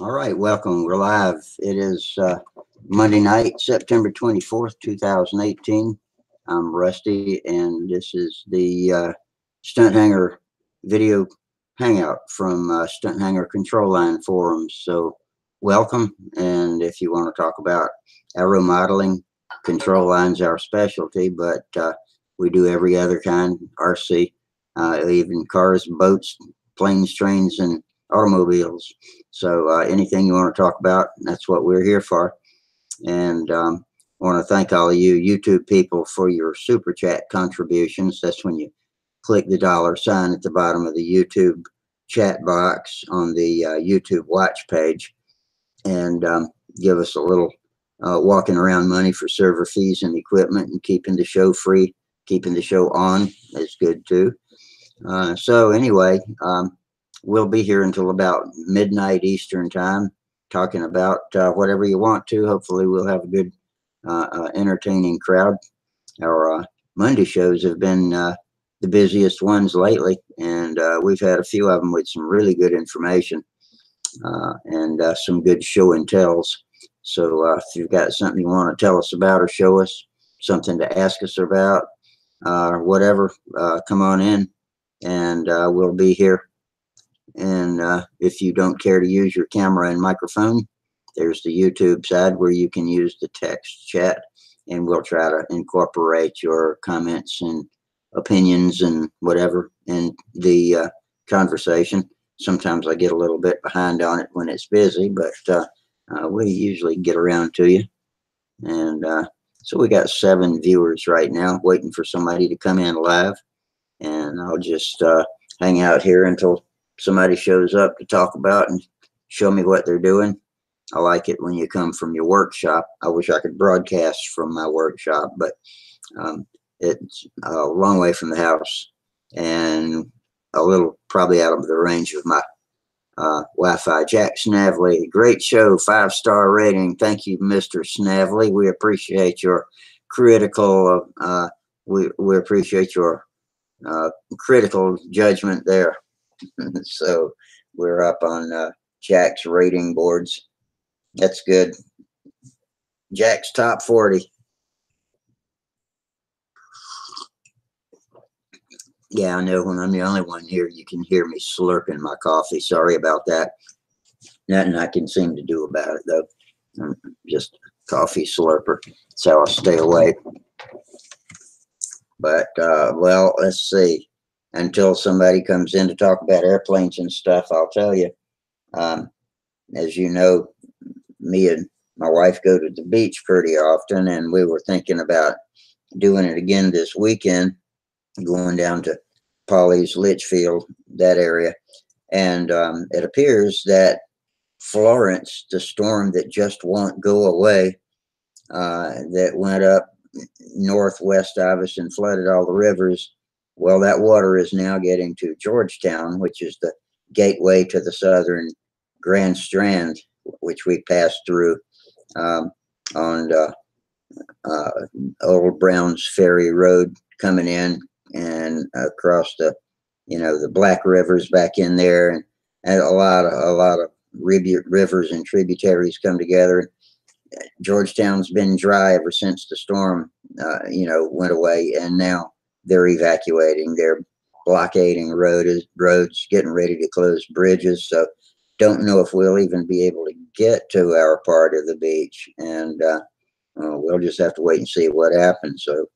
All right, welcome. We're live. It is Monday night, September 24th, 2018. I'm Rusty, and this is the Stunthangar video hangout from Stunthangar Control Line Forums. So, welcome. And if you want to talk about aeromodeling, control line's our specialty, but we do every other kind, RC, even cars, boats, planes, trains, and automobiles. So anything you want to talk about, that's what we're here for. And I want to thank all of you YouTube people for your super chat contributions. That's when you click the $sign at the bottom of the YouTube chat box on the YouTube watch page and give us a little walking around money for server fees and equipment, and keeping the show free, keeping the show on is good too. So anyway, we'll be here until about midnight Eastern time, talking about whatever you want to. Hopefully, we'll have a good, entertaining crowd. Our Monday shows have been the busiest ones lately, and we've had a few of them with some really good information and some good show and tells. So if you've got something you want to tell us about or show us, something to ask us about, or whatever, come on in, and we'll be here. And if you don't care to use your camera and microphone, there's the YouTube side where you can use the text chat, and we'll try to incorporate your comments and opinions and whatever in the conversation. Sometimes I get a little bit behind on it when it's busy, but we usually get around to you. And so we got 7 viewers right now waiting for somebody to come in live. And I'll just hang out here until somebody shows up to talk about and show me what they're doing. I like it when you come from your workshop. I wish I could broadcast from my workshop, but it's a long way from the house and a little probably out of the range of my Wi-Fi. Jack Snavely, great show, 5-star rating. Thank you, Mr. Snavely. We appreciate your critical. We appreciate your critical judgment there. So we're up on Jack's rating boards. That's good. Jack's top 40. Yeah, I know when I'm the only one here, you can hear me slurping my coffee. Sorry about that. Nothing I can seem to do about it, though. I'm just a coffee slurper. That's how I stay awake. But, well, let's see. Until somebody comes in to talk about airplanes and stuff, I'll tell you. As you know, me and my wife go to the beach pretty often, and we were thinking about doing it again this weekend, going down to Polly's, Litchfield, that area. And it appears that Florence, the storm that just won't go away, that went up northwest of us and flooded all the rivers, well, that water is now getting to Georgetown, which is the gateway to the southern Grand Strand, which we passed through on Old Brown's Ferry Road coming in, and across the Black Rivers back in there, and a lot of rivers and tributaries come together. Georgetown's been dry ever since the storm went away, and now they're evacuating. They're blockading roads, getting ready to close bridges. So don't know if we'll even be able to get to our part of the beach, and we'll just have to wait and see what happens. So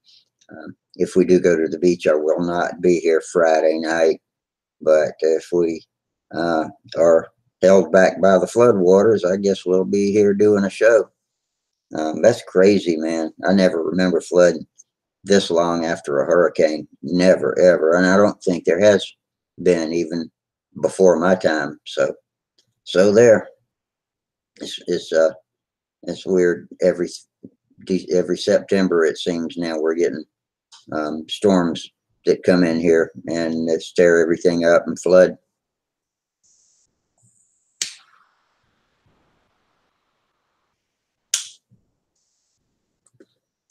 if we do go to the beach, I will not be here Friday night. But if we are held back by the floodwaters, I guess we'll be here doing a show. That's crazy, man. I never remember flooding this long after a hurricane. Never, ever. And I don't think there has been even before my time. So there. It's weird. Every September, it seems now we're getting storms that come in here and that stir everything up and flood.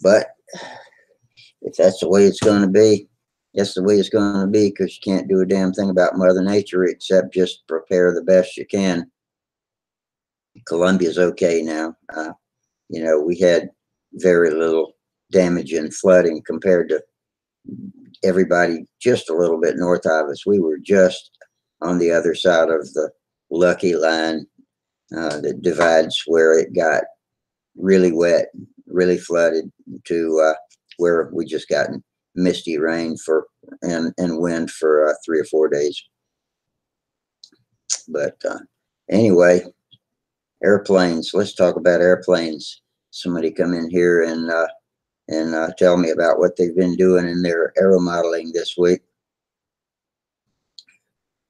But if that's the way it's going to be, that's the way it's going to be, because you can't do a damn thing about Mother Nature except just prepare the best you can. Columbia's okay now. You know, we had very little damage and flooding compared to everybody just a little bit north of us. We were just on the other side of the Lucky Line that divides where it got really wet, really flooded, to where we just gotten misty rain for and wind for 3 or 4 days. But anyway, airplanes. Let's talk about airplanes. Somebody come in here and tell me about what they've been doing in their aeromodeling this week.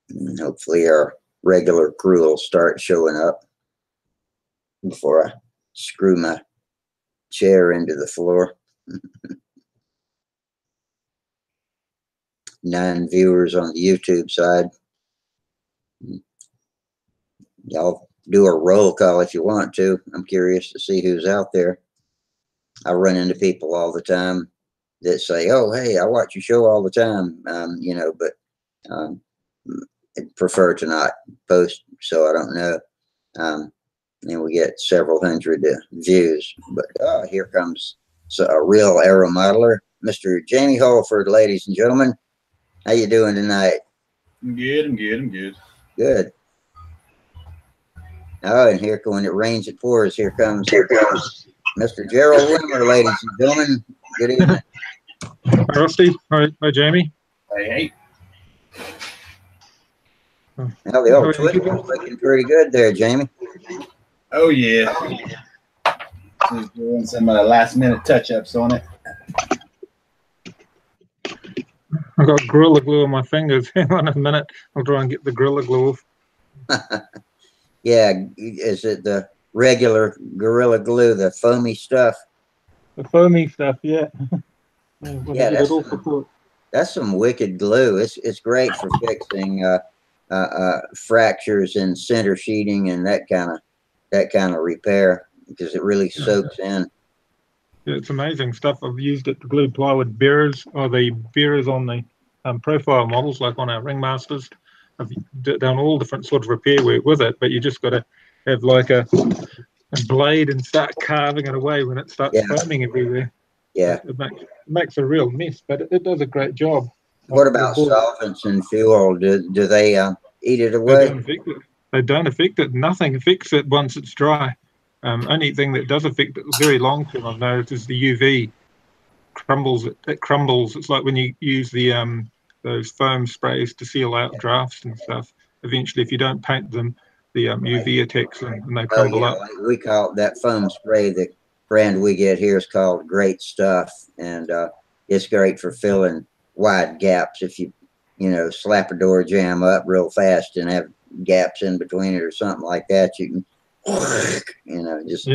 And hopefully our regular crew will start showing up before I screw my chair into the floor. 9 viewers on the YouTube side. Y'all do a roll call if you want to. I'm curious to see who's out there. I run into people all the time that say, "Oh, hey, I watch your show all the time," you know, but I prefer to not post, so I don't know. And we get several hundred views. But here comes a real aero modeler, Mr. Jamie Holford, ladies and gentlemen. How you doing tonight? I'm good. I'm good. I'm good. Good. Oh, and here, when it rains, it pours. Here comes Mr. Gerald Wimmer, ladies and gentlemen. Good evening. Hi, Rusty. Hi, Jamie. Hey. Now the old Twitter's looking pretty good there, Jamie. Oh yeah. Just doing some last-minute touch-ups on it. I've got Gorilla Glue on my fingers. Hang on a minute. I'll try and get the Gorilla Glue off. Yeah, is it the regular Gorilla Glue, the foamy stuff? The foamy stuff, yeah. Yeah, that's some wicked glue. It's great for fixing fractures and center sheeting and that kind of repair, because it really soaks in. Yeah, it's amazing stuff. I've used it to glue plywood bearers, or the bearers on the profile models, like on our Ringmasters. I've done all different sort of repair work with it, but you just got to have like a blade and start carving it away when it starts foaming everywhere. Yeah, it makes a real mess, but it does a great job. What about solvents and fuel? Do they eat it away? They don't affect it. Nothing affects it once it's dry. Only thing that does affect it very long term, I've noticed, is the UV. It crumbles. It's like when you use the those foam sprays to seal out drafts and stuff. Eventually, if you don't paint them, the UV attacks them and they crumble up. Like we call that foam spray. The brand we get here is called Great Stuff, and it's great for filling wide gaps. If you slap a door jamb up real fast and have gaps in between it or something like that, you can just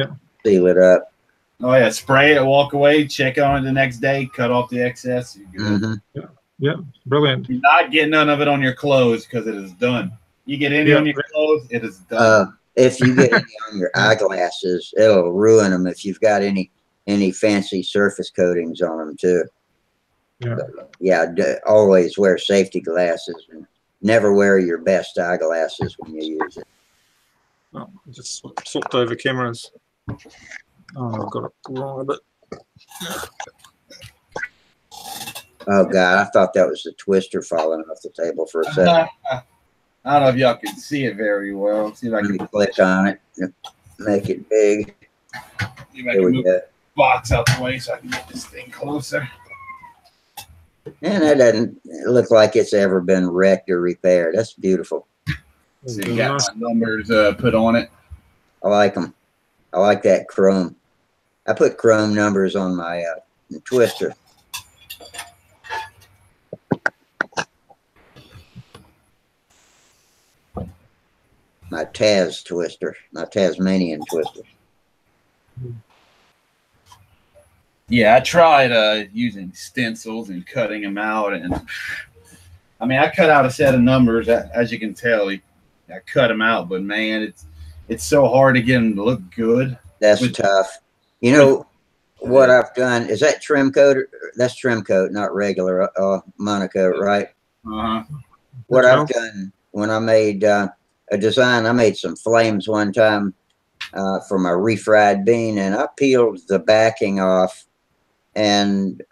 seal it up. Oh yeah, spray it, walk away, check on it the next day, cut off the excess. You're good. Yeah, brilliant. You're not getting none of it on your clothes because it is done. You get any on your clothes, it is done. If you get any on your eyeglasses, it'll ruin them. If you've got any fancy surface coatings on them too. Always wear safety glasses and never wear your best eyeglasses when you use it. Oh, I just swapped over cameras. Oh, I've got it wrong a bit. Oh God, I thought that was the twister falling off the table for a second. I don't know if y'all can see it very well. See if I can click on it, make it big. See if I can move the box out the way so I can get this thing closer. And that doesn't look like it's ever been wrecked or repaired. That's beautiful. So you got my numbers put on it. I like them. I like that chrome. I put chrome numbers on my twister. My Taz twister, my Tasmanian twister. Yeah, I tried using stencils and cutting them out, and I mean, I cut out a set of numbers. As you can tell, I cut them out, but man, it's so hard to get them to look good. That's tough. You know what I've done? Is that trim coat? That's trim coat, not regular monocoat, right? What I've done when I made a design, I made some flames one time for my refried bean, and I peeled the backing off and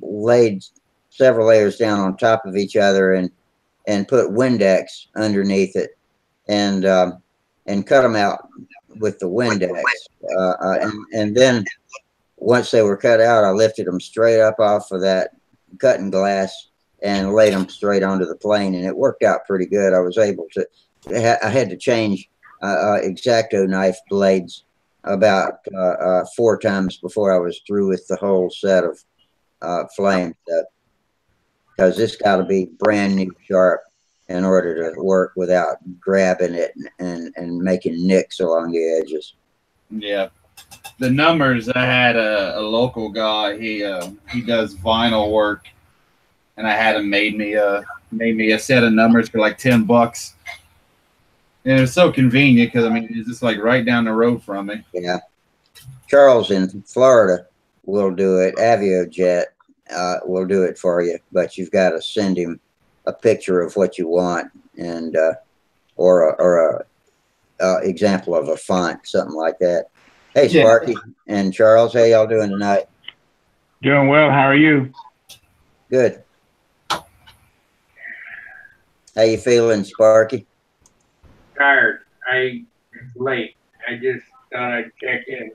laid several layers down on top of each other and put Windex underneath it and cut them out with the Windex. And then once they were cut out, I lifted them straight up off of that cutting glass and laid them straight onto the plane, and it worked out pretty good. I was able to, I had to change X-Acto knife blades about 4 times before I was through with the whole set of flames, because this got to be brand new sharp in order to work without grabbing it and making nicks along the edges. Yeah. The numbers, I had a local guy, he does vinyl work, and I had him made me a set of numbers for like $10. And it's so convenient because I mean it's just like right down the road from me. Yeah. Charles in Florida will do it. Aviojet will do it for you, but you've got to send him a picture of what you want and or a example of a font, something like that. Hey, Sparky and Charles, how y'all doing tonight? Doing well. How are you? Good. How you feeling, Sparky? Tired. It's late. I just thought I'd check in.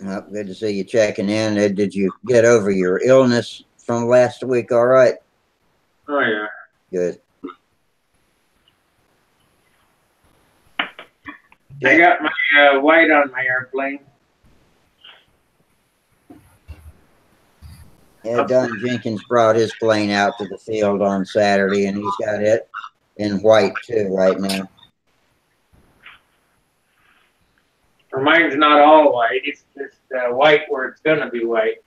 Well, good to see you checking in. Did you get over your illness from last week all right? Oh, yeah. Good. I got my white on my airplane. Yeah, Don Jenkins brought his plane out to the field on Saturday, and he's got it in white too right now. Well, mine's not all white. It's just white where it's going to be white.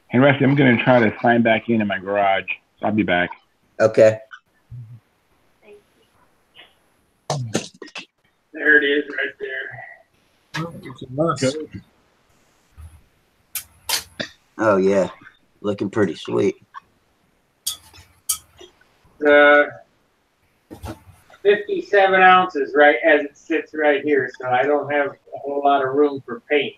Hey, Rusty, I'm going to try to sign back in my garage. So I'll be back. Okay. There it is right there. Nice. Oh, yeah. Looking pretty sweet. 57 ounces right as it sits right here, so I don't have a whole lot of room for paint.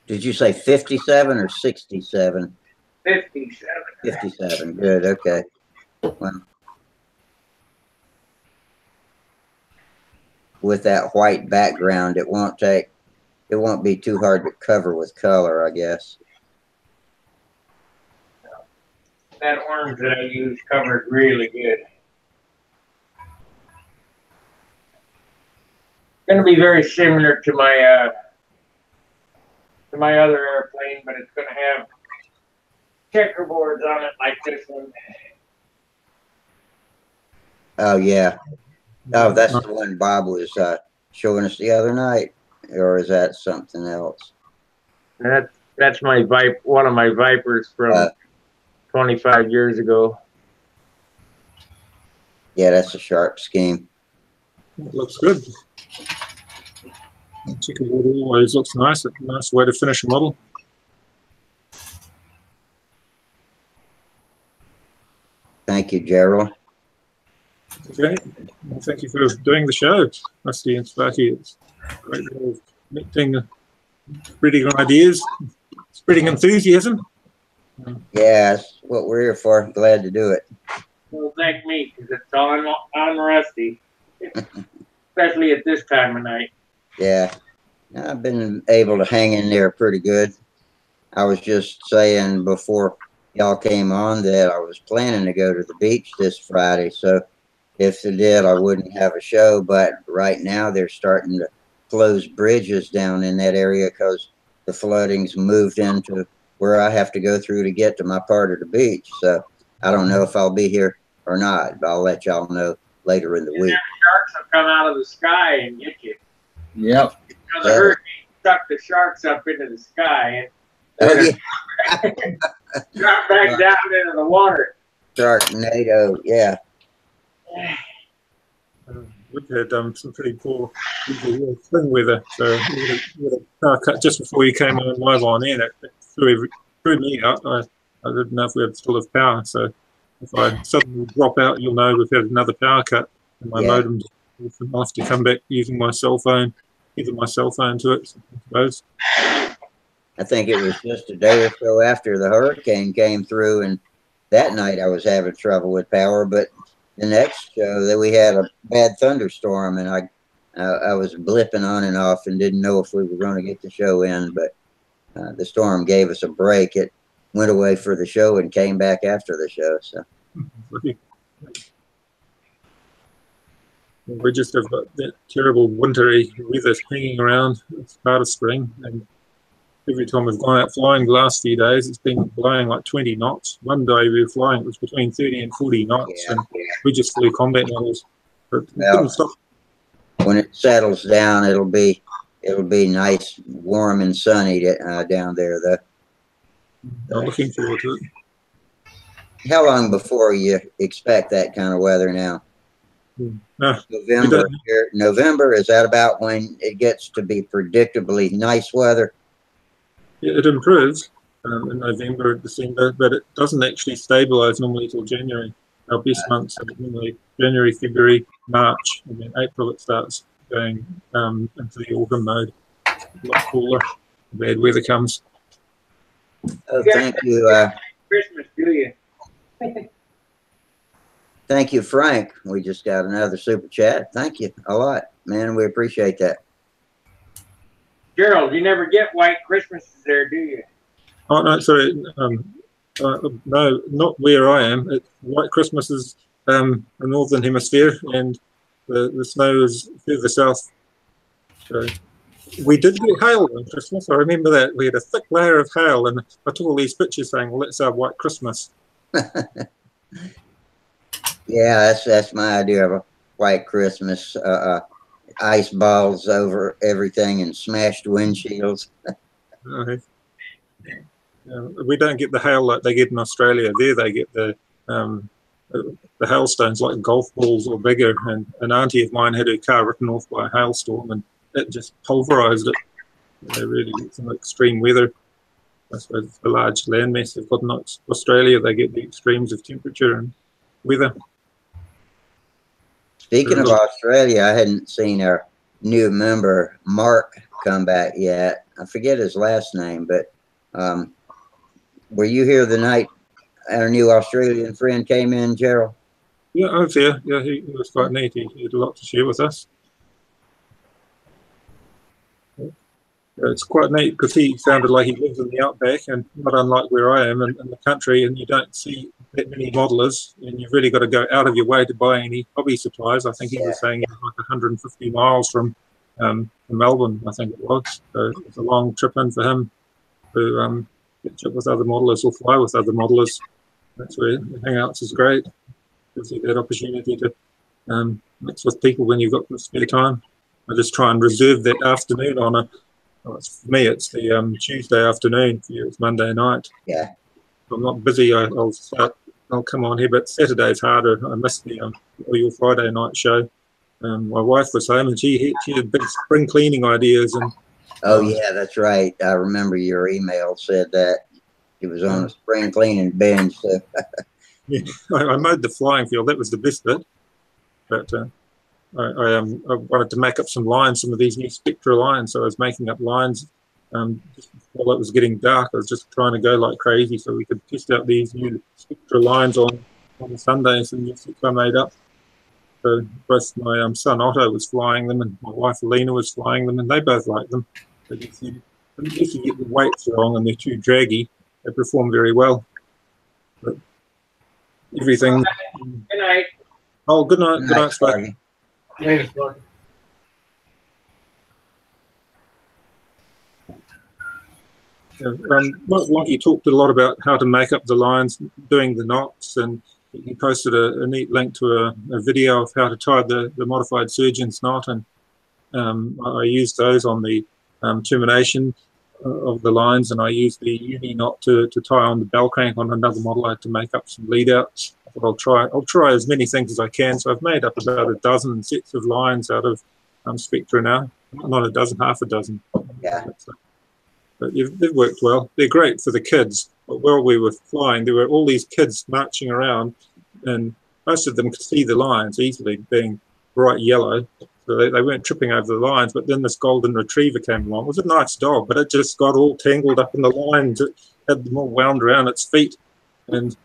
Did you say 57 or 67? 57. 57. Good. Okay. Well, with that white background, it won't be too hard to cover with color, I guess. That orange that I used covered really good. It's going to be very similar to my other airplane, but it's going to have checkerboards on it like this one. Oh, yeah. Oh, that's the one Bob was showing us the other night, or is that something else? That's my one of my Vipers from 25 years ago. Yeah, that's a sharp scheme. It looks good. Checkerboard always looks nice. A nice way to finish a model. Thank you, Gerald. Okay. Well, thank you for doing the show, Rusty and Sparky. It's great meeting, spreading ideas, spreading enthusiasm. Yeah, that's what we're here for. Glad to do it. Well, thank me, because it's on Rusty, especially at this time of night. Yeah, I've been able to hang in there pretty good. I was just saying before y'all came on that I was planning to go to the beach this Friday. So if they did, I wouldn't have a show. But right now they're starting to close bridges down in that area because the flooding's moved into where I have to go through to get to my part of the beach. So I don't know if I'll be here or not, but I'll let y'all know later in the week. Sharks will come out of the sky and get you. Yep. The hurricane sucked the sharks up into the sky and drop back down into the water. Sharknado, yeah. we had some pretty poor spring weather. So we had a power cut just before you came on live on air. That threw me out. I didn't know if we had still have power. So if I suddenly drop out, you'll know we've had another power cut, and my modem I'll have to come back using my cell phone, either my cell phone to it, I suppose. I think it was just a day or so after the hurricane came through, and that night I was having trouble with power. But the next show that we had a bad thunderstorm, and I was blipping on and off and didn't know if we were going to get the show in. But the storm gave us a break. It went away for the show and came back after the show. So we just have got that terrible wintry weather hanging around. It's part of spring, and every time we've gone out flying the last few days, it's been blowing like 20 knots. One day we were flying, it was between 30 and 40 knots, and we just flew combat models. But we couldn't stop. When it settles down, it'll be nice, warm, and sunny down there. I'm looking forward to it. How long before you expect that kind of weather now? November, is that about when it gets to be predictably nice weather? Yeah, it improves in November, December, but it doesn't actually stabilize normally till January. Our best months are normally January, February, March, and then April it starts going into the autumn mode. A lot cooler, bad weather comes. Oh, thank you. Christmas, do you? Thank you, Frank. We just got another super chat. Thank you a lot, man. We appreciate that. Gerald, you never get white Christmases there, do you? Oh, no, sorry. No, not where I am. White Christmas is the northern hemisphere, and the snow is further south. So we did get hail on Christmas. I remember that. We had a thick layer of hail, and I took all these pictures saying, well, that's our white Christmas. Yeah, that's my idea of a white Christmas. Ice balls over everything and smashed windshields. We don't get the hail like they get in Australia. There they get the hailstones like golf balls or bigger. And an auntie of mine had her car written off by a hailstorm, and it just pulverized it. They really get some extreme weather. I suppose it's a large landmass they've got in Australia. They get the extremes of temperature and weather. Speaking of Australia, I hadn't seen our new member, Mark, come back yet. I forget his last name, but were you here the night our new Australian friend came in, Gerald? Yeah, I was here. Yeah, he was quite neat. He had a lot to share with us. It's quite neat because he sounded like he lives in the outback, and not unlike where I am in the country, and you don't see that many modelers, and you've really got to go out of your way to buy any hobby supplies. I think he was saying he was like 150 miles from Melbourne, I think it was. So it's a long trip in for him to catch up with other modelers or fly with other modelers. That's where Hangouts is great. Gives you that opportunity to mix with people when you've got the spare time. I just try and reserve that afternoon on a. Well, for me, it's the Tuesday afternoon. For you, it's Monday night. Yeah. If I'm not busy, I'll come on here, but Saturday's harder. I missed your Friday night show. My wife was home, and she had big spring cleaning ideas. And oh yeah, that's right. I remember your email said that it was on a spring cleaning binge. So. Yeah, I mowed the flying field. That was the best bit. But I wanted to make up some lines, some of these new Spectra lines. So I was making up lines just while it was getting dark. I was just trying to go like crazy so we could test out these new Spectra lines on Sundays, and just I made up. So both my son Otto was flying them, and my wife Alina was flying them, and they both liked them. But if you get the weights wrong and they're too draggy, they perform very well. But everything. Good night. Oh, good night. Good night, Sparky. Lockie talked a lot about how to make up the lines, doing the knots, and he posted a neat link to a video of how to tie the modified surgeon's knot, and I used those on the termination of the lines, and I used the uni knot to tie on the bell crank on another model. I had to make up some lead outs I'll try as many things as I can. So I've made up about a dozen sets of lines out of Spectra now. Not a dozen, half a dozen. Yeah. But they've worked well. They're great for the kids. But while we were flying, there were all these kids marching around, and most of them could see the lines easily, being bright yellow. So they weren't tripping over the lines. But then this golden retriever came along. It was a nice dog, but it just got all tangled up in the lines. It had them all wound around its feet, and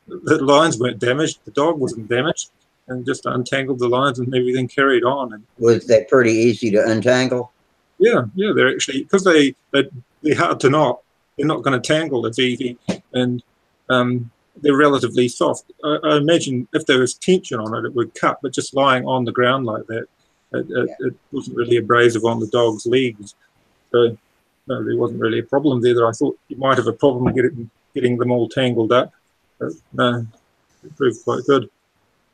the lines weren't damaged. The dog wasn't damaged, and just untangled the lines, and everything carried on. And was they pretty easy to untangle? Yeah, they're actually, because they're hard to knot. They're not going to tangle as easy, and they're relatively soft. I imagine if there was tension on it, it would cut. But just lying on the ground like that, it wasn't really abrasive on the dog's legs. So no, there wasn't really a problem there. That I thought you might have a problem getting them all tangled up. But no, it proved quite good.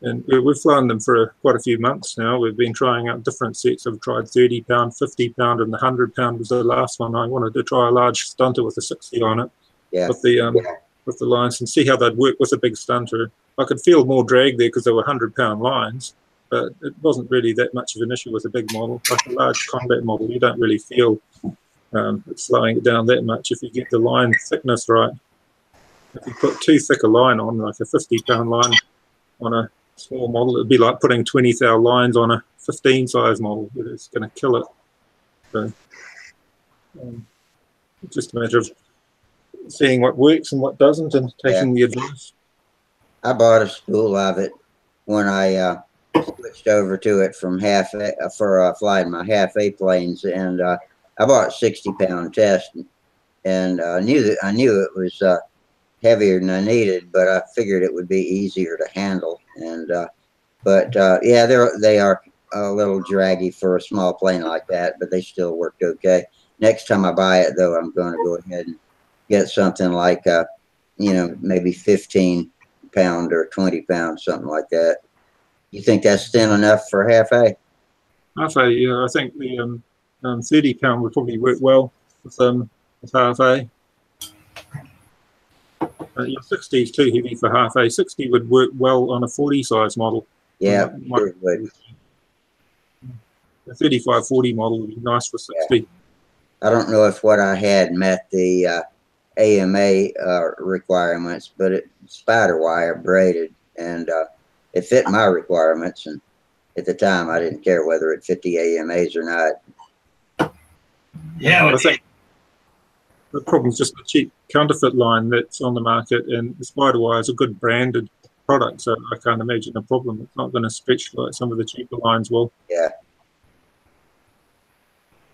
And we've flown them for quite a few months now. We've been trying out different sets. I've tried 30 pound, 50 pound, and the 100 pound was the last one. I wanted to try a large stunter with a 60 on it, with the lines, and see how they'd work with a big stunter. I could feel more drag there because they were 100-pound lines, but it wasn't really that much of an issue with a big model. Like a large combat model, you don't really feel it slowing it down that much if you get the line thickness right. If you put too thick a line on, like a 50-pound line on a small model, it'd be like putting 20 thou lines on a 15 size model. It's going to kill it. So it's just a matter of seeing what works and what doesn't, and taking the advice. I bought a spool of it when I switched over to it from for flying my half-A planes, and I bought a 60-pound test, and I knew it was heavier than I needed, but I figured it would be easier to handle. And yeah, they are a little draggy for a small plane like that, but they still worked okay. Next time I buy it, though, I'm going to go ahead and get something like maybe 15 pound or 20 pounds, something like that. You think that's thin enough for half-A? Half-A, yeah. I think the 30 pound would probably work well with half-A. Your 60 is too heavy for half-A. 60 would work well on a 40 size model. Yeah, it would. A 35-40 model would be nice for 60. Yeah. I don't know if what I had met the AMA requirements, but it's spider wire braided, and it fit my requirements. And at the time, I didn't care whether it fit the AMAs or not. Yeah, I think the problem is just the cheap counterfeit line that's on the market, and the spider wire is a good branded product, so I can't imagine a problem. It's not going to stretch like some of the cheaper lines will. Yeah.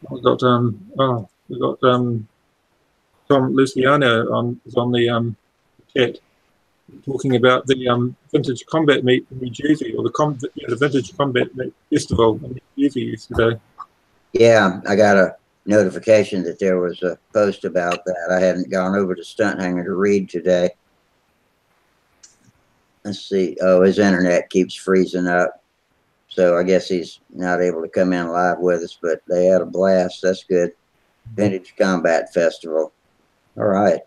We got Tom Luciano on the chat talking about the vintage combat meet in New Jersey, or the vintage combat meet festival in New Jersey yesterday. Yeah, I got a notification that there was a post about that. I hadn't gone over to Stunthangar to read today. Let's see. Oh, his internet keeps freezing up, so I guess he's not able to come in live with us, but they had a blast. That's good. Vintage Combat Festival. All right.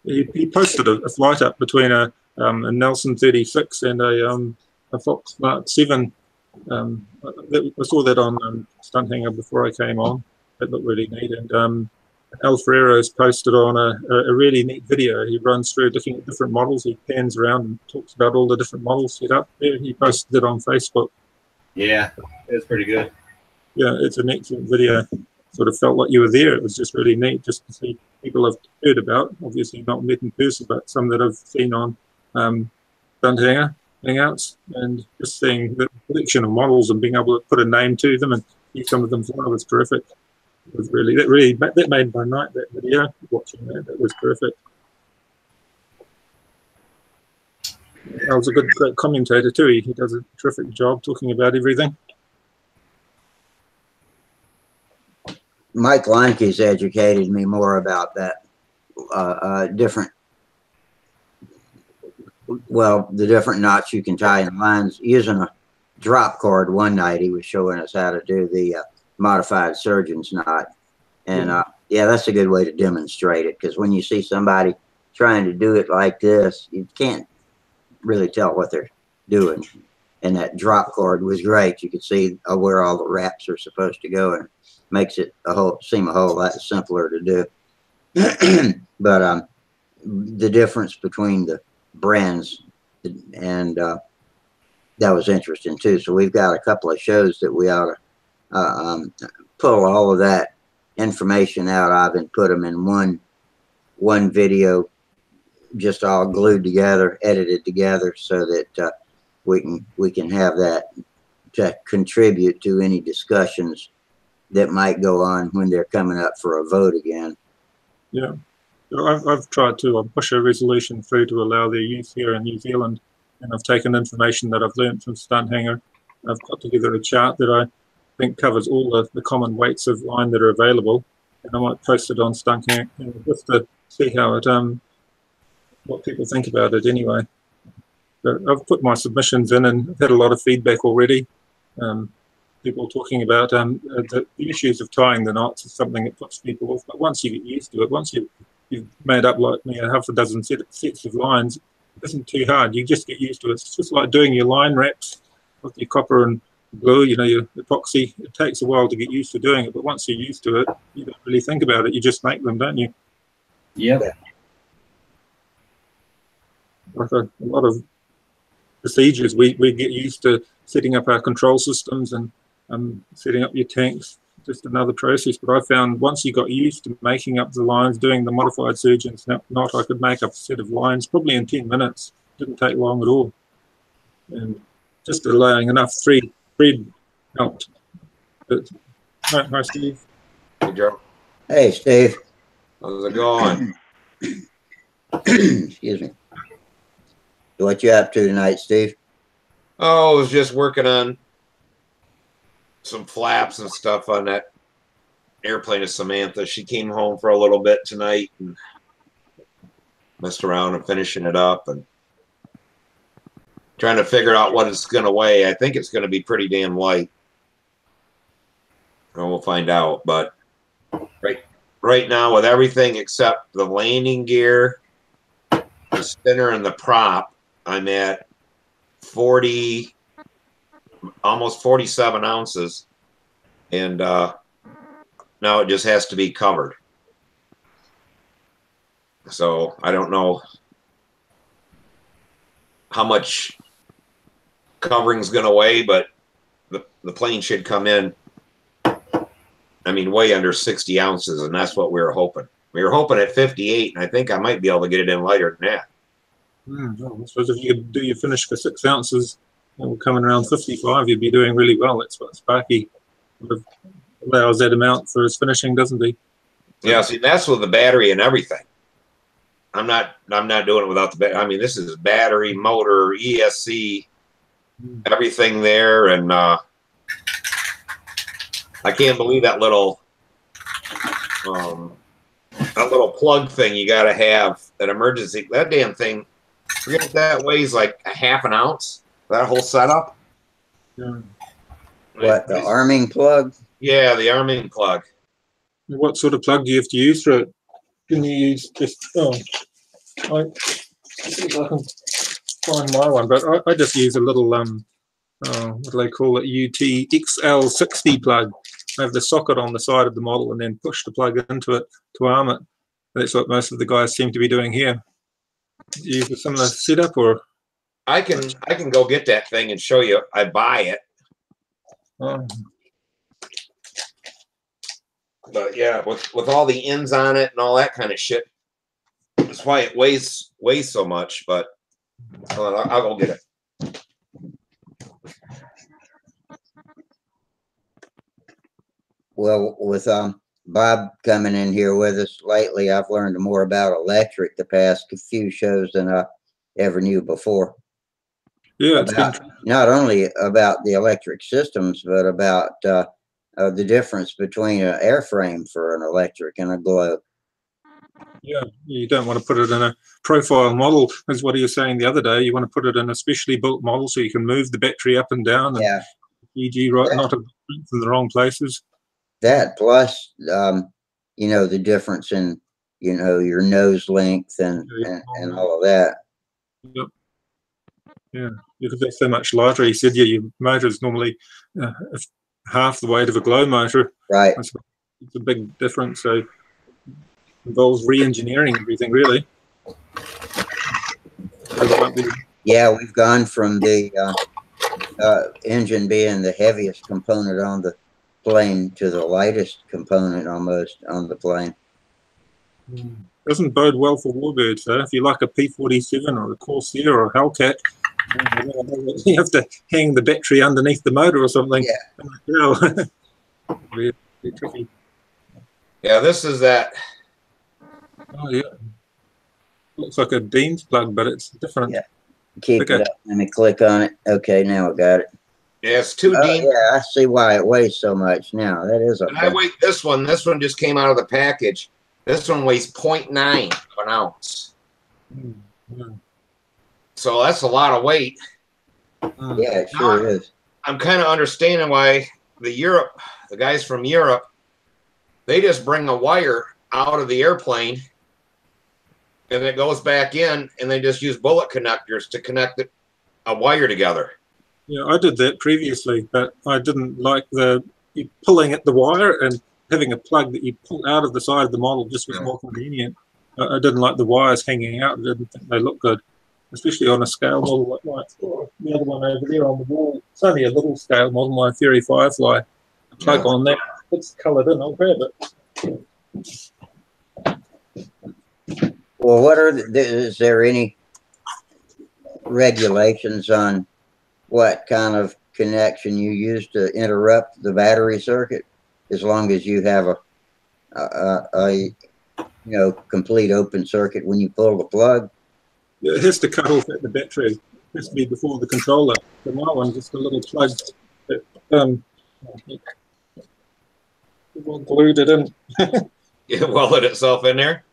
He posted a flight up between a Nelson 36 and a Fox Mark 7. I saw that on Stunthangar before I came on. It looked really neat. And Alfrero's posted on a really neat video. He runs through different models. He pans around and talks about all the different models set up there. He posted it on Facebook. Yeah, it's pretty good. Yeah, it's an excellent video. Sort of felt like you were there. It was just really neat just to see people I've heard about, obviously not met in person, but some that I've seen on Stunthangar Hangouts, and just seeing the collection of models and being able to put a name to them and see some of them fly was terrific. It was that made my night, that video, watching that. That was terrific. I was a great commentator too. He does a terrific job talking about everything. Mike Leinke's educated me more about that the different knots you can tie in lines using a drop cord. One night he was showing us how to do the modified surgeon's knot, and yeah, that's a good way to demonstrate it, because when you see somebody trying to do it like this, you can't really tell what they're doing. And that drop cord was great. You could see where all the wraps are supposed to go, and makes it seem a whole lot simpler to do. But the difference between the brands, and that was interesting too. So we've got a couple of shows that we ought to pull all of that information out of and put them in one video, just all glued together, edited together, so that we can have that to contribute to any discussions that might go on when they're coming up for a vote again. Yeah, I've tried to push a resolution through to allow their use here in New Zealand, and I've taken information that I've learned from Stunthangar. I've put together a chart that I think covers all the common weights of line that are available, and I might post it on Stunthangar just to see how it what people think about it anyway. But I've put my submissions in and I've had a lot of feedback already. People talking about the issues of tying the knots is something that puts people off. But once you get used to it, once you've made up like half a dozen sets of lines, it isn't too hard. You just get used to it. It's just like doing your line wraps with your copper and glue, your epoxy. It takes a while to get used to doing it, but once you're used to it, you don't really think about it. You just make them, don't you? Yep. Like a lot of procedures, we get used to setting up our control systems and setting up your tanks, just another process. But I found once you got used to making up the lines, doing the modified surgeon's knot, I could make up a set of lines probably in 10 minutes. Didn't take long at all. And just allowing enough thread helped. But, hi, Steve. Hey, Joe. Hey, Steve. How's it going? Excuse me. What you up to tonight, Steve? Oh, I was just working on some flaps and stuff on that airplane of Samantha. She came home for a little bit tonight and messed around and finishing it up and trying to figure out what it's going to weigh. I think it's going to be pretty damn light. And we'll find out. But right now, with everything except the landing gear, the spinner, and the prop, I'm at 40, almost 47 ounces, and now it just has to be covered. So I don't know how much covering's going to weigh, but the plane should come in, I mean, way under 60 ounces, and that's what we were hoping. We were hoping at 58, and I think I might be able to get it in lighter than that. I suppose if you could do your finish for 6 ounces, coming around 55, you'd be doing really well. That's what Sparky allows that amount for his finishing, doesn't he? Yeah, see, that's with the battery and everything. I'm not doing it without the battery. I mean, this is battery, motor, ESC, everything there, and I can't believe that little plug thing you got to have, that emergency. That damn thing, forget if that weighs like a half an ounce. That whole setup. Yeah. What, the arming plug? Yeah, the arming plug. What sort of plug do you have to use for it? Can you use just, I see if I can find my one, but I just use a little, what do they call it, UT-XL60 plug. I have the socket on the side of the model and then push the plug into it to arm it. That's what most of the guys seem to be doing here. Do you use a similar setup, or? I can go get that thing and show you. I buy it. Oh. But yeah, with all the ends on it and all that kind of shit, that's why it weighs so much. But I'll go get it. Well, with Bob coming in here with us lately, I've learned more about electric the past few shows than I ever knew before. Yeah, not only about the electric systems, but about the difference between an airframe for an electric and a globe. Yeah, you don't want to put it in a profile model, as what he was saying the other day. You want to put it in a specially built model so you can move the battery up and down, and EG right, not in the wrong places. That plus, the difference in, your nose length and all of that. Yep. Yeah, because they're so much lighter. He said, yeah, your motor is normally half the weight of a glow motor. Right. It's a big difference. So it involves re-engineering everything, really. Yeah, we've gone from the engine being the heaviest component on the plane to the lightest component almost on the plane. Doesn't bode well for warbirds, though. If you like a P-47 or a Corsair or a Hellcat, you have to hang the battery underneath the motor or something. Yeah. Really tricky. Yeah, this is that. Oh, yeah. Looks like a Dean's plug, but it's different. Yeah. Keep it up. Let me click on it. Okay, now I got it. Yeah, it's 2 Dean. Yeah, I see why it weighs so much now. That is a. And I weighed this one. This one just came out of the package. This one weighs 0.9 of an ounce. So that's a lot of weight. Yeah, it sure is. I'm kind of understanding why the guys from Europe, they just bring a wire out of the airplane and it goes back in, and they just use bullet connectors to connect a wire together. Yeah, I did that previously, but I didn't like you pulling at the wire and having a plug that you pull out of the side of the model just was more convenient. I didn't like the wires hanging out. I didn't think they looked good, especially on a scale model like the other one over there on the wall. It's only a little scale model, my Fury Firefly. I plug on that. It's coloured in. I'll grab it. Well, is there any regulations on what kind of connection you use to interrupt the battery circuit, as long as you have a complete open circuit when you pull the plug? Yeah, it has to cut off at the battery. It has to be before the controller. So my one's just a little plug that glued it in. It welded itself in there.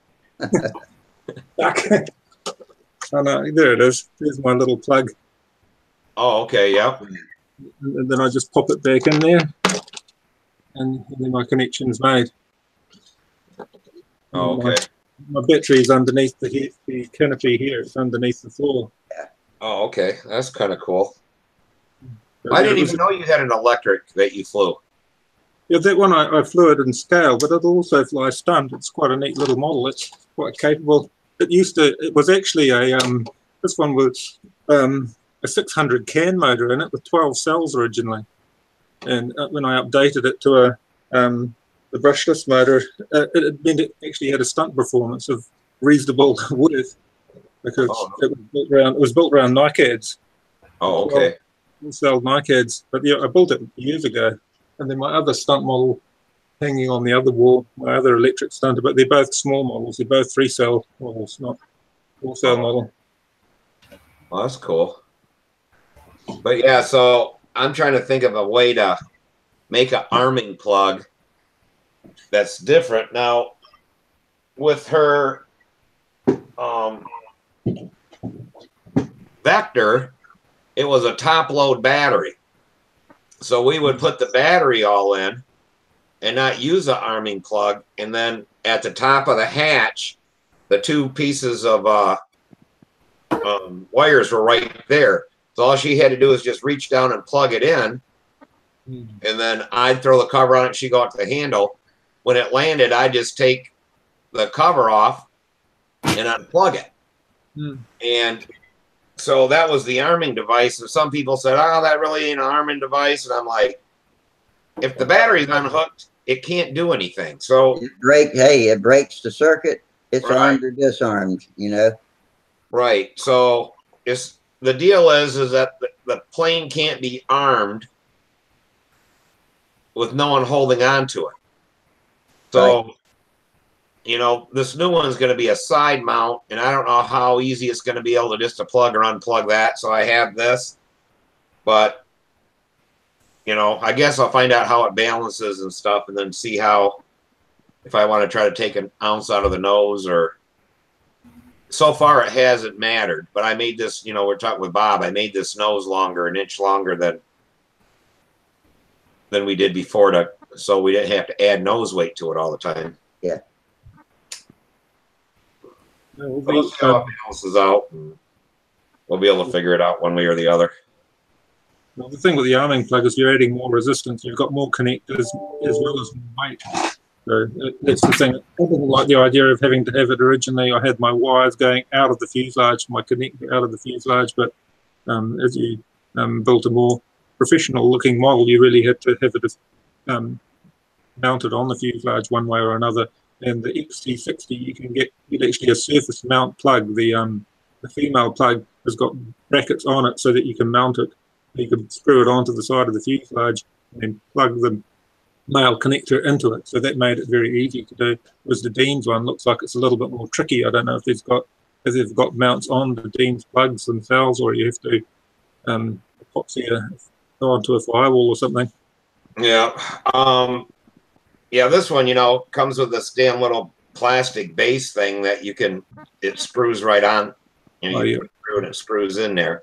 Oh no, there it is. There's my little plug. Oh, okay, yeah. And then I just pop it back in there, and then my connection's made. Oh, okay. My battery is underneath the canopy here. It's underneath the floor. Oh, okay. That's kind of cool. I didn't even know you had an electric that you flew. Yeah, that one I flew it in scale, but it'll also fly stunt. It's quite a neat little model. It's quite capable. It was actually this one was a 600 can motor in it with 12 cells originally. And when I updated it to the brushless motor, it meant it actually had a stunt performance of reasonable worth, because it was built around NICADs. Oh, okay. 12-cell NICADs. But yeah, I built it years ago. And then my other stunt model hanging on the other wall, my other electric stunter, but they're both small models. They're both 3-cell models, not 4-cell model. Well, that's cool. But yeah, so I'm trying to think of a way to make an arming plug that's different. Now, with her Vector, it was a top-load battery. So we would put the battery all in and not use the arming plug. And then at the top of the hatch, the 2 pieces of wires were right there. So all she had to do was just reach down and plug it in. And then I'd throw the cover on it. She'd go out to the handle. When it landed, I'd just take the cover off and unplug it. And so that was the arming device. And some people said, oh, that really ain't an arming device. And I'm like, if the battery's unhooked, it can't do anything. So it breaks the circuit. It's armed or disarmed, Right. So the deal is that the plane can't be armed with no one holding on to it. So, this new one's going to be a side mount, and I don't know how easy it's going to be able to just to plug or unplug that. So I have this, but I guess I'll find out how it balances and stuff, and then see if I want to try to take an ounce out of the nose. Or so far it hasn't mattered, but I made this, we're talking with Bob, I made this nose longer, an inch longer than we did before, so we didn't have to add nose weight to it all the time. Yeah. We'll see how it balances out. we'll be able to figure it out one way or the other. Well, the thing with the arming plug is you're adding more resistance. You've got more connectors as well as weight. So that's the thing. I didn't like the idea of having to have it originally. I had my wires going out of the fuselage, my connector out of the fuselage, but as you built a more professional-looking model, you really had to have it mounted on the fuselage one way or another. And the XT60, you can get actually a surface mount plug. The female plug has got brackets on it so that you can mount it. You can screw it onto the side of the fuselage and then plug the male connector into it. So that made it very easy to do. Whereas the Dean's one looks like it's a little bit more tricky. I don't know if they've got mounts on the Dean's plugs themselves, or you have to epoxy go onto a firewall or something. Yeah. Yeah, this one, you know, comes with this damn little plastic base thing that it screws right on. You know, you put it through and it screws in there.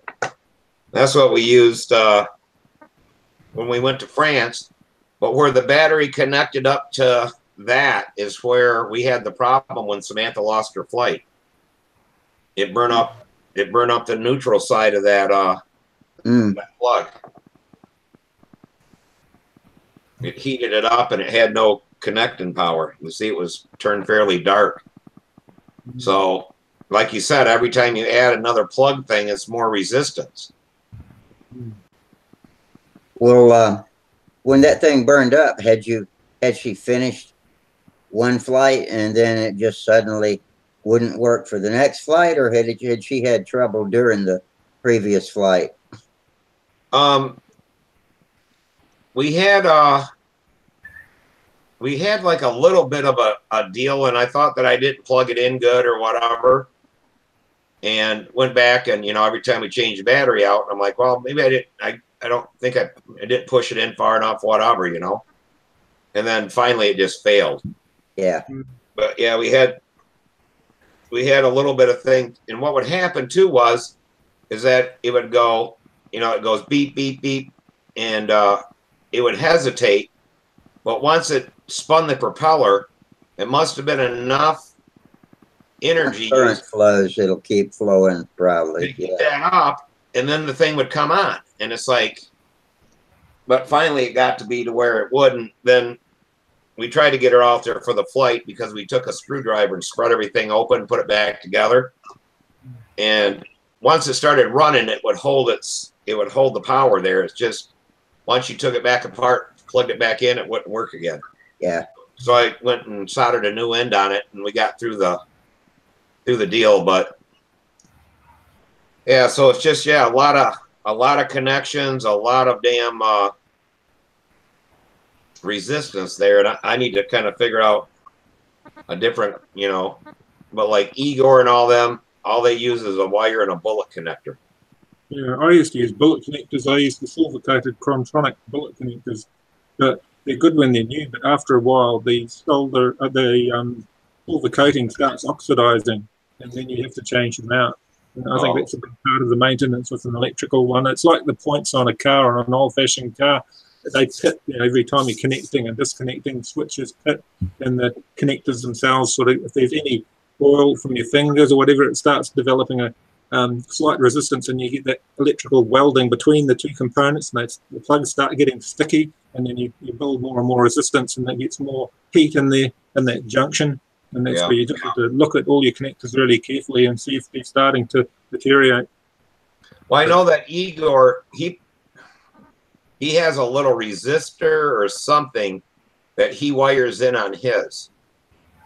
That's what we used when we went to France. But where the battery connected up to that is where we had the problem when Samantha lost her flight. It burned up the neutral side of that that plug. It heated it up and it had no connecting power. You see, it was turned fairly dark. So, like you said, every time you add another plug thing, it's more resistance. Well, when that thing burned up, had she finished one flight and then it just suddenly wouldn't work for the next flight, or had she had trouble during the previous flight? We had like a little bit of a deal, and I thought that I didn't plug it in good or whatever, and went back and, you know, every time we changed the battery out, I'm like, well, maybe I didn't. I don't think I didn't push it in far enough, whatever, you know. And then finally it just failed. Yeah. But yeah, we had a little bit of thing, and what would happen too is that it would go, you know, it goes beep beep beep, and it would hesitate, but once it spun the propeller, it must have been enough energy. Current flows, it'll keep flowing probably. To keep that up, and then the thing would come on, and it's like, but finally it got to be to where it wouldn't. Then we tried to get her out there for the flight because we took a screwdriver and spread everything open, put it back together, and once it started running, it would hold the power there. It's just once you took it back apart, plugged it back in, it wouldn't work again. Yeah. So I went and soldered a new end on it, and we got through the deal. But yeah, so it's just, yeah, a lot of connections, a lot of damn resistance there, and I need to kind of figure out a different, you know. But like Igor and all them, all they use is a wire and a bullet connector. Yeah, I used to use bullet connectors. I used the silver-coated Chrontronic bullet connectors, but they're good when they're new. But after a while, the silver coating starts oxidizing, and then you have to change them out. And I think that's a big part of the maintenance with an electrical one. It's like the points on a car, on an old-fashioned car. They pit, you know, every time you're connecting and disconnecting, switches pit, and the connectors themselves sort of, if there's any oil from your fingers or whatever, it starts developing a slight resistance, and you get that electrical welding between the two components, and the plugs start getting sticky, and then you build more and more resistance, and it gets more heat in there in that junction, and that's where you just have to look at all your connectors really carefully and see if they're starting to deteriorate. Well, I know that Igor, he has a little resistor or something that he wires in on his,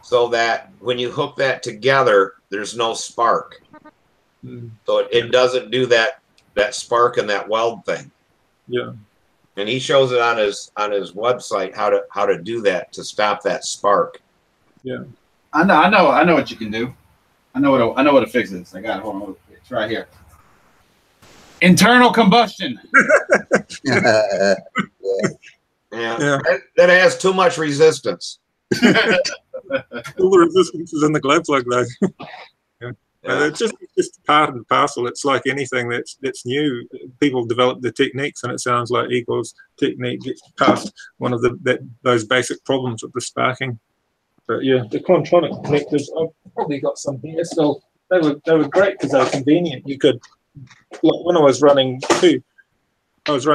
so that when you hook that together, there's no spark. So it doesn't do that spark and that weld thing. Yeah. And he shows it on his website how to do that to stop that spark. Yeah. I know what you can do. I know what to fix this. I got it. Hold on. It's right here. Internal combustion. Yeah. That has too much resistance. All the resistance is in the glow plug, though. It's just part and parcel. It's like anything that's new. People develop the techniques, and it sounds like Igor's technique gets past one of those basic problems with the sparking. But yeah, the Chrontronic connectors, I've probably got some here. So they were great because they were convenient. You could like when I was running two sets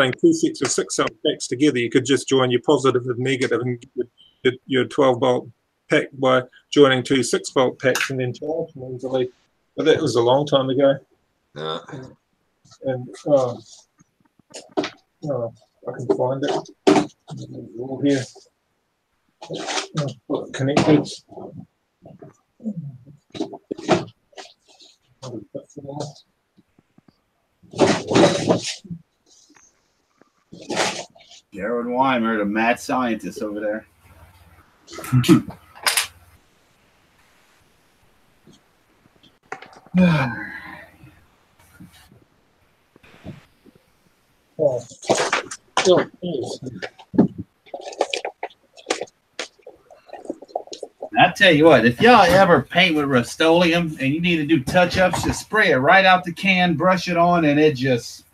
of 6-cell packs together. You could just join your positive and negative and get your 12-volt pack by joining two 6-volt packs and then charge them easily. But that was a long time ago. And I can find it. All here. Connected. Jared Weimer, the mad scientist over there. I tell you what, if y'all ever paint with Rust-Oleum and you need to do touch-ups, just spray it right out the can, brush it on, and it just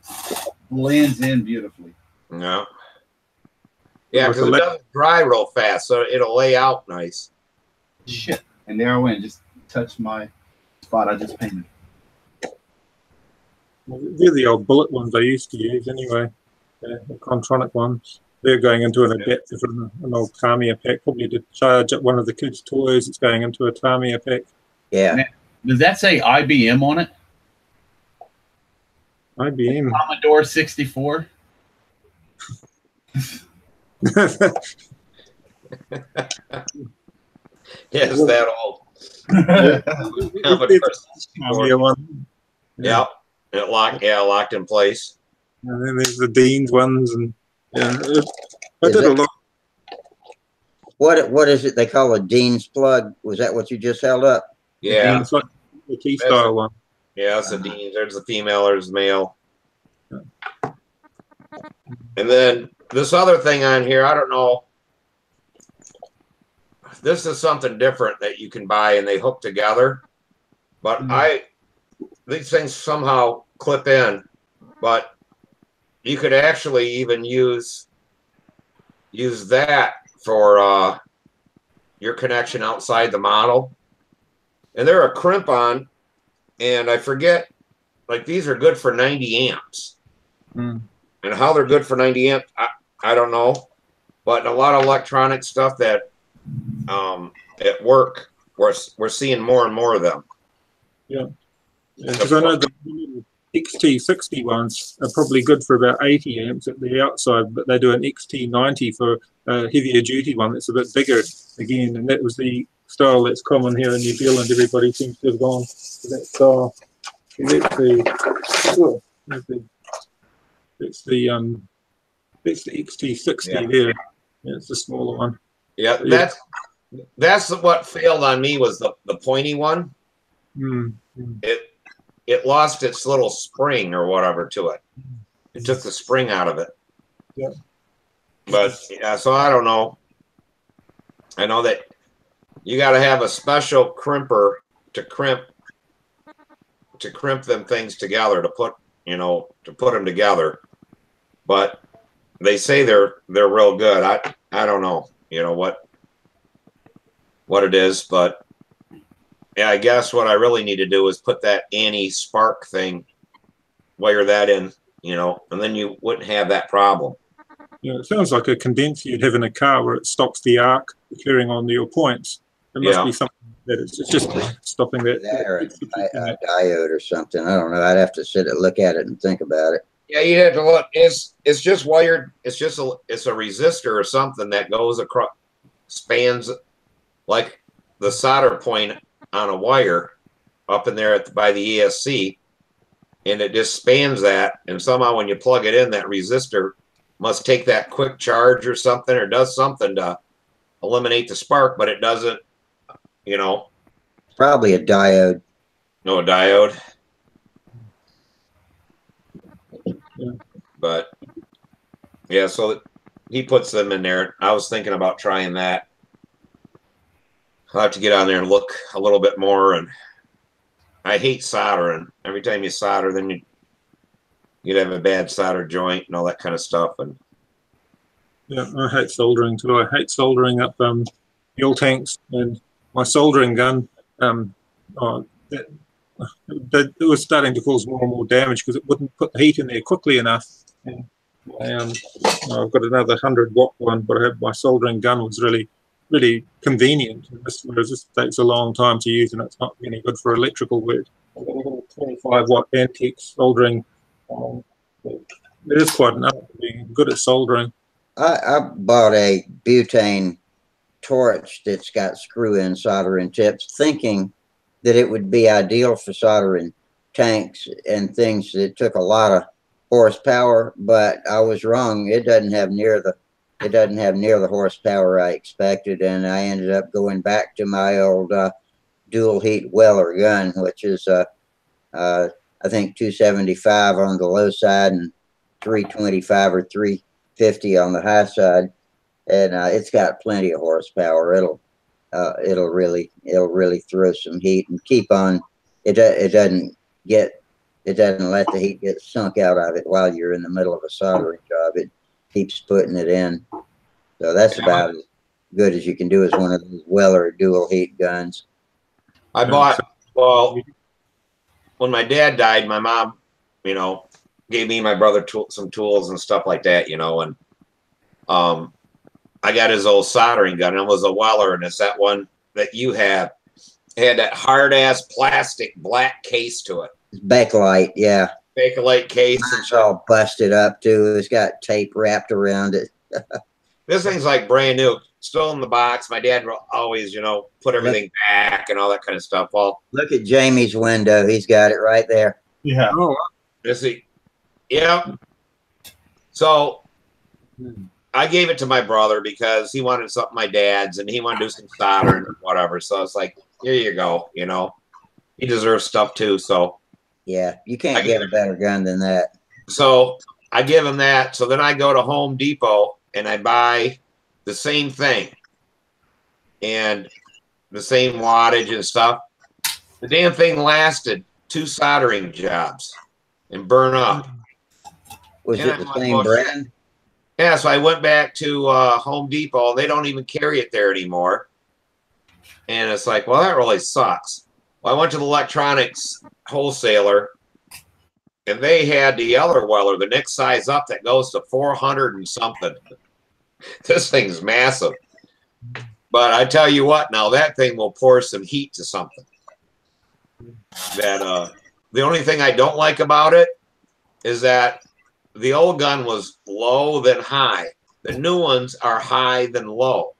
blends in beautifully. No. Yeah, because it doesn't dry real fast, so it'll lay out nice. Shit. And there I went, just touched my spot I just painted. They're the old bullet ones I used to use anyway, the Contronic ones. They're going into an adapter from an old Tamiya pack, probably to charge up one of the kids' toys. It's going into a Tamiya pack. Yeah. Does that say IBM on it? IBM. Commodore 64? Yes, that old. Yeah, it locked in place. And then there's the Dean's ones, and I did a lot. What is it they call a Dean's plug? Was that what you just held up? Yeah, Dean's, like the key style one. Yeah, that's the Dean's. There's the female, there's the male. And then this other thing on here, I don't know. This is something different that you can buy and they hook together. But these things somehow clip in, but you could actually even use that for your connection outside the model. And they're a crimp-on, and I forget, like these are good for 90 amps. And how they're good for 90 amps, I don't know. But a lot of electronic stuff that at work, we're seeing more and more of them. Yeah. Because I know the XT60 ones are probably good for about 80 amps at the outside, but they do an XT90 for a heavier duty one that's a bit bigger again, and that was the style that's common here in New Zealand. Everybody seems to have gone to that style. That's the XT60 there. Yeah, it's the smaller one. Yeah, that's what failed on me was the pointy one. It lost its little spring or whatever to it. It took the spring out of it. Yeah. But yeah, so I don't know. I know that you got to have a special crimper to crimp them things together to put them together. But they say they're real good. I don't know, what it is, but yeah, I guess what I really need to do is put that anti-spark thing, wire that in, and then you wouldn't have that problem. Yeah, it sounds like a condenser you'd have in a car where it stops the arc occurring on your points. It must be something that it's just stopping that. Or a diode or something. I don't know. I'd have to look at it and think about it. Yeah, you have to look. It's just wired. It's a resistor or something that goes across, spans like the solder point on a wire up in there by the ESC, and it just spans that. And somehow when you plug it in, that resistor must take that quick charge or something, or does something to eliminate the spark, but it doesn't. Probably a diode. No, a diode. But yeah, so he puts them in there. I was thinking about trying that. I'll have to get on there and look a little bit more. And I hate soldering. Every time you solder, then you'd have a bad solder joint and all that kind of stuff. And yeah, I hate soldering too. I hate soldering up fuel tanks, and my soldering gun. it was starting to cause more and more damage because it wouldn't put the heat in there quickly enough. And I've got another 100-watt one, but I have my soldering gun was really convenient. This takes a long time to use, and it's not any good for electrical work. I've got a little 25-watt antique soldering. It is quite enough to be good at soldering. I bought a butane torch that's got screw-in soldering tips, thinking that it would be ideal for soldering tanks and things that took a lot of horsepower, but I was wrong. It doesn't have near the horsepower I expected, and I ended up going back to my old dual heat Weller gun, which is I think 275 on the low side and 325 or 350 on the high side, and it's got plenty of horsepower. It'll really throw some heat and keep on. It doesn't let the heat get sunk out of it while you're in the middle of a soldering job. It keeps putting it in. So that's about as good as you can do as one of those Weller dual heat guns. I bought, well, when my dad died, my mom, you know, gave me and my brother some tools and stuff like that, you know, and I got his old soldering gun, and it was a Weller, and it's that one that you have. It had that hard-ass plastic black case to it. Bakelite, yeah. Bakelite case. It's all busted up, too. It's got tape wrapped around it. This thing's like brand new. Still in the box. My dad will always, you know, put everything back and all that kind of stuff. Well, look at Jamie's window. He's got it right there. Yeah. Oh, you see. Yeah. So I gave it to my brother because he wanted something my dad's, and he wanted to do some soldering or whatever. So it's like, here you go, you know. He deserves stuff too, so. Yeah, you can't get a better gun than that. So I give him that. So then I go to Home Depot and I buy the same thing and the same wattage and stuff. The damn thing lasted 2 soldering jobs and burn up. Was it the same brand? Yeah, so I went back to Home Depot. They don't even carry it there anymore. And it's like, well, that really sucks. Well, I went to the electronics wholesaler, and they had the other Weller, the next size up, that goes to 400 and something. This thing's massive. But I tell you what, now that thing will pour some heat to something. That the only thing I don't like about it is that the old gun was low then high. The new ones are high then low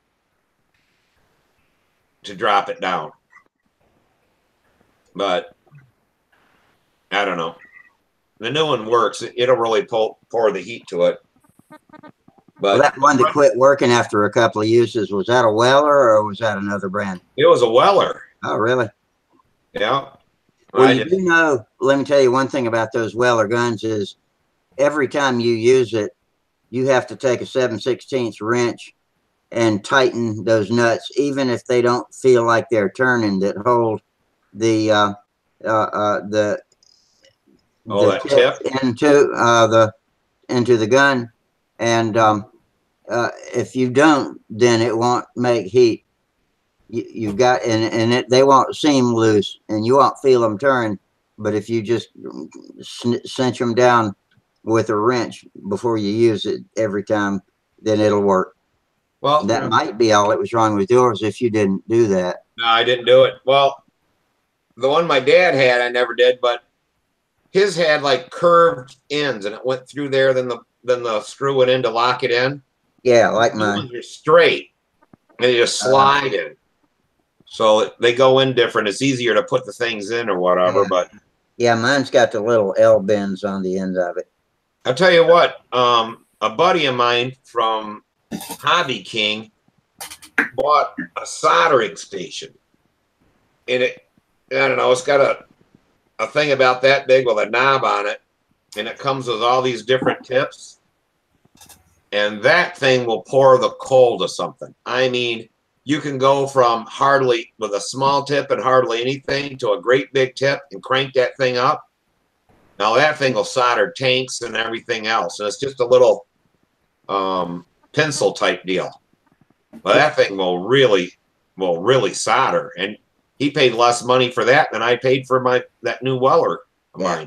to drop it down. But I don't know. The new one works. It'll really pour the heat to it. But well, that one that quit working after a couple of uses, was that a Weller or was that another brand? It was a Weller. Oh, really? Yeah. Well, you do know, let me tell you one thing about those Weller guns is every time you use it, you have to take a 7/16 wrench and tighten those nuts, even if they don't feel like they're turning, that hold the tip into the gun. And if you don't, then it won't make heat. You've got, and they won't seem loose, and you won't feel them turn. But if you just cinch them down with a wrench before you use it every time, then it'll work. Well, that might be all that was wrong with yours if you didn't do that. No, I didn't do it. Well, the one my dad had, I never did, but his had like curved ends, and it went through there. Then the screw went in to lock it in. Yeah, like mine. You're straight, and they just slide in. So they go in different. It's easier to put the things in or whatever. Yeah. But yeah, mine's got the little L bends on the ends of it. I'll tell you what. A buddy of mine from Hobby King bought a soldering station, and I don't know, it's got a thing about that big with a knob on it, and it comes with all these different tips, and that thing will pour the coal to something. I mean, you can go from hardly with a small tip and hardly anything to a great big tip and crank that thing up. Now that thing will solder tanks and everything else, and it's just a little pencil type deal. But that thing will really solder, and he paid less money for that than I paid for that new Weller of Yeah.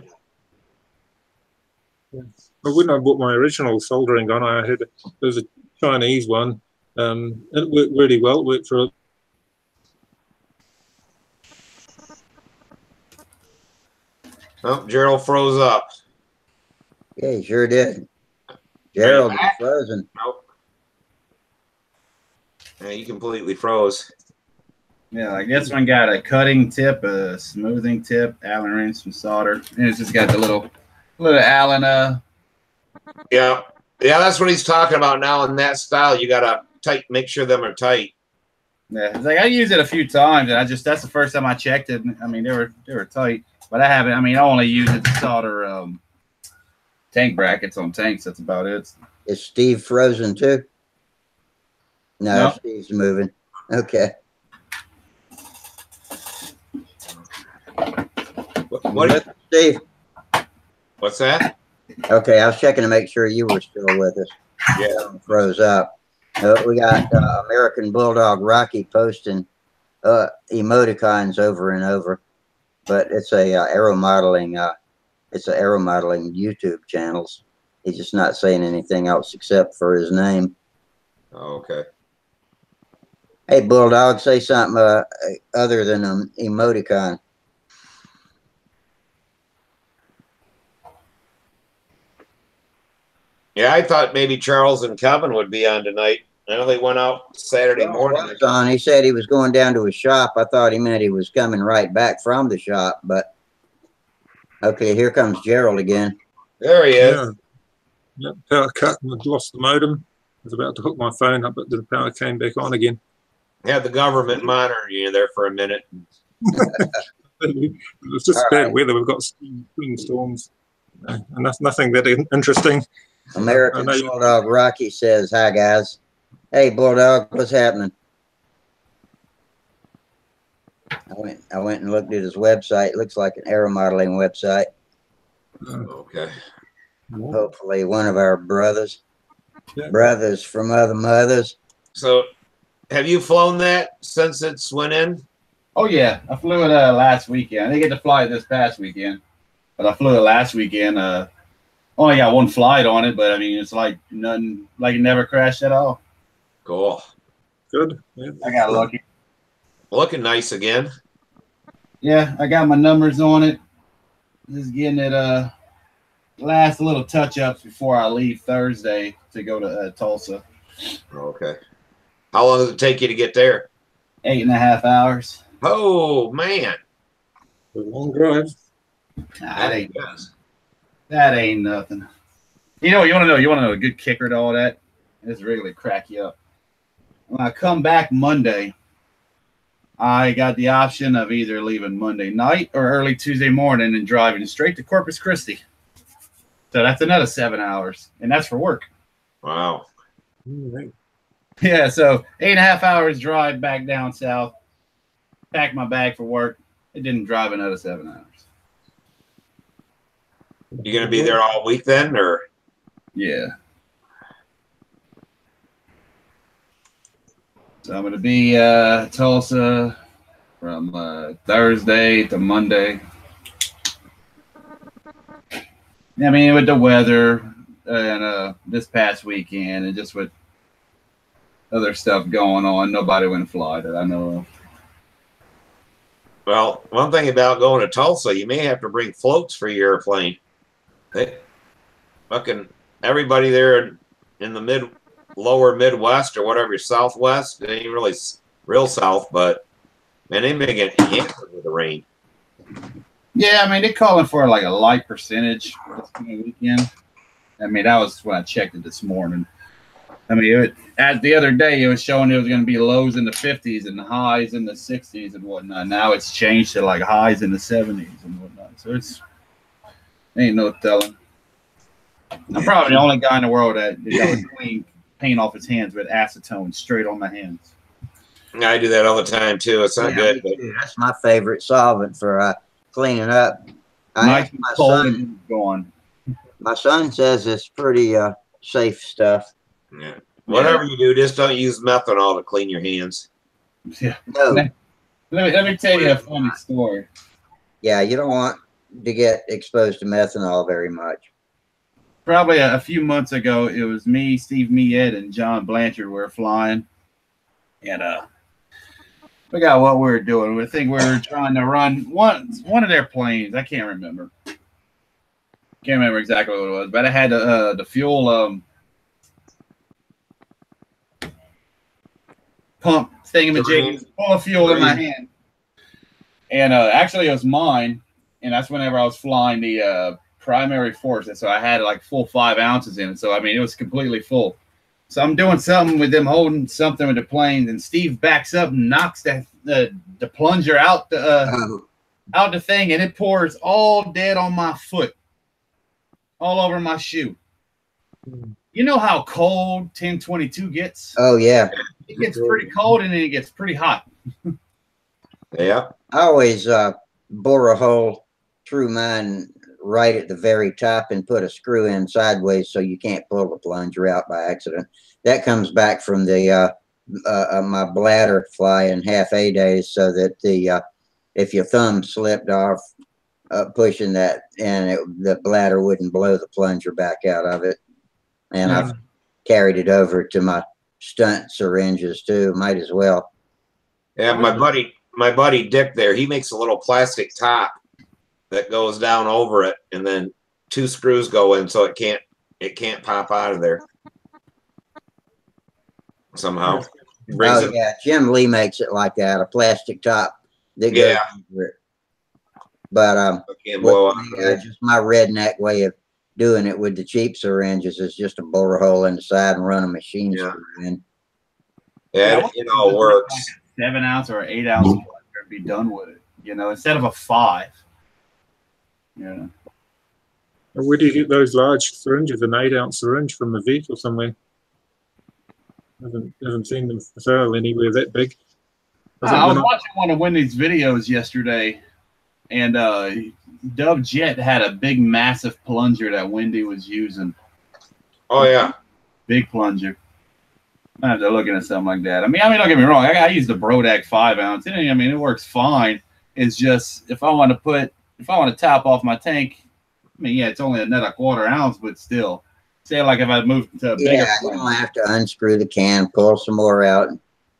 mine. When I bought my original soldering gun, there was a Chinese one. It worked really well. It worked for Oh, Gerald froze up. Yeah, he sure did. Gerald is frozen. Nope. Yeah, he completely froze. Yeah, like this one got a cutting tip, a smoothing tip, Allen wrench, some solder, and it's just got the little Allen. Yeah, that's what he's talking about now. In that style, you gotta make sure them are tight. Yeah, it's like I used it a few times, and that's the first time I checked it. I mean, they were tight, but I haven't. I mean, I only use it to solder tank brackets on tanks. That's about it. Is Steve frozen too? No, No. Steve's moving. Okay. What Steve? What's that? Okay, I was checking to make sure you were still with us. Yeah. Froze up. We got American Bulldog Rocky posting emoticons over and over, but it's a aeromodeling. It's an aeromodeling YouTube channels. He's just not saying anything else except for his name. Oh, okay. Hey, Bulldog, say something other than an emoticon. Yeah, I thought maybe Charles and Kevin would be on tonight. I know they went out Saturday morning. He said he was going down to his shop. I thought he meant he was coming right back from the shop, but okay, here comes Gerald again. There he is. Yeah, power cut and I'd lost the modem. I was about to hook my phone up, but the power came back on again. Had the government monitoring you there for a minute. It was just bad weather. We've got spring storms, and that's nothing that interesting. American Bulldog Rocky says, "Hi guys." Hey Bulldog, what's happening? I went and looked at his website. It looks like an aeromodeling website. Okay. Hopefully one of our brothers from other mothers. So, have you flown that since it's went in? Oh yeah, I flew it last weekend. I didn't get to fly it this past weekend, but I flew it last weekend. Only got one flight on it, but I mean it's like nothing, like it never crashed at all. Cool. Good. Yeah. I got lucky. Looking nice again. Yeah, I got my numbers on it. Just getting it last little touch-ups before I leave Thursday to go to Tulsa. Okay. How long does it take you to get there? 8.5 hours. Oh man. A long drive. Nah, that ain't nothing. You want to know a good kicker to all that? It's really crack you up. When I come back Monday, I got the option of either leaving Monday night or early Tuesday morning and driving straight to Corpus Christi. So that's another 7 hours, and that's for work. Wow. Yeah, so 8.5 hours drive back down south, pack my bag for work. It didn't drive another 7 hours. You gonna be there all week then, or? Yeah. So I'm going to be Tulsa from Thursday to Monday. I mean, with the weather and this past weekend and just with other stuff going on, nobody went fly that I know of. Well, one thing about going to Tulsa, you may have to bring floats for your airplane. Fucking everybody there in the lower Midwest or whatever, Southwest, it ain't really real South, but man, they may get hammered with the rain. Yeah, I mean, they're calling for like a light percentage this coming weekend. I mean, that was when I checked it this morning. I mean, as the other day, it was showing it was going to be lows in the 50s and highs in the 60s and whatnot. Now it's changed to like highs in the 70s and whatnot. So ain't no telling. I'm probably the only guy in the world that would clean paint off his hands with acetone straight on my hands. I do that all the time too. It's not good. But That's my favorite solvent for cleaning up. Nice and cold and gone. My son says it's pretty safe stuff. Yeah. Whatever you do, just don't use methanol to clean your hands. Yeah. No. Let me tell you a funny story. Yeah, you don't want to get exposed to methanol very much. Probably a few months ago, it was me, Steve Miet, and John Blanchard were flying, and we got what we were doing. We think we were trying to run one of their planes. I can't remember. Can't remember exactly what it was, but I had the fuel pump thingamajig full of fuel in my hand. And actually, it was mine, and that's whenever I was flying the primary force, so I had like full 5 ounces in it. So I mean, it was completely full. So I'm doing something with them holding something with the plane, and Steve backs up and knocks the plunger out the thing, and it pours all dead on my foot, all over my shoe. You know how cold 1022 gets? Oh yeah, it gets pretty cold and then it gets pretty hot. Yeah. I always bore a hole through mine right at the very top and put a screw in sideways so you can't pull the plunger out by accident. That comes back from the my bladder flying half A days, so that the if your thumb slipped off pushing that, and the bladder wouldn't blow the plunger back out of it. And I've carried it over to my stunt syringes too. Might as well. Yeah, my buddy Dick there, he makes a little plastic top that goes down over it, and then 2 screws go in so it can't pop out of there somehow. Oh yeah, Jim Lee makes it like that, a plastic top that goes over it. But just my redneck way of doing it with the cheap syringes is just to bore a hole in the side and run a machine screw in. Yeah, it all works. Like 7 ounce or 8 ounce and be done with it, instead of a 5. Yeah. Where do you get those large syringes? An 8 ounce syringe from a vet or somewhere? Haven't seen them for sale anywhere that big. I was watching one of Wendy's videos yesterday, and Dove Jet had a big, massive plunger that Wendy was using. Oh yeah, big plunger. I have to looking at something like that. I mean, don't get me wrong. I use the Brodak 5 ounce. I mean, it works fine. It's just if I want to top off my tank. I mean, yeah, it's only another 1/4 ounce, but still. Say like if I moved to a bigger. Yeah, you don't have to unscrew the can, pull some more out,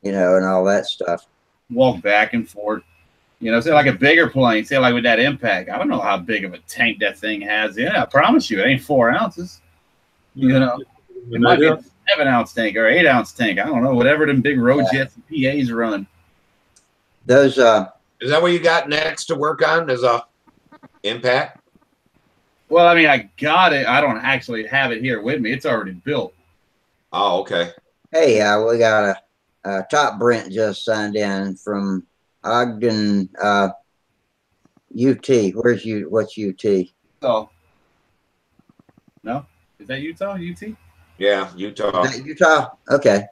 and all that stuff. Walk back and forth. Say like a bigger plane. Say like with that impact. I don't know how big of a tank that thing has. Yeah, I promise you, it ain't 4 ounces. It might be a 7 ounce tank or 8 ounce tank. I don't know, whatever them big road jets and PAs run. Those is that what you got next to work on? Is a impact? Well, I mean, I got it. I don't actually have it here with me. It's already built. Oh, okay. Hey, we got a top Brent just signed in from Ogden, UT. What's UT? So, no, is that Utah? UT? Yeah, Utah. Is that Utah? Okay,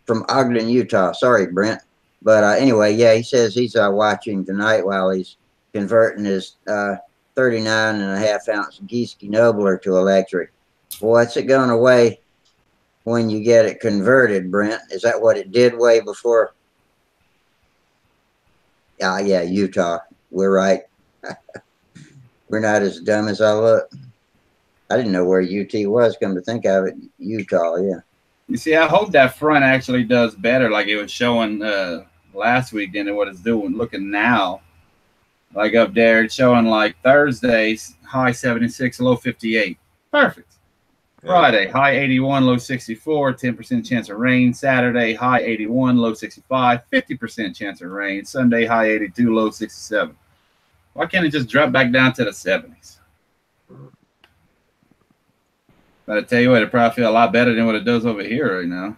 from Ogden, Utah. Sorry, Brent. But anyway, yeah, he says he's watching tonight while he's converting his 39.5 ounce Gieske Nobler to electric. Well, what's it going to weigh when you get it converted, Brent? Is that what it did weigh before? Yeah, Utah. We're right. We're not as dumb as I look. I didn't know where UT was. Come to think of it, Utah. Yeah. You see, I hope that front actually does better, like it was showing last week than what it's doing. Looking now, like up there, it's showing like Thursday's high 76, low 58. Perfect. Friday, high 81, low 64, 10% chance of rain. Saturday, high 81, low 65, 50% chance of rain. Sunday, high 82, low 67. Why can't it just drop back down to the 70s? But I tell you what, it probably feel a lot better than what it does over here right now.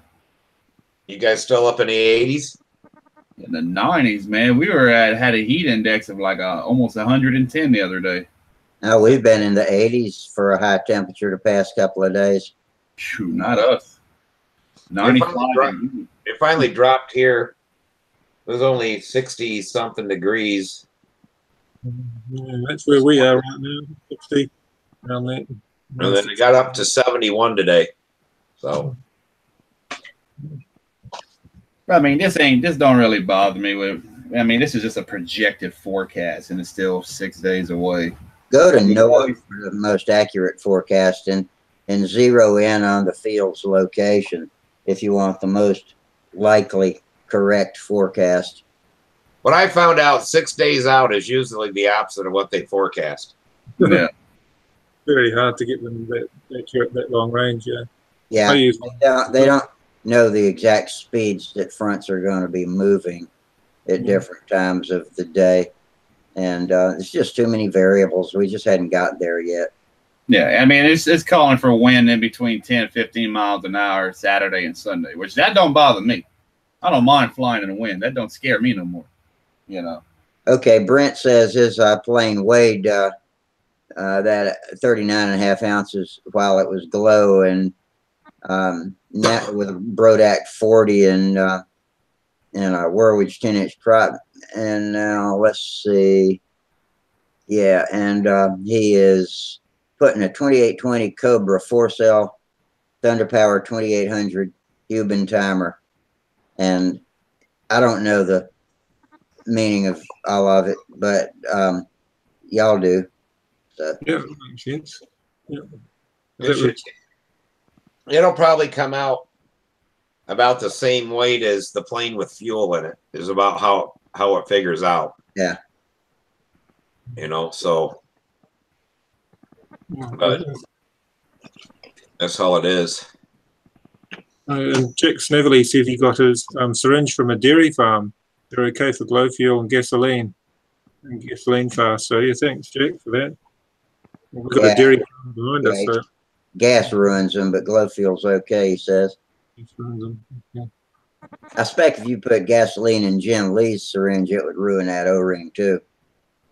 You guys still up in the 80s? In the 90s, man. We were had a heat index of like almost 110 the other day. Now we've been in the 80s for a high temperature the past couple of days. Phew, not us. 95. It finally dropped here. It was only 60 something degrees. Yeah, that's where we are right now. 60 around that. And then it got up to 71 today. So I mean, this don't really bother me with I mean, this is just a projected forecast, and it's still 6 days away. Go to NOAA for the most accurate forecast and zero in on the field's location if you want the most likely correct forecast. What I found out 6 days out is usually the opposite of what they forecast. Yeah. Very hard to get them that long range. Yeah. Yeah, they don't know the exact speeds that fronts are going to be moving at different times of the day. And it's just too many variables. We just hadn't got there yet. Yeah, I mean, it's calling for wind in between 10 and 15 miles an hour Saturday and Sunday, which that don't bother me. I don't mind flying in the wind. That don't scare me no more, you know. Okay, Brent says his plane weighed that 39.5 ounces while it was glow, and with a Brodak 40 and a Werwage 10-inch prop. And now let's see. Yeah, and he is putting a 2820 Cobra 4-cell Thunder Power 2800 Cuban timer. And I don't know the meaning of all of it, but y'all do. So. Yeah, that makes sense. Yeah. It'll probably come out about the same weight as the plane with fuel in it, is about how it figures out. Yeah. You know, so but that's all it is. And Jack Snively said he got his syringe from a dairy farm. They're okay for glow fuel and gasoline fast. So yeah, thanks, Jack, for that. We've got a dairy farm behind us. So. Gas ruins them, but glow fuel's okay, he says. Yeah. I expect if you put gasoline in Jim Lee's syringe, it would ruin that O-ring too.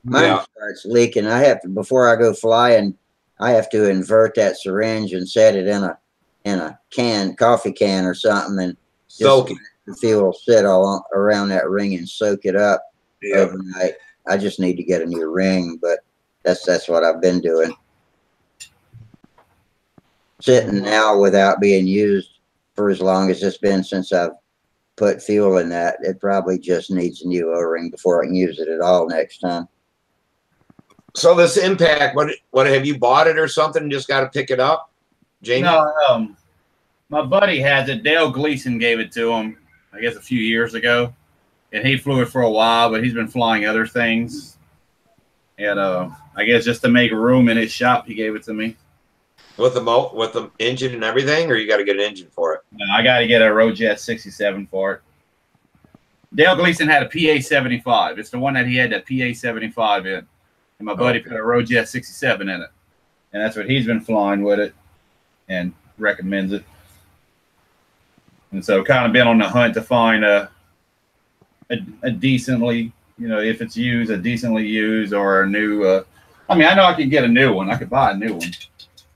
Mine starts leaking. Before I go flying, I have to invert that syringe and set it in a coffee can or something, and soak it. The fuel sit all around that ring and soak it up overnight. I just need to get a new ring, but that's what I've been doing. Sitting now without being used for as long as it's been since I've put fuel in that. It probably just needs a new O-ring before I can use it at all next time. So this Impact, what have you bought it or something? Just got to pick it up, Jamie? No, my buddy has it. Dale Gleason gave it to him, I guess, a few years ago, and he flew it for a while, but he's been flying other things. And I guess just to make room in his shop, he gave it to me. With the engine and everything, or you got to get an engine for it? No, I got to get a Rojet 67 for it. Dale Gleason had a PA-75. It's the one that he had that PA-75 in. And my buddy put a Rojet 67 in it. And that's what he's been flying with it and recommends it. And so kind of been on the hunt to find a decently, you know, if it's used, a decently used or a new. I mean, I know I could get a new one. I could buy a new one.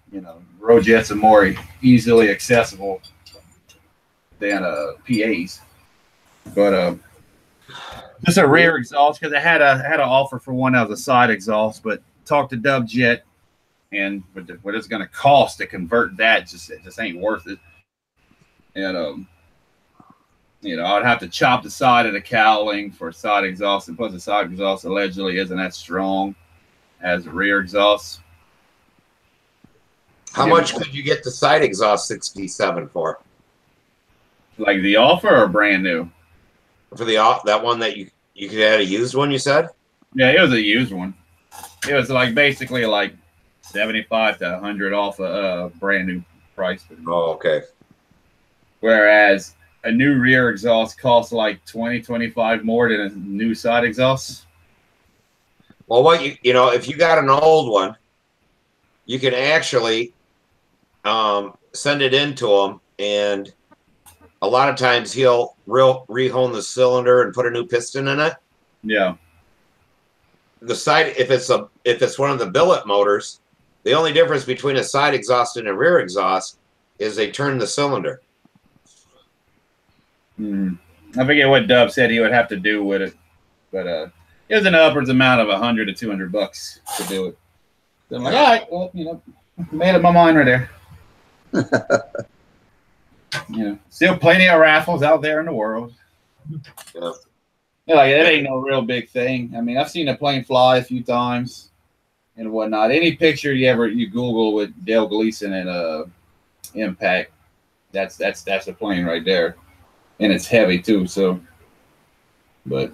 You know, Rojets are more easily accessible than PAs. But just a rear exhaust, because I had an offer for one that was a side exhaust, but talked to Dub Jet, and what it's going to cost to convert that it just ain't worth it. And you know, I'd have to chop the side of the cowling for side exhaust, and plus the side exhaust allegedly isn't that strong as the rear exhaust. How much could you get the side exhaust 67 for? Like the offer or brand new? For that one that you could add a used one, you said? Yeah, it was a used one. It was like basically like 75 to 100 off a brand new price. Oh, okay. Whereas a new rear exhaust costs like 20, 25 more than a new side exhaust. Well, what you know, if you got an old one, you can actually send it in to him, and a lot of times he'll rehome the cylinder and put a new piston in it. Yeah. The side, if it's one of the billet motors, the only difference between a side exhaust and a rear exhaust is they turn the cylinder. I forget what Dub said he would have to do with it, but it was an upwards amount of $100 to $200 to do it. So I'm like, all right, well, you know, made up my mind right there. You know, still plenty of raffles out there in the world. Yeah. Yeah, like that ain't no real big thing. I mean, I've seen a plane fly a few times and whatnot. Any picture you Google with Dale Gleason and Impact, that's a plane right there, and it's heavy too. So, but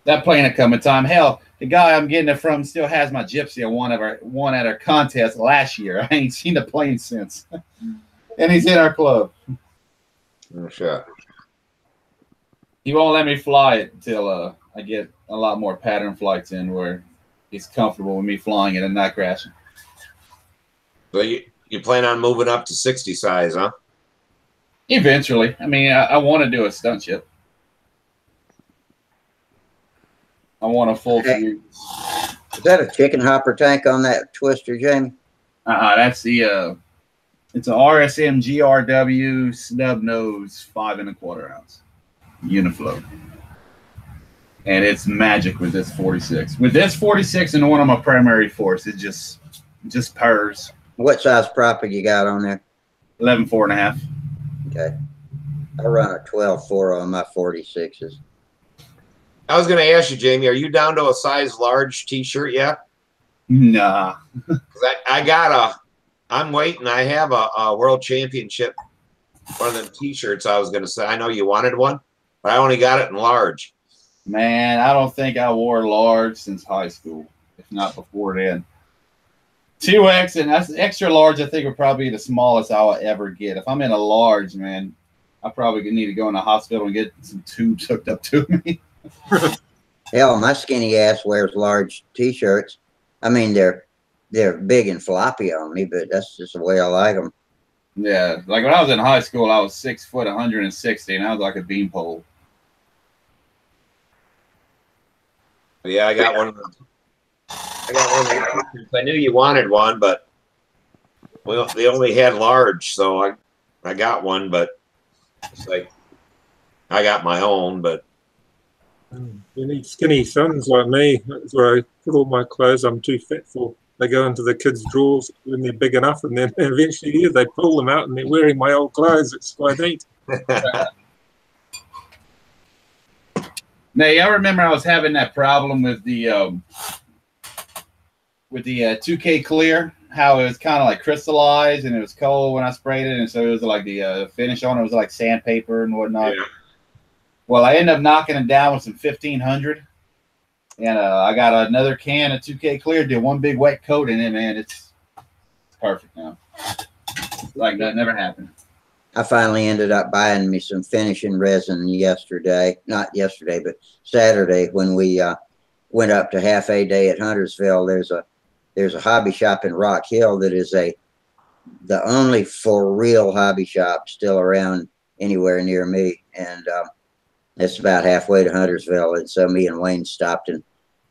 that plane will come in time. Hell, the guy I'm getting it from still has my Gypsy. I won at our contest last year. I ain't seen the plane since, and he's in our club. Oh, shit. He won't let me fly it until I get a lot more pattern flights in where he's comfortable with me flying it and not crashing. So you plan on moving up to 60 size, huh? Eventually. I mean, I want to do a stunt ship. I want a full view. Is that a chicken hopper tank on that twister, Jamie? That's the it's an RSM GRW snub nose 5 1/4 ounce Uniflow. And it's magic with this 46. With this 46 and one of my primary force, it just purrs. What size proper you got on there? 11 4.5. Okay. I run a 12.4 on my 46s. I was going to ask you, Jamie, are you down to a size large T-shirt yet? Nah. I'm waiting. I have a world championship, one of them T-shirts. I was going to say, I know you wanted one, but I only got it in large. Man, I don't think I wore large since high school, if not before then. 2X and that's extra large. I think would probably be the smallest I'll ever get. If I'm in a large, man, I probably need to go in the hospital and get some tubes hooked up to me. Hell, my skinny ass wears large T-shirts. I mean, they're big and floppy on me, but that's just the way I like them. Yeah, like when I was in high school, I was 6 foot, 160, and I was like a beanpole. Yeah, I got one of them. I knew you wanted one, but they only had large, so I got one, but it's like I got my own, but you need skinny sons like me. That's where I put all my clothes I'm too fit for. They go into the kids' drawers when they're big enough, and then eventually they pull them out and they're wearing my old clothes. It's quite neat. Now, I remember I was having that problem with the 2K Clear, how it was kind of like crystallized and it was cold when I sprayed it, and so it was like the finish on it was like sandpaper and whatnot. Yeah. Well, I ended up knocking it down with some 1500, and I got another can of 2K Clear, did one big wet coat in it, man. It's perfect now. Like that never happened. I finally ended up buying me some finishing resin yesterday. Not yesterday, but Saturday when we went up to half a day at Huntersville. There's a hobby shop in Rock Hill that is the only for real hobby shop still around anywhere near me, and it's about halfway to Huntersville. And so me and Wayne stopped and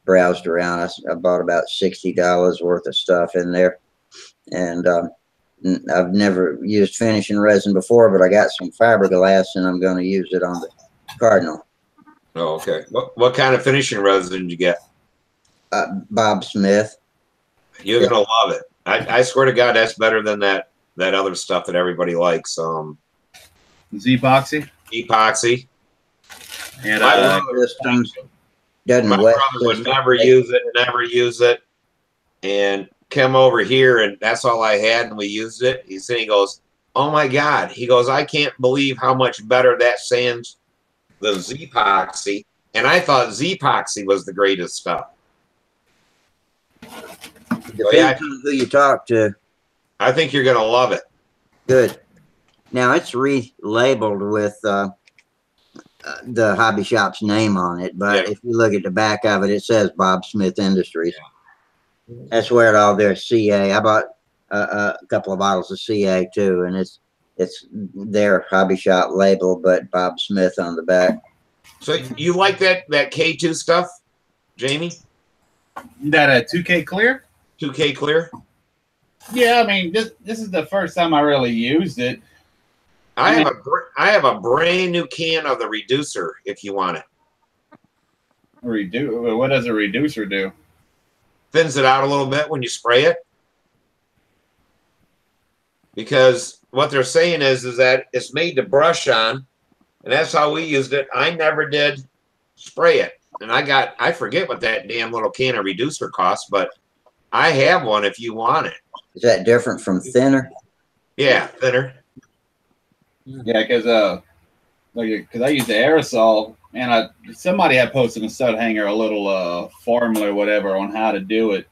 browsed around. I bought about $60 worth of stuff in there, and I've never used finishing resin before, but I got some fiberglass and I'm going to use it on the Cardinal. oh, okay. What kind of finishing resin did you get? Bob Smith. You're gonna love it. I swear to God, that's better than that other stuff that everybody likes. Z-Epoxy. Epoxy. And My brother would never use it, and come over here, and that's all I had, and we used it. He goes, "Oh my God!" He goes, "I can't believe how much better that sands than Z-Epoxy." And I thought Z-Epoxy was the greatest stuff. Depends on who you talk to. I think you're gonna love it. Good. Now it's relabeled with the hobby shop's name on it, but if you look at the back of it, it says Bob Smith Industries. Yeah. That's where all their CA. I bought a couple of bottles of CA too, and it's their hobby shop label, but Bob Smith on the back. So you like that K2 stuff, Jamie? That 2K Clear? 2K Clear? Yeah, I mean this is the first time I really used it. I have a brand new can of the reducer if you want it. What does a reducer do? Thins it out a little bit when you spray it. Because what they're saying is that it's made to brush on, and that's how we used it. I never did spray it. And I forget what that damn little can of reducer costs, but I have one if you want it. Is that different from thinner? Yeah, thinner. Yeah, because I use the aerosol, and somebody had posted in Stunthangar a little formula or whatever on how to do it.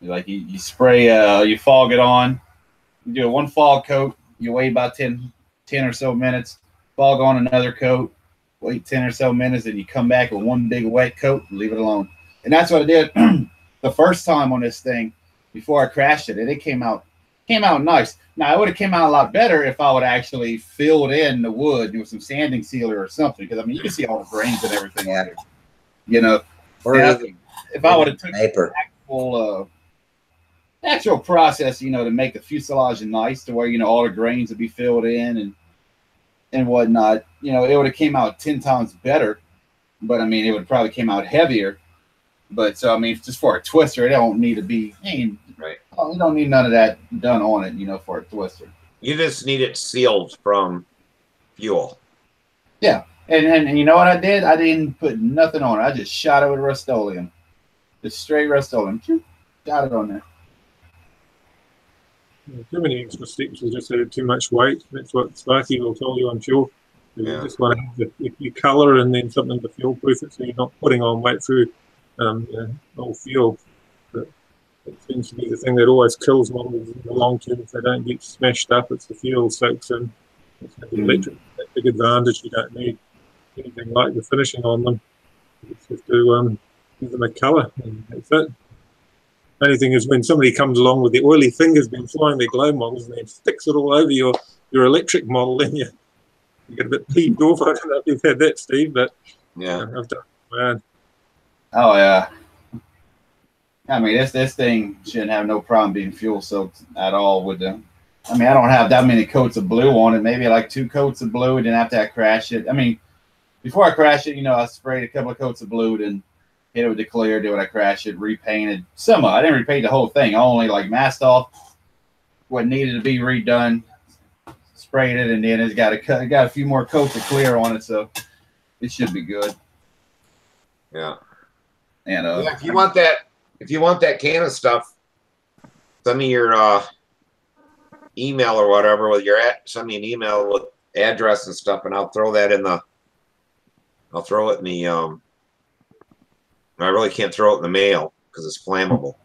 Like you spray, you fog it on, you do a 1 fog coat, you wait about 10 or so minutes, fog on another coat, wait 10 or so minutes, and you come back with 1 big wet coat and leave it alone. And that's what I did the first time on this thing before I crashed it, and it came out nice. Now, it would have came out a lot better if I would actually filled in the wood with some sanding sealer or something, because I mean, you can see all the grains and everything. Yeah. There, you know. Or even if I would have took paper. the actual process, you know, to make the fuselage nice to where, you know, all the grains would be filled in and whatnot, you know, it would have came out 10 times better. But I mean, it would probably came out heavier. But so I mean, just for a twister, it don't need to be. Right. You don't need none of that done on it, you know, for a twister. You just need it sealed from fuel. Yeah, and you know what I did? I didn't put nothing on it. I just shot it with Rust-Oleum, just straight Rust-Oleum. Got it on there. Too many extra steps will just add too much weight. That's what Sparky will tell you, I'm sure. You just want to have your colour and then something to fuel proof it, so you're not putting on weight through all fuel. But it seems to be the thing that always kills models in the long term if they don't get smashed up. It's the fuel soaks in. It's the electric, that big advantage. You don't need anything like the finishing on them. You just have to give them a colour, and that's it. Only thing is when somebody comes along with the oily fingers, been flying their glow models, and then sticks it all over your electric model, then you get a bit peeved off. I don't know if you've had that, Steve, but yeah, I've done it. Oh yeah. I mean, this thing shouldn't have no problem being fuel soaked at all with them. I mean, I don't have that many coats of blue on it. Maybe like 2 coats of blue, and then after I crash it. I mean, before I crash it, you know, I sprayed a couple of coats of blue, then hit it with the clear, did when I crashed it, repainted some. I didn't repaint the whole thing. I only like masked off what needed to be redone, sprayed it, and then it's got a few more coats of clear on it, so it should be good. Yeah. And yeah, if you want that can of stuff, send me your email or whatever with your send me an email with address and stuff, and I'll throw that in the. I'll throw it in the. I really can't throw it in the mail because it's flammable.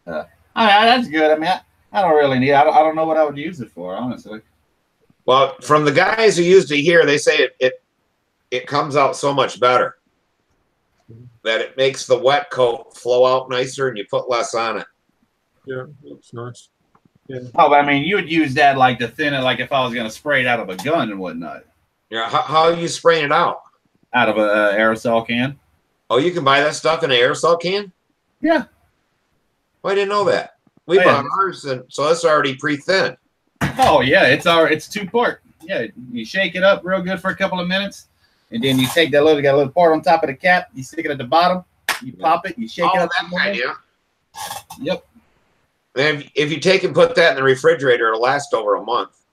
That's good. I mean, I don't really need. I don't know what I would use it for, honestly. Well, from the guys who used it here, they say it comes out so much better that it makes the wet coat flow out nicer, and you put less on it. Yeah, looks nice. Yeah. Oh, but I mean, you would use that like to thin it, like if I was going to spray it out of a gun and whatnot. Yeah, how are you spraying it out? Out of a aerosol can. Oh, you can buy that stuff in an aerosol can? Yeah. Well, I didn't know that. We bought ours, and so it's already pre-thinned. Oh yeah, it's 2-part. Yeah, you shake it up real good for a couple of minutes, and then you take that got a little part on top of the cap. You stick it at the bottom. You pop it. You shake it up. That kind, yeah. Yep. And if you take and put that in the refrigerator, it'll last over a month.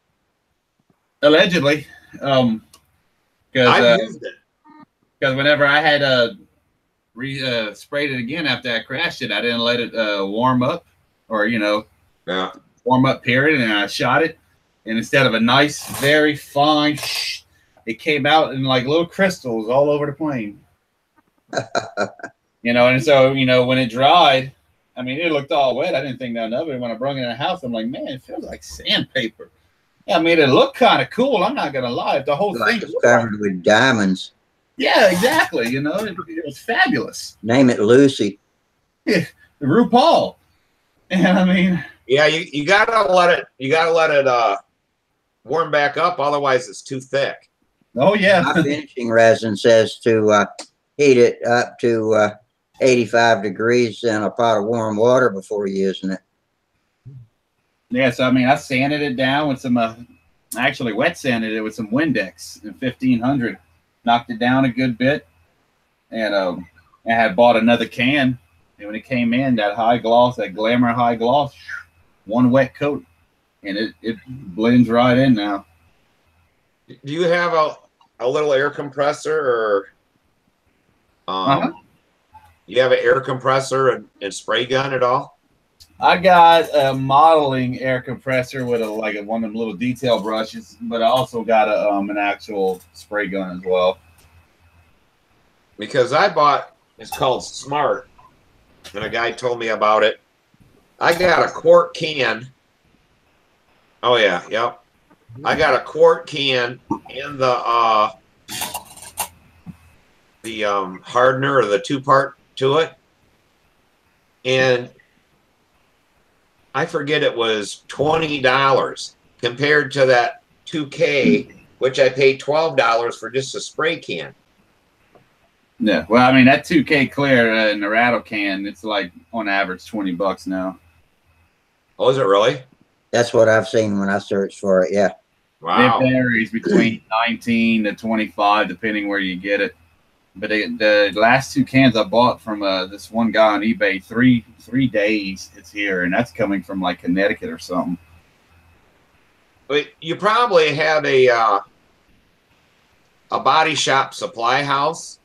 Allegedly, I've used it. Because whenever I had sprayed it again after I crashed it, I didn't let it warm up, or warm up period, and I shot it, and instead of a nice, very fine, it came out in like little crystals all over the plane. And so when it dried, I mean, it looked all wet. I didn't think nothing of it. When I brought it in the house, I'm like, man, it feels like sandpaper. Yeah, I mean, it looked kind of cool. I'm not gonna lie. The whole thing was covered with diamonds. Yeah, exactly. It was fabulous. Name it Lucy. Yeah, RuPaul. And I mean, yeah, you gotta let it warm back up. Otherwise, it's too thick. Oh yeah. My finishing resin says to heat it up to 85 degrees in a pot of warm water before using it. Yeah, so I mean, I sanded it down with some, actually wet sanded it with some Windex in 1500. Knocked it down a good bit, and I had bought another can, and when it came in, that high gloss, that Glamour high gloss, one wet coat, and it blends right in now. Do you have a little air compressor, or You have an air compressor and spray gun at all? I got a modeling air compressor with one of them little detail brushes, but I also got an actual spray gun as well. Because I bought, it's called Smart, and a guy told me about it. I got a quart can. Oh yeah, yep. I got a quart can and the hardener, or the 2-part to it, and I forget, it was $20 compared to that 2K, which I paid $12 for just a spray can. Yeah, well, I mean, that 2K clear in the rattle can, it's like on average $20 now. Oh, is it really? That's what I've seen when I search for it. Yeah. Wow. It varies between 19 to 25, depending where you get it. But the last 2 cans I bought from this one guy on eBay, three days it's here, and that's coming from like Connecticut or something. But you probably have a body shop supply house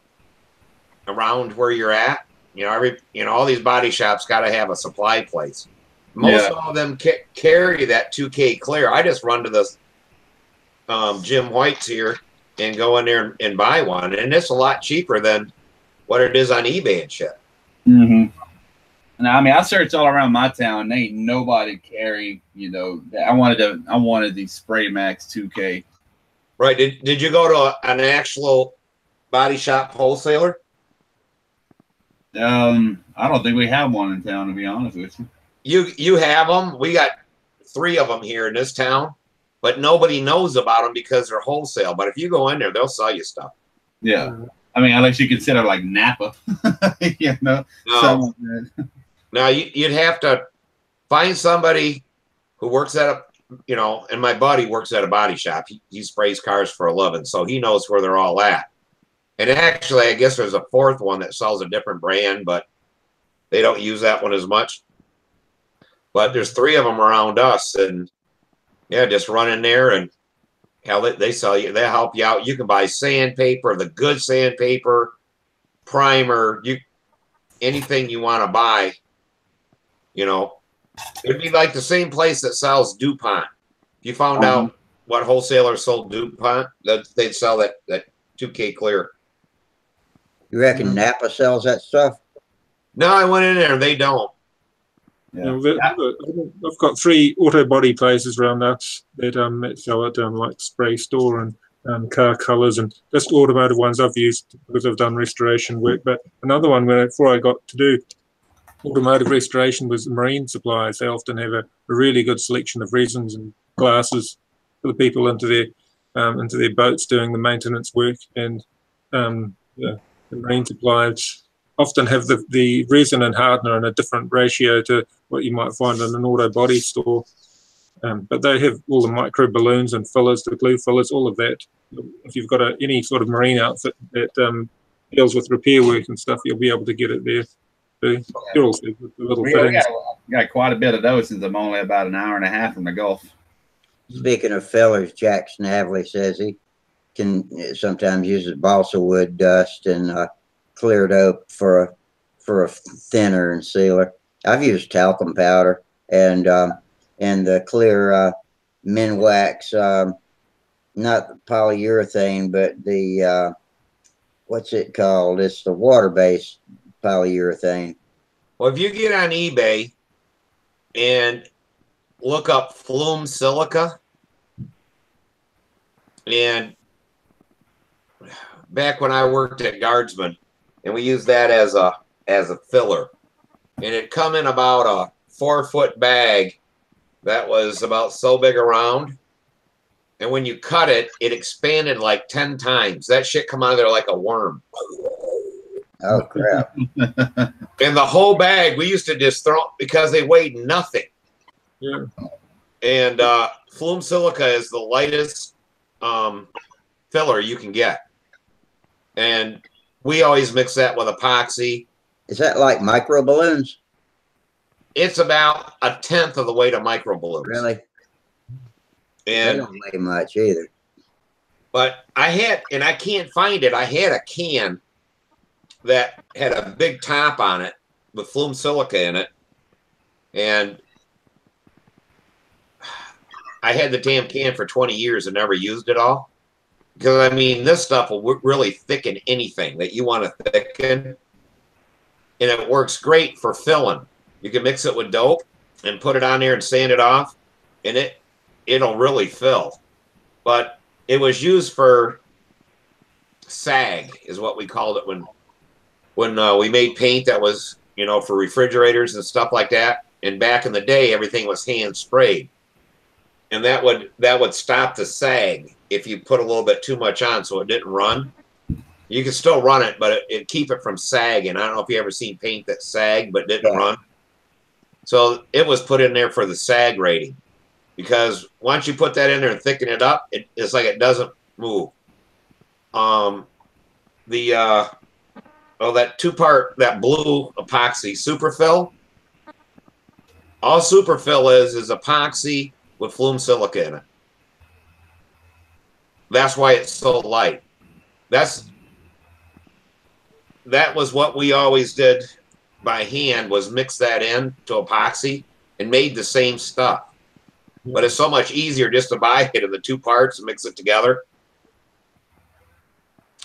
around where you're at. All these body shops got to have a supply place. Most of them carry that 2K clear. I just run to this Jim White's here and go in there and buy one, and it's a lot cheaper than what it is on eBay and shit. Mm-hmm. Now, I mean, I searched all around my town, and ain't nobody carrying. I wanted these Spray Max 2K. Right? Did you go to an actual body shop wholesaler? I don't think we have one in town, to be honest with you. You have them. We got 3 of them here in this town, but nobody knows about them because they're wholesale. But if you go in there, they'll sell you stuff. Yeah. I mean, unless you consider like Napa, No. Now you'd have to find somebody who works at and my buddy works at a body shop. He sprays cars for a living, so he knows where they're all at. And actually, I guess there's a 4th one that sells a different brand, but they don't use that one as much. But there's 3 of them around us, and yeah, just run in there and hell, they sell you. They help you out. You can buy sandpaper, the good sandpaper, primer, anything you want to buy. It'd be like the same place that sells DuPont. If you found out what wholesalers sold DuPont, they'd sell that 2K clear. You reckon Napa sells that stuff? No, I went in there and they don't. Yeah. I've got 3 auto body places around us that sell it, like Spray Store and Car Colors, and just automotive ones I've used because I've done restoration work. But another one before I got to do automotive restoration was Marine Supplies. They often have a really good selection of resins and glasses for the people into their boats doing the maintenance work, and the Marine Supplies often have the resin and hardener in a different ratio to what you might find in an auto body store. But they have all the micro balloons and fillers, the glue fillers, all of that. If you've got any sort of marine outfit that deals with repair work and stuff, you'll be able to get it there. You're also with the little fittings. Got quite a bit of those since I'm only about an hour and a half from the Gulf. Speaking of fillers, Jack Snavely says he can sometimes uses balsa wood dust and cleared up for a thinner and sealer. I've used talcum powder and the clear Minwax, not polyurethane, but the what's it called? It's the water-based polyurethane. Well, if you get on eBay and look up Flume Silica, and back when I worked at Guardsman, and we used that as a filler, and it come in about a 4-foot bag that was about so big around, and when you cut it, it expanded like 10 times. That shit come out of there like a worm. Oh crap! And the whole bag we used to just throw because they weighed nothing. Yeah. And Flume Silica is the lightest filler you can get, and we always mix that with epoxy. Is that like micro balloons? It's about 1/10 of the weight of micro balloons. Really? And they don't weigh much either. But I had, and I can't find it. I had a can that had a big top on it with flume silica in it, and I had the damn can for 20 years and never used it all. Because, I mean, this stuff will really thicken anything that you want to thicken. And it works great for filling. You can mix it with dope and put it on there and sand it off, and it'll really fill. But it was used for sag, is what we called it when we made paint that was, you know, for refrigerators and stuff like that. And back in the day, everything was hand sprayed. And that would stop the sag if you put a little bit too much on, so it didn't run. You can still run it, but it'd keep it from sagging. I don't know if you ever seen paint that sagged but didn't run. So it was put in there for the sag rating, because once you put that in there and thicken it up, it's like it doesn't move. That 2-part, that blue epoxy superfill. All superfill is epoxy with flume silica in it. That's why it's so light. That was what we always did by hand, was mix that in to epoxy and made the same stuff. But it's so much easier just to buy it in the 2 parts and mix it together.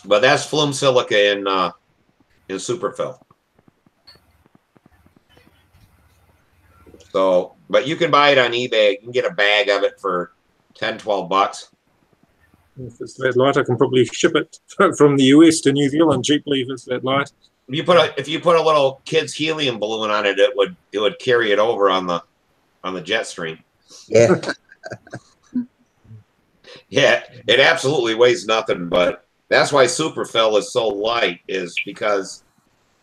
But that's flume silica in superfill. So, but you can buy it on eBay. You can get a bag of it for $10, $12. If it's lead light, I can probably ship it from the US to New Zealand cheaply if it's lead light. If you put a little kid's helium balloon on it, it would carry it over on the jet stream. Yeah. Yeah, it absolutely weighs nothing, but that's why superfill is so light, is because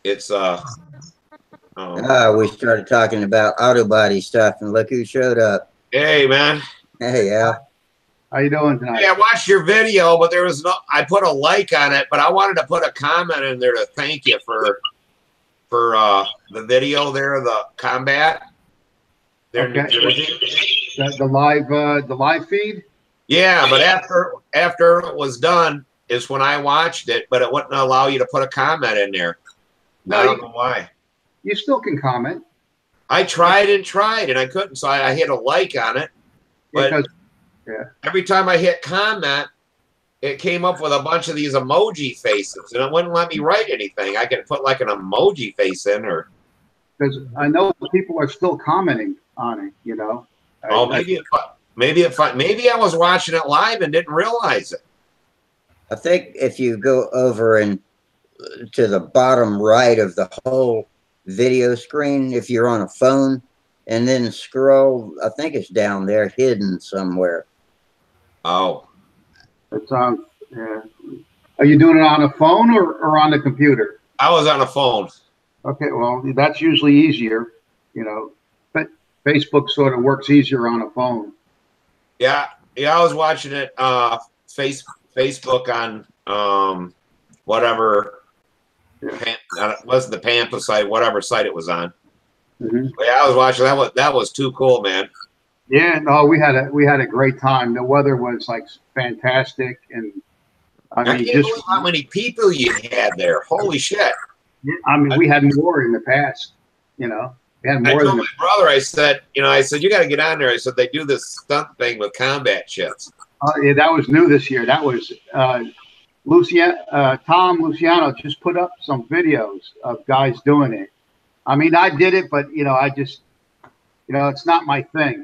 it's we started talking about auto body stuff, and look who showed up. Hey, man. Hey, Al. How you doing tonight? Hey, I watched your video, but there was I put a like on it, but I wanted to put a comment in there to thank you for the video there, the combat. There in New Jersey. The live feed? Yeah, but after it was done is when I watched it, but it wouldn't allow you to put a comment in there. No, I don't know why. You still can comment. I tried and I couldn't, so I hit a like on it. But every time I hit comment, it came up with a bunch of these emoji faces, and it wouldn't let me write anything. I could put like an emoji face in, or because I know people are still commenting on it. You know. Oh, maybe I was watching it live and didn't realize it. I think if you go over and to the bottom right of the whole video screen, if you're on a phone, and then scroll, I think it's down there hidden somewhere. Oh. It's on. Yeah. Are you doing it on a phone or on the computer? I was on a phone. Okay, well, that's usually easier, you know. But Facebook sort of works easier on a phone. Yeah, I was watching it Facebook on whatever. Yeah. It wasn't the Pampa site, whatever site it was on. Mm-hmm. Yeah, I was watching that. That was too cool, man. Yeah, no, we had a great time. The weather was like fantastic, and I can't believe how many people you had there. Holy shit! I mean, we had more in the past. You know, we had more. I told my brother, I said, you you got to get on there. I said they do this stunt thing with combat jets. Yeah, that was new this year. That was Tom Luciano just put up some videos of guys doing it. I mean, I did it, but I just. It's not my thing,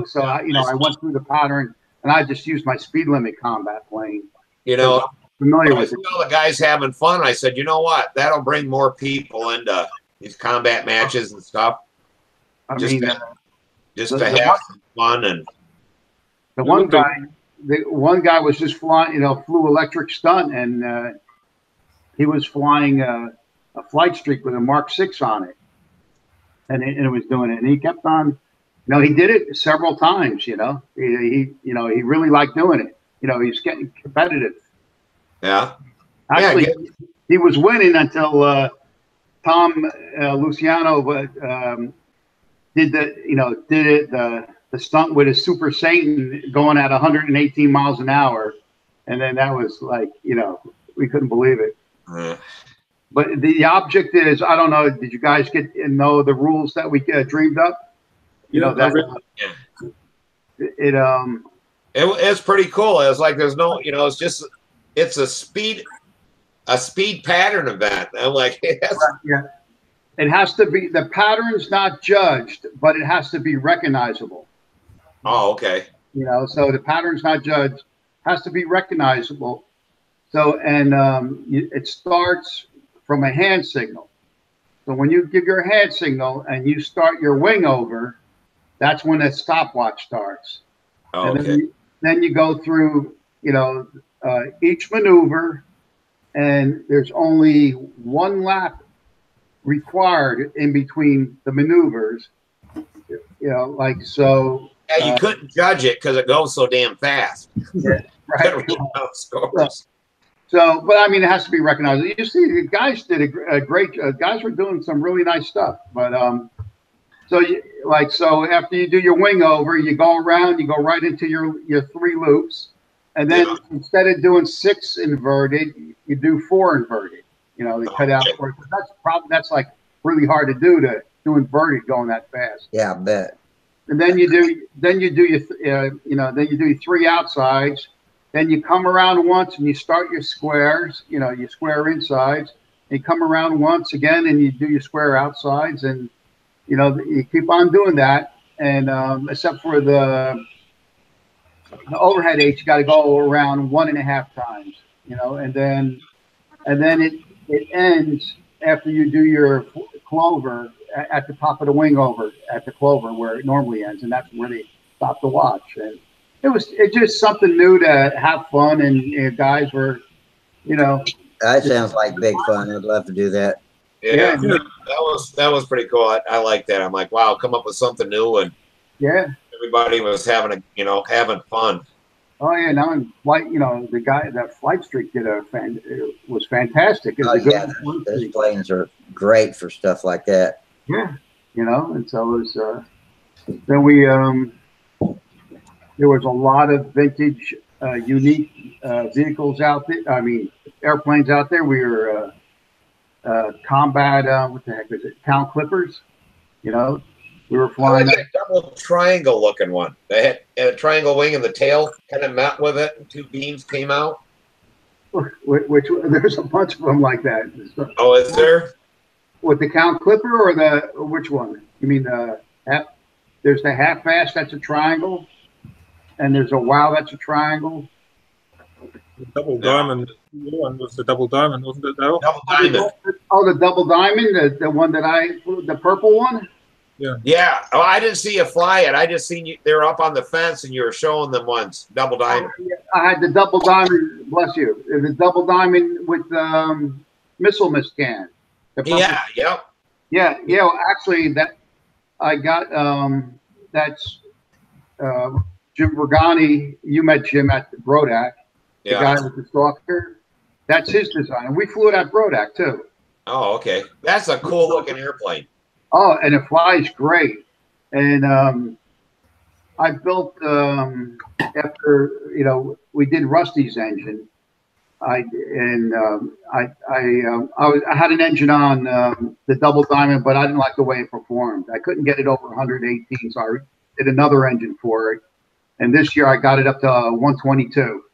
so I went through the pattern and I just used my speed limit combat plane. Familiar with all the guys having fun. I said, you know what? That'll bring more people into these combat matches and stuff. Just to have some fun. And the one guy was just flying, flew electric stunt, and he was flying a flight streak with a Mark 6 on it. And it was doing it, and he kept on. He did it several times. He really liked doing it. He's getting competitive. Yeah. Actually, he was winning until Tom Luciano did the stunt with his Super Satan going at 118 miles an hour, and then that was like we couldn't believe it. But the object is, I don't know, did you guys get to know the rules that we dreamed up? You know, that it's pretty cool. It's like there's no, you know, it's a speed pattern event. I'm like, yes. Yeah. It has to be, the pattern's not judged, but it has to be recognizable. Oh, okay. You know, so the pattern's not judged, has to be recognizable. So, and it starts from a hand signal. So when you give your hand signal and you start your wing over, that's when the stopwatch starts. Oh, okay. And then you go through, you know, each maneuver, and there's only one lap required in between the maneuvers. You know, like so. Yeah, you couldn't judge it because it goes so damn fast. Yeah, right. Scores. So, but I mean, it has to be recognized. You see, the guys did a great. Guys were doing some really nice stuff. But so after you do your wing over, you go around, you go right into your 3 loops, and then instead of doing 6 inverted, you do 4 inverted. You know, they cut out. That's like really hard to do inverted going that fast. Yeah, I bet. And then you do your 3 outsides. Then you come around once and you start your squares. You know, you square insides. You come around once again and you do your square outsides, and you know you keep on doing that. And except for the overhead 8, you got to go around 1.5 times. You know, and then it ends after you do your clover at the top of the wing over at the clover where it normally ends, and that's where they stop the watch. And it's just something new to have fun, and guys were, you know. That sounds like big fun. I'd love to do that. Yeah, that was pretty cool. I like that. I'm like, wow, come up with something new, and everybody was having fun. Oh yeah, now in flight, you know, the guy that Flight Streak did was fantastic. Those planes are great for stuff like that. Yeah, you know, and so it was. Then we there was a lot of vintage, unique vehicles out there. I mean, airplanes out there. We were combat. What the heck is it? Count Clippers. You know, we were flying. Like a double triangle looking one. They had a triangle wing and the tail kind of met with it, and 2 beams came out. Which there's a bunch of them like that. Oh, is there? With the Count Clipper or which one? You mean there's the half-fast, that's a triangle, and there's a wow, that's a triangle. The double diamond one was the double diamond, wasn't it, Daryl? Double diamond. Oh, the double diamond, the one that the purple one? Yeah. Yeah. Oh, I didn't see you fly it. I just seen you. They were up on the fence, and you were showing them once. Double diamond. I had the double diamond. Bless you. The double diamond with missile can. Yeah. Yep. Yeah. Yeah. Well, actually, that I got. That's Jim Vergani. You met Jim at the Brodak. The guy with the stalker. That's his design, and we flew it at Brodak too. Oh, okay. That's a cool looking airplane. Oh, and it flies great. And I built after we did Rusty's engine. I had an engine on the double diamond, but I didn't like the way it performed. I couldn't get it over 118, so I did another engine for it. And this year I got it up to 122.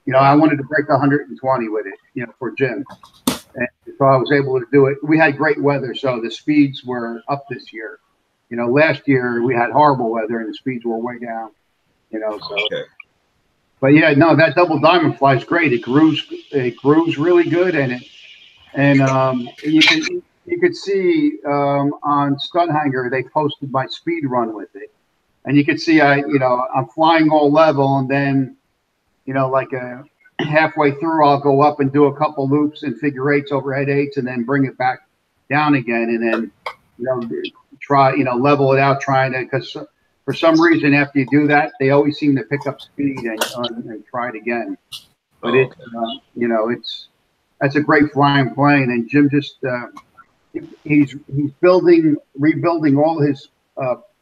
You know, I wanted to break 120 with it, you know, for Jim. And so I was able to do it. We had great weather, so the speeds were up this year. You know, last year we had horrible weather and the speeds were way down. You know, so. Okay. But yeah, no, that double diamond flies great. It grooves really good, and you could see on Stunthangar they posted my speed run with it, and you could see I'm flying all level, and then like halfway through I'll go up and do a couple loops and figure 8s, overhead 8s, and then bring it back down again, and then try level it out, trying to, because for some reason after you do that they always seem to pick up speed and try it again. But that's a great flying plane, and Jim just he's rebuilding all his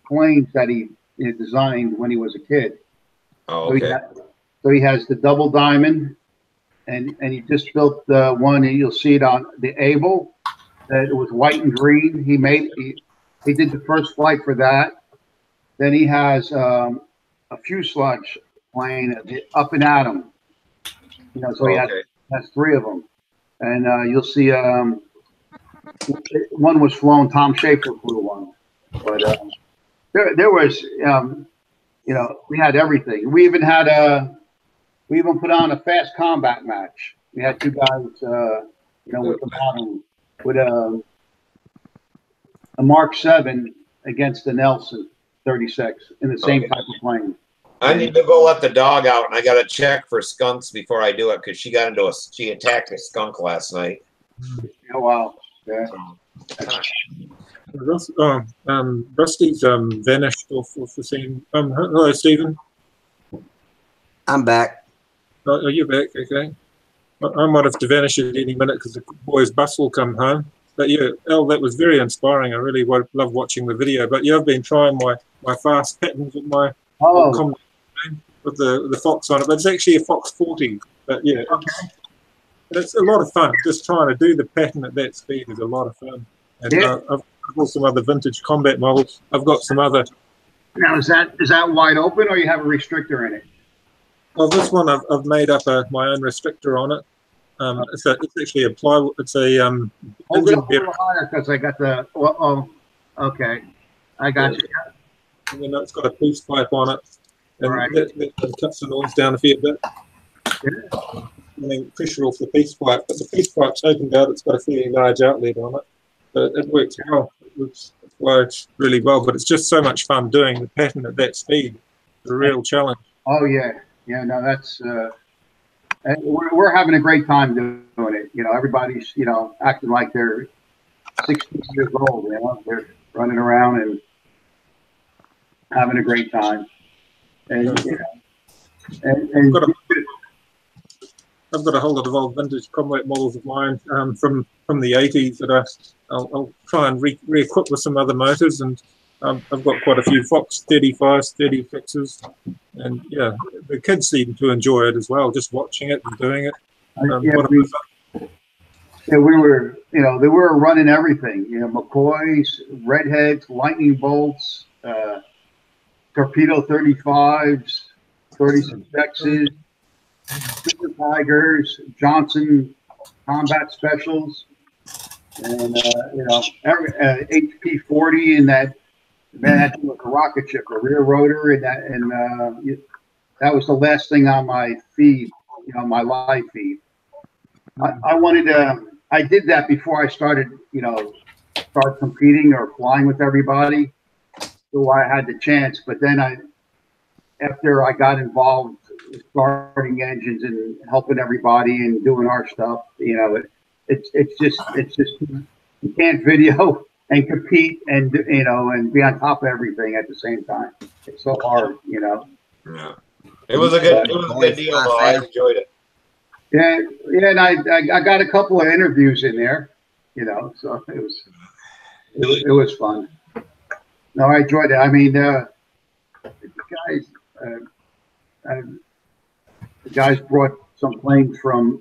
planes that he designed when he was a kid. Oh, okay. So he has the double diamond, and he just built one, and you'll see it on the Able. That it was white and green. He did the first flight for that. Then he has a fuselage plane, Up and Atom. You know, so he has 3 of them, and you'll see one was flown. Tom Schaefer flew one, but there was you know, we had everything. We even put on a fast combat match. We had 2 guys, you know, with the model, with a Mark 7 against the Nelson 36 in the same type of plane. I need to go let the dog out, and I got to check for skunks before I do it because she attacked a skunk last night. Oh wow! Yeah. Rusty's vanished off the scene. Hello, Stephen. I'm back. Oh, you're back. Okay. I might have to vanish at any minute because the boys' bus will come home. But yeah, Al, that was very inspiring. I really love watching the video. But yeah, I've been trying my fast patterns with my with the Fox on it. But it's actually a Fox 40. But yeah, it's a lot of fun. Just trying to do the pattern at that speed is a lot of fun. And I've got some other vintage combat models. I've got some other. Now is that wide open, or you have a restrictor in it? Well, this one I've made up my own restrictor on it. It's actually a plywood. It's a engine bearing. Because I got the. Okay, I got you. And then it's got a piece pipe on it, and that cuts the noise down a fair bit. Yeah. And then pressure off the piece pipe, but the piece pipe's opened out. It's got a fairly large outlet on it, but it works well. It works really well. But it's just so much fun doing the pattern at that speed. It's a real challenge. Oh yeah, yeah. No, that's. We're having a great time doing it. You know, everybody's acting like they're 60 years old. You know, they're running around and having a great time. And I've got a whole lot of old vintage combat models of mine from the 80s that I'll try and re-equip with some other motors, and I've got quite a few Fox 35s, 36s, and yeah, the kids seem to enjoy it as well, just watching it and doing it. We were, they were running everything, McCoys, Redheads, Lightning Bolts, Torpedo 35s, 36Xs, Super Tigers, Johnson Combat Specials, and every HP 40 and that. Man, that was a rocket ship, a rear rotor, and that was the last thing on my feed, my live feed. I wanted to. I did that before I started, start competing or flying with everybody, so I had the chance. But then after I got involved, starting engines and helping everybody and doing our stuff, it's just you can't video and compete and and be on top of everything at the same time. It's so hard, Yeah, it was a good deal. Though. I enjoyed it. Yeah, and I got a couple of interviews in there, so it was fun. No, I enjoyed it. I mean, the guys brought some planes from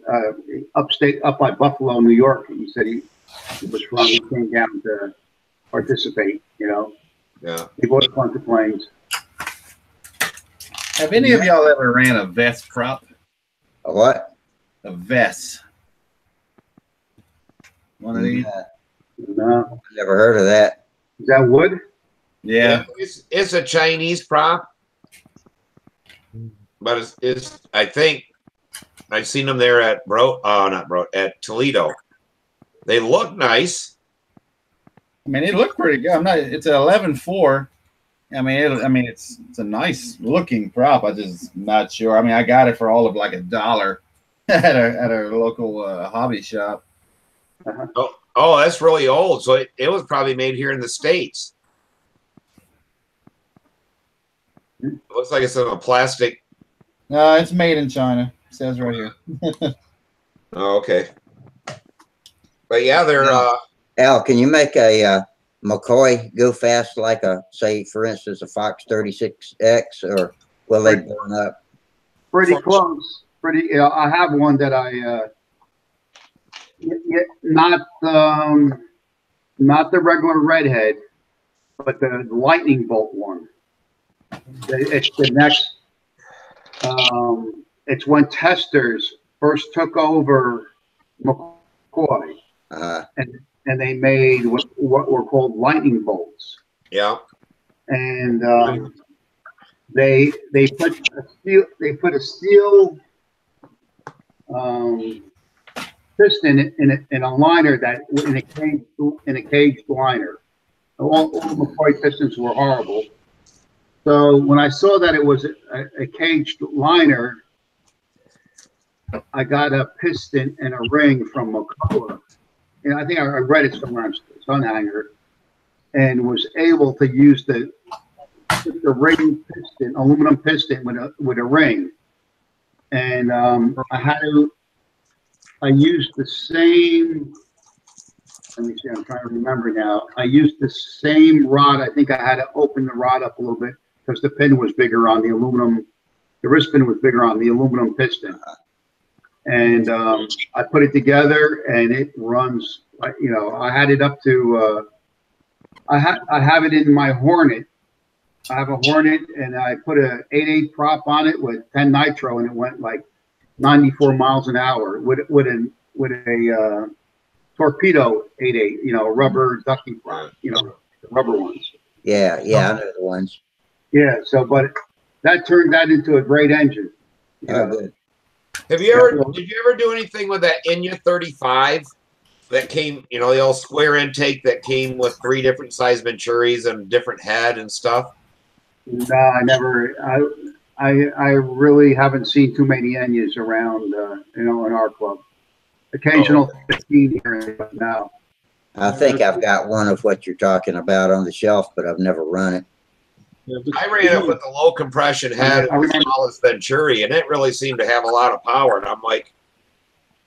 up by Buffalo, New York. He said he was from. He came down to participate. Yeah. He bought a bunch of planes. Have any of y'all ever ran a vest prop? A what? A vest. One of these? No. Never heard of that. Is that wood? Yeah. It's a Chinese prop, but it's I think I've seen them there at at Toledo. They look nice. I mean, it looked pretty good. It's an 11.4. I mean, it's a nice looking prop. I just not sure. I mean, I got it for all of like $1 at a local hobby shop. Oh, that's really old. So it was probably made here in the States. It looks like it's in a plastic. No, it's made in China. It says right here. Oh, okay. But yeah, they're. Al, can you make a McCoy go fast like say, for instance, a Fox 36X, or will they burn up? Pretty close. pretty. I have one that not the regular redhead, but the lightning bolt one. It's the next. It's when testers first took over McCoy, and they made what were called lightning bolts. Yeah. And they put a steel piston in a liner in a caged liner. All McCoy pistons were horrible. So when I saw that it was a caged liner, I got a piston and a ring from McCullough. And I think I read it somewhere on Stunthangar, and was able to use the ring piston, aluminum piston with a ring. And I used the same, let me see, I'm trying to remember now. I used the same rod. I think I had to open the rod up a little bit because the pin was bigger on the aluminum. The wrist pin was bigger on the aluminum piston. And I put it together, and it runs. I had it up to. I have it in my Hornet. I have a Hornet, and I put a 8.8 prop on it with 10 nitro, and it went like 94 miles an hour with a torpedo 8.8. Rubber ducking prop. The rubber ones. Yeah, I know the ones. Yeah. So, but that turned that into a great engine. Good. Did you ever do anything with that Enya 35 that came, the old square intake that came with 3 different size Venturis and different head and stuff? No, I never. I really haven't seen too many Enyas around, in our club. Occasional 15 here, but no. I think I've got one of what you're talking about on the shelf, but I've never run it. I ran it with the low compression head and the smallest Venturi, and it really seemed to have a lot of power. And I'm like,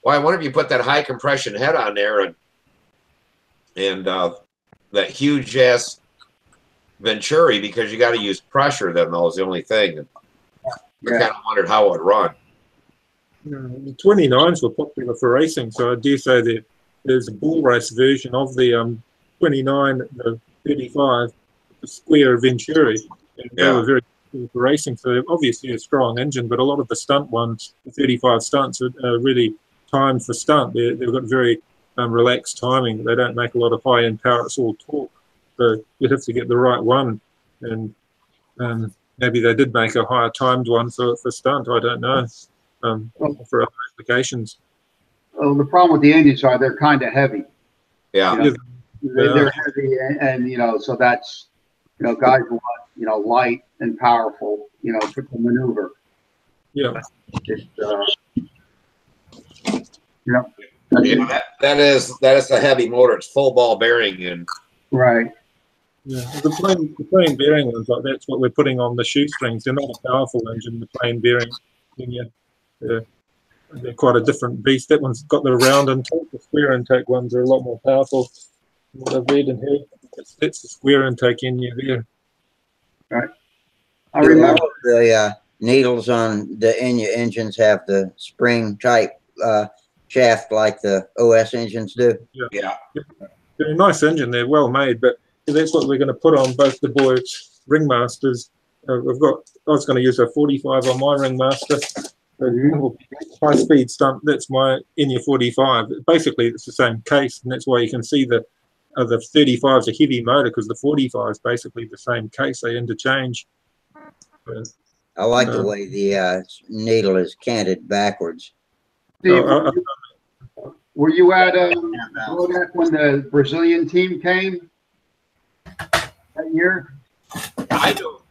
why wouldn't you put that high compression head on there and that huge ass Venturi, because you got to use pressure then, though, is the only thing. I kind of wondered how it would run. The 29s were popular for racing, so I dare say that there's a bull race version of the 29, the 35, the square Venturi. And they were very cool for racing, so they're obviously a strong engine, but a lot of the stunt ones, the 35 stunts, are really timed for stunt. They've got very relaxed timing. They don't make a lot of high-end power. It's all torque. So you have to get the right one. And maybe they did make a higher timed one for stunt. I don't know. For other applications. Well, the problem with the engines are they're kind of heavy. Yeah. They're heavy, and so that's, guys want, light and powerful, to maneuver. Yeah. That is a heavy motor. It's full ball bearing and. Right. Yeah, the plain bearing ones, like that's what we're putting on the shoestrings. They're not a powerful engine. The plain bearing, they're quite a different beast. That one's got the round intake. The square intake ones are a lot more powerful. What I've read in here, that's the square intake in there. Right. I remember the needles on the Enya engines have the spring type shaft like the OS engines do. Yeah. They're a nice engine. They're well made, but that's what we're going to put on both the boys' ringmasters. I was going to use a 45 on my ringmaster. High speed stunt. That's my Enya 45. Basically, it's the same case, and that's why you can see the 35 is a heavy motor because the 45 is basically the same case. They interchange. I like the way the needle is canted backwards. Steve, were you at when the Brazilian team came that year? I do.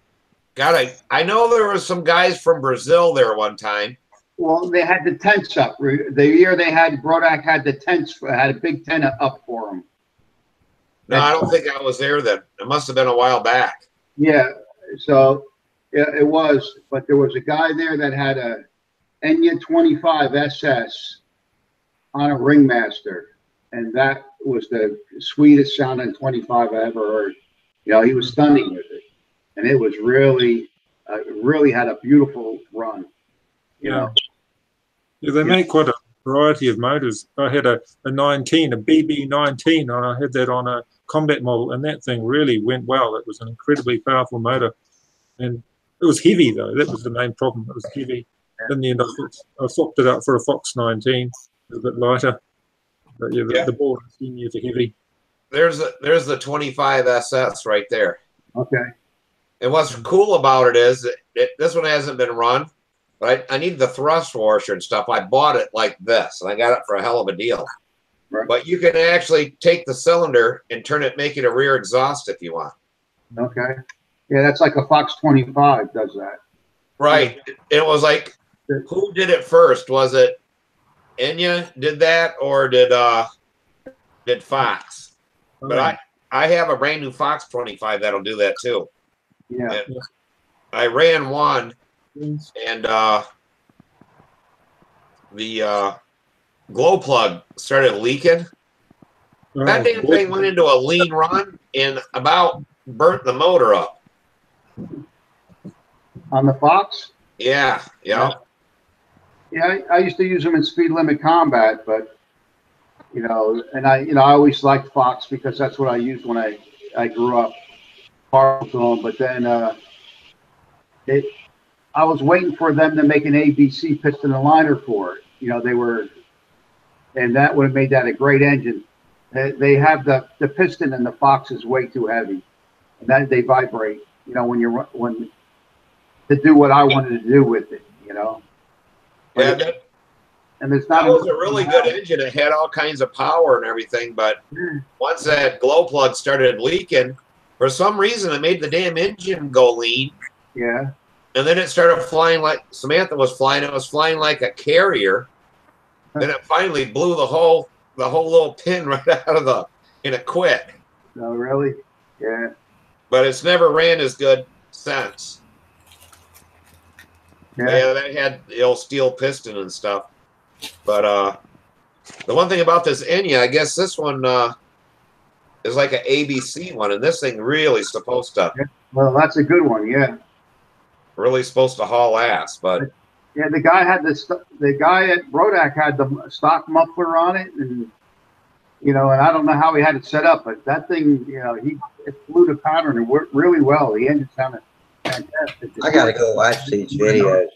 God, I know there were some guys from Brazil there one time. Well, they had the tents up. The year they had Brodak had the tents, had a big tent up for them. No, I don't think I was there then. It must have been a while back. Yeah, so it was, but there was a guy there that had a Enya 25 SS on a ringmaster, and that was the sweetest sounding 25 I ever heard. He was stunning with it, and it was really, really had a beautiful run. You know. Yeah, they make quite a variety of motors. I had a 19, a BB19, and I had that on a combat model, and that thing really went well. It was an incredibly powerful motor, and it was heavy though. That was the main problem. It was heavy. In the end, I swapped it out for a Fox 19. It was a bit lighter, but yeah, the ball is heavy. There's the 25 SS right there. Okay. And what's cool about it is this one hasn't been run, but I need the thrust washer and stuff. I bought it like this, and I got it for a hell of a deal. Right. But you can actually take the cylinder and make it a rear exhaust if you want. Okay. Yeah, that's like a Fox 25 does that. Right. It was like, who did it first? Was it Enya did that, or did Fox? But I have a brand new Fox 25 that'll do that too. Yeah. And I ran one, and the glow plug started leaking. That damn thing went into a lean run and about burnt the motor up. On the Fox? Yeah, yeah. Yeah, I used to use them in speed limit combat, but and I always liked Fox because that's what I used when I grew up. But then I was waiting for them to make an ABC piston and liner for it. They were, and that would have made that a great engine. They have the piston, and the Fox is way too heavy, and that they vibrate. When to do what I wanted to do with it. Yeah, and it's not. That was a really good engine. It had all kinds of power and everything, but once that glow plug started leaking, for some reason it made the damn engine go lean. Yeah. And then it started flying like Samantha was flying. It was flying like a carrier. Then it finally blew the whole little pin right out of and it quit. Oh, really? Yeah. But it's never ran as good since. Yeah, they had the old steel piston and stuff. But the one thing about this Enya, I guess this one is like an ABC one, and this thing really is supposed to. Well, that's a good one, yeah. Really supposed to haul ass, but. Yeah, the guy at Rodak had the stock muffler on it, and and I don't know how he had it set up, but that thing, it flew the pattern and worked really well. The engine sounded fantastic. I gotta go watch these videos.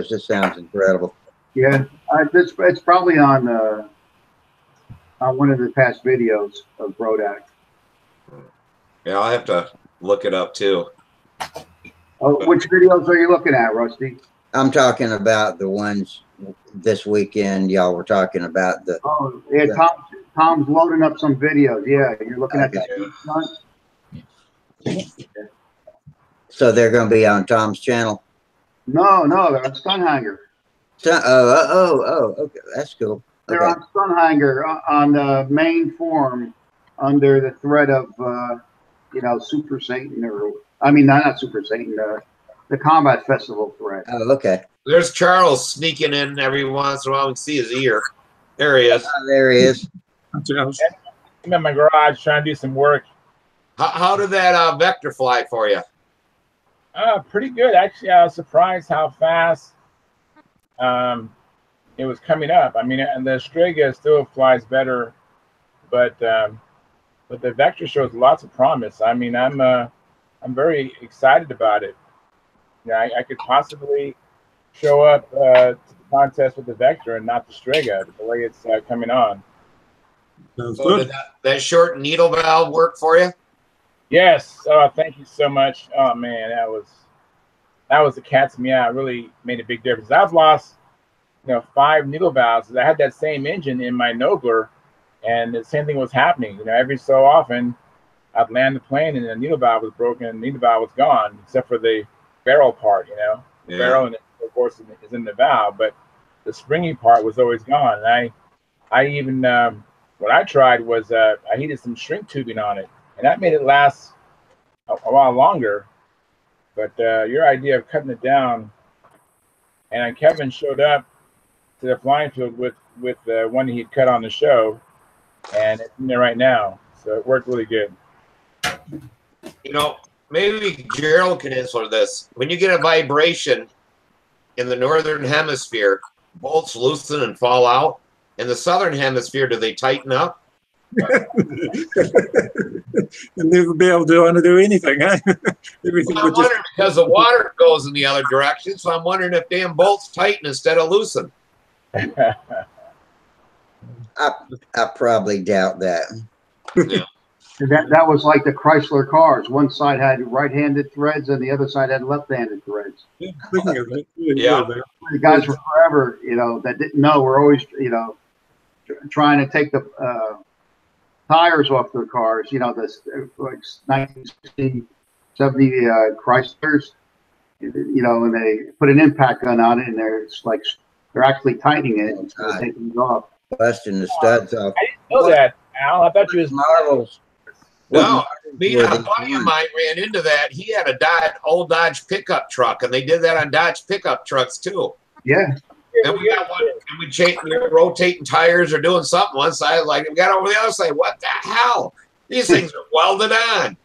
This sounds incredible. Yeah, it's probably on one of the past videos of Rodak. Yeah, I'll have to look it up too. Oh, which videos are you looking at, Rusty? I'm talking about the ones this weekend. Y'all were talking about the. Oh, yeah, Tom's loading up some videos. Yeah, you're looking at the Stunt. So they're going to be on Tom's channel? No, they're on Stunthangar. Okay, that's cool. They're on Stunthangar on the main forum under the thread of Super Satan, or I mean not Super Satan, the Combat Festival thread. Oh, okay. There's Charles sneaking in every once in a while. We can see his ear. There he is. There he is. I'm in my garage trying to do some work. How did that vector fly for you? Pretty good, actually. I was surprised how fast it was coming up. I mean, and the Strega still flies better, but the vector shows lots of promise. I mean, I'm very excited about it. Yeah, I could possibly show up to the contest with the vector and not the Strega, the way it's coming on. So did that short needle valve work for you? Yes. Oh, thank you so much. Oh man, that was the cat's meow. It really made a big difference. I've lost 5 needle valves. I had that same engine in my Nobler, and the same thing was happening. Every so often I'd land the plane and the needle valve was broken and the needle valve was gone, except for the barrel part, the barrel, and of course is in the valve, but the springy part was always gone. And I even what I tried was I heated some shrink tubing on it, and that made it last a while longer. But your idea of cutting it down, and Kevin showed up to the flying field with the one he'd cut on the show, and it's in there right now, so it worked really good. Maybe Gerald can answer this. When you get a vibration in the northern hemisphere, bolts loosen and fall out. In the southern hemisphere, do they tighten up? You'll never be able to undo anything, eh? Everything Well, I'm would just. wondering because the water goes in the other direction, so I'm wondering if damn bolts tighten instead of loosen. I probably doubt that. Yeah. That was like the Chrysler cars. One side had right-handed threads and the other side had left-handed threads. Yeah, speaking of that, Yeah. The guys were forever, that didn't know, were always, trying to take the tires off their cars. This like 1960, 70 Chryslers, and they put an impact gun on it, and they're actually tightening it instead of taking it off. Busting the studs off. I didn't know that, Al. I thought you was Marvels. No, me and a buddy of mine ran into that. He had a old Dodge pickup truck, and they did that on Dodge pickup trucks too. Yeah. And we got one, and we were rotating tires or doing something one side, like we got over the other side. What the hell? These things are welded on.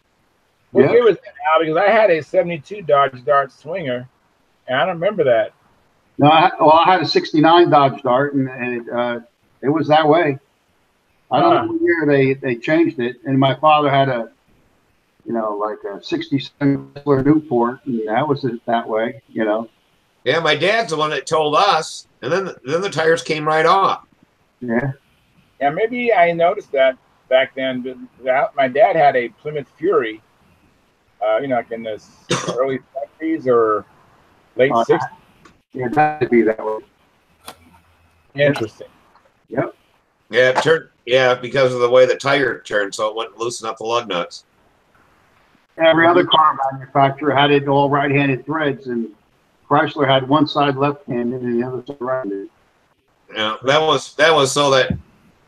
What year was that, Al? Because I had a 72 Dodge Dart Swinger, and I don't remember that. No, I had a 69 Dodge Dart, and it was that way. I don't know what year they changed it, and my father had a 67 Newport, and that was that way, Yeah, my dad's the one that told us, and then the tires came right off. Yeah. Yeah, maybe I noticed that back then. But my dad had a Plymouth Fury, like in the early 70s or late 60s. Yeah, that'd be that way. Interesting. Yep. Yeah, it turned. Yeah, because of the way the tire turned, so it wouldn't loosen up the lug nuts. Every other car manufacturer had it all right-handed threads, and Chrysler had one side left-handed and the other side right-handed. Yeah, that was so that.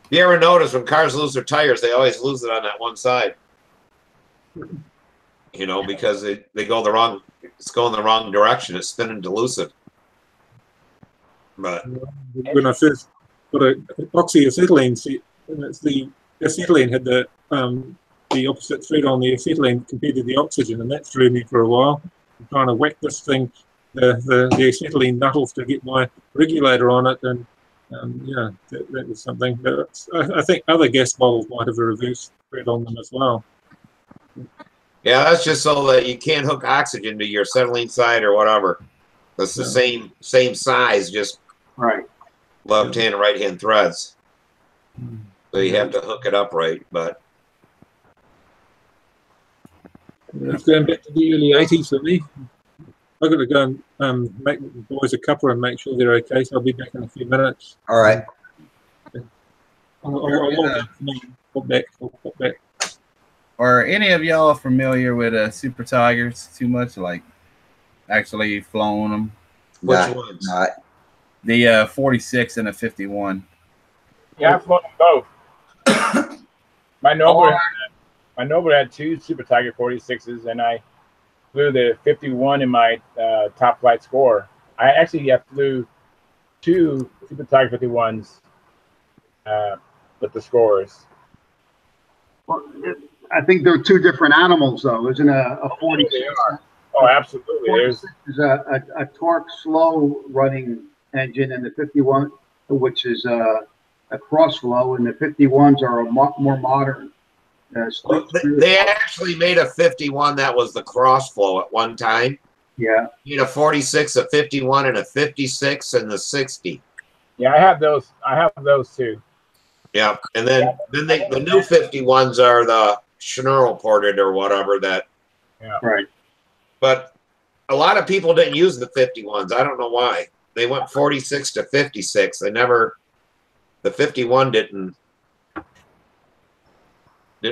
You ever notice when cars lose their tires, they always lose it on that one side. Because they go it's going the wrong direction. It's spinning to loosen. But when I first got an oxyacetylene set, and it's the acetylene had the opposite thread on the acetylene compared to the oxygen, and that threw me for a while. I'm trying to whack this thing, the acetylene nut off to get my regulator on it, and that was something. But I think other gas models might have a reverse thread on them as well. yeah, that's just so that you can't hook oxygen to your acetylene side or whatever. That's the same size, just right. Left hand and right hand threads. So you have to hook it up right, but it's going back to the early 80s for me. I've got to go and make the boys a cuppa and make sure they're okay, so I'll be back in a few minutes. All right. I'll back. Are any of y'all familiar with Super Tigers too much? Like actually flown them? which ones? Not. The 46 and the 51. Yeah, I've flown them both. My Noble had two Super Tiger 46s, and I flew the 51 in my top flight score. I actually flew two Super Tiger 51s with the scores. Well, I think they're two different animals, though, isn't a 46? They are. Oh, absolutely. There's a torque slow running engine, and the 51, which is a cross flow, and the 51s are more modern. They actually made a 51 that was the cross flow at one time. Yeah. You need a 46, a 51, and a 56, and the 60. Yeah, I have those. I have those too. Yeah, and then the new 51s are the Schnurl ported or whatever that. Yeah. Right. But a lot of people didn't use the 51s. I don't know why. They went 46 to 56. They never. The 51 didn't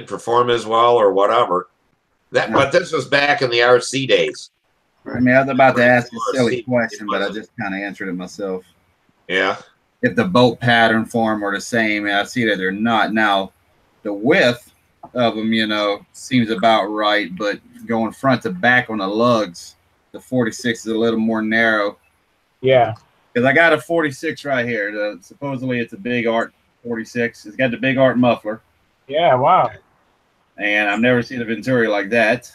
perform as well or whatever. But this was back in the RC days. I mean, I was about to ask a silly question, but I just kind of answered it myself. Yeah. If the bolt pattern form are the same, and I see that they're not. Now, the width of them, seems about right, but going front to back on the lugs, the 46 is a little more narrow. Yeah. Because I got a 46 right here. Supposedly it's a Big Art 46. It's got the Big Art muffler. Yeah, wow. And I've never seen a Venturi like that.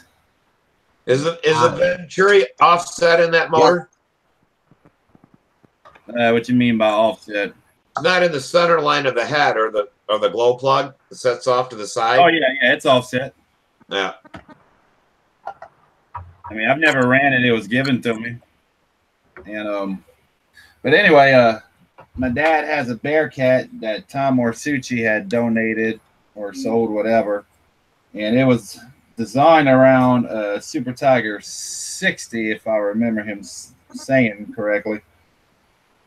Is the Venturi offset in that motor? What you mean by offset? Not in the center line of the head or the glow plug that sets off to the side. Oh yeah, it's offset. Yeah. I mean, I've never ran it. It was given to me. And but anyway, my dad has a Bearcat that Tom Orsucci had donated or sold, whatever, and it was designed around a Super Tiger 60, if I remember him saying correctly.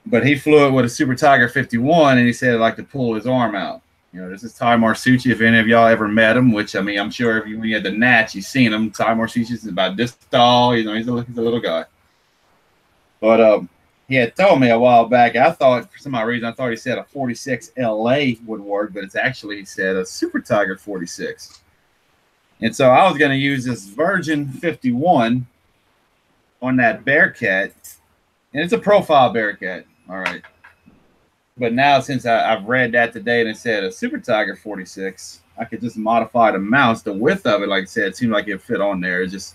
But he flew it with a Super Tiger 51, and he said he'd like to pull his arm out. You know, this is Ty Marsucci. If any of y'all ever met him, which, I mean, I'm sure if you had the Nats, you've seen him. Ty Marsucci is about this tall. You know, he's a little guy. But he had told me a while back, I thought, for some odd reason, I thought he said a 46 LA would work, but it's actually, he said, a Super Tiger 46. And so I was going to use this Virgin 51 on that Bearcat, and it's a profile Bearcat. All right. But now, since I've read that today and it said a Super Tiger 46, I could just modify the mounts. The width of it, like I said, it seemed like it fit on there. It's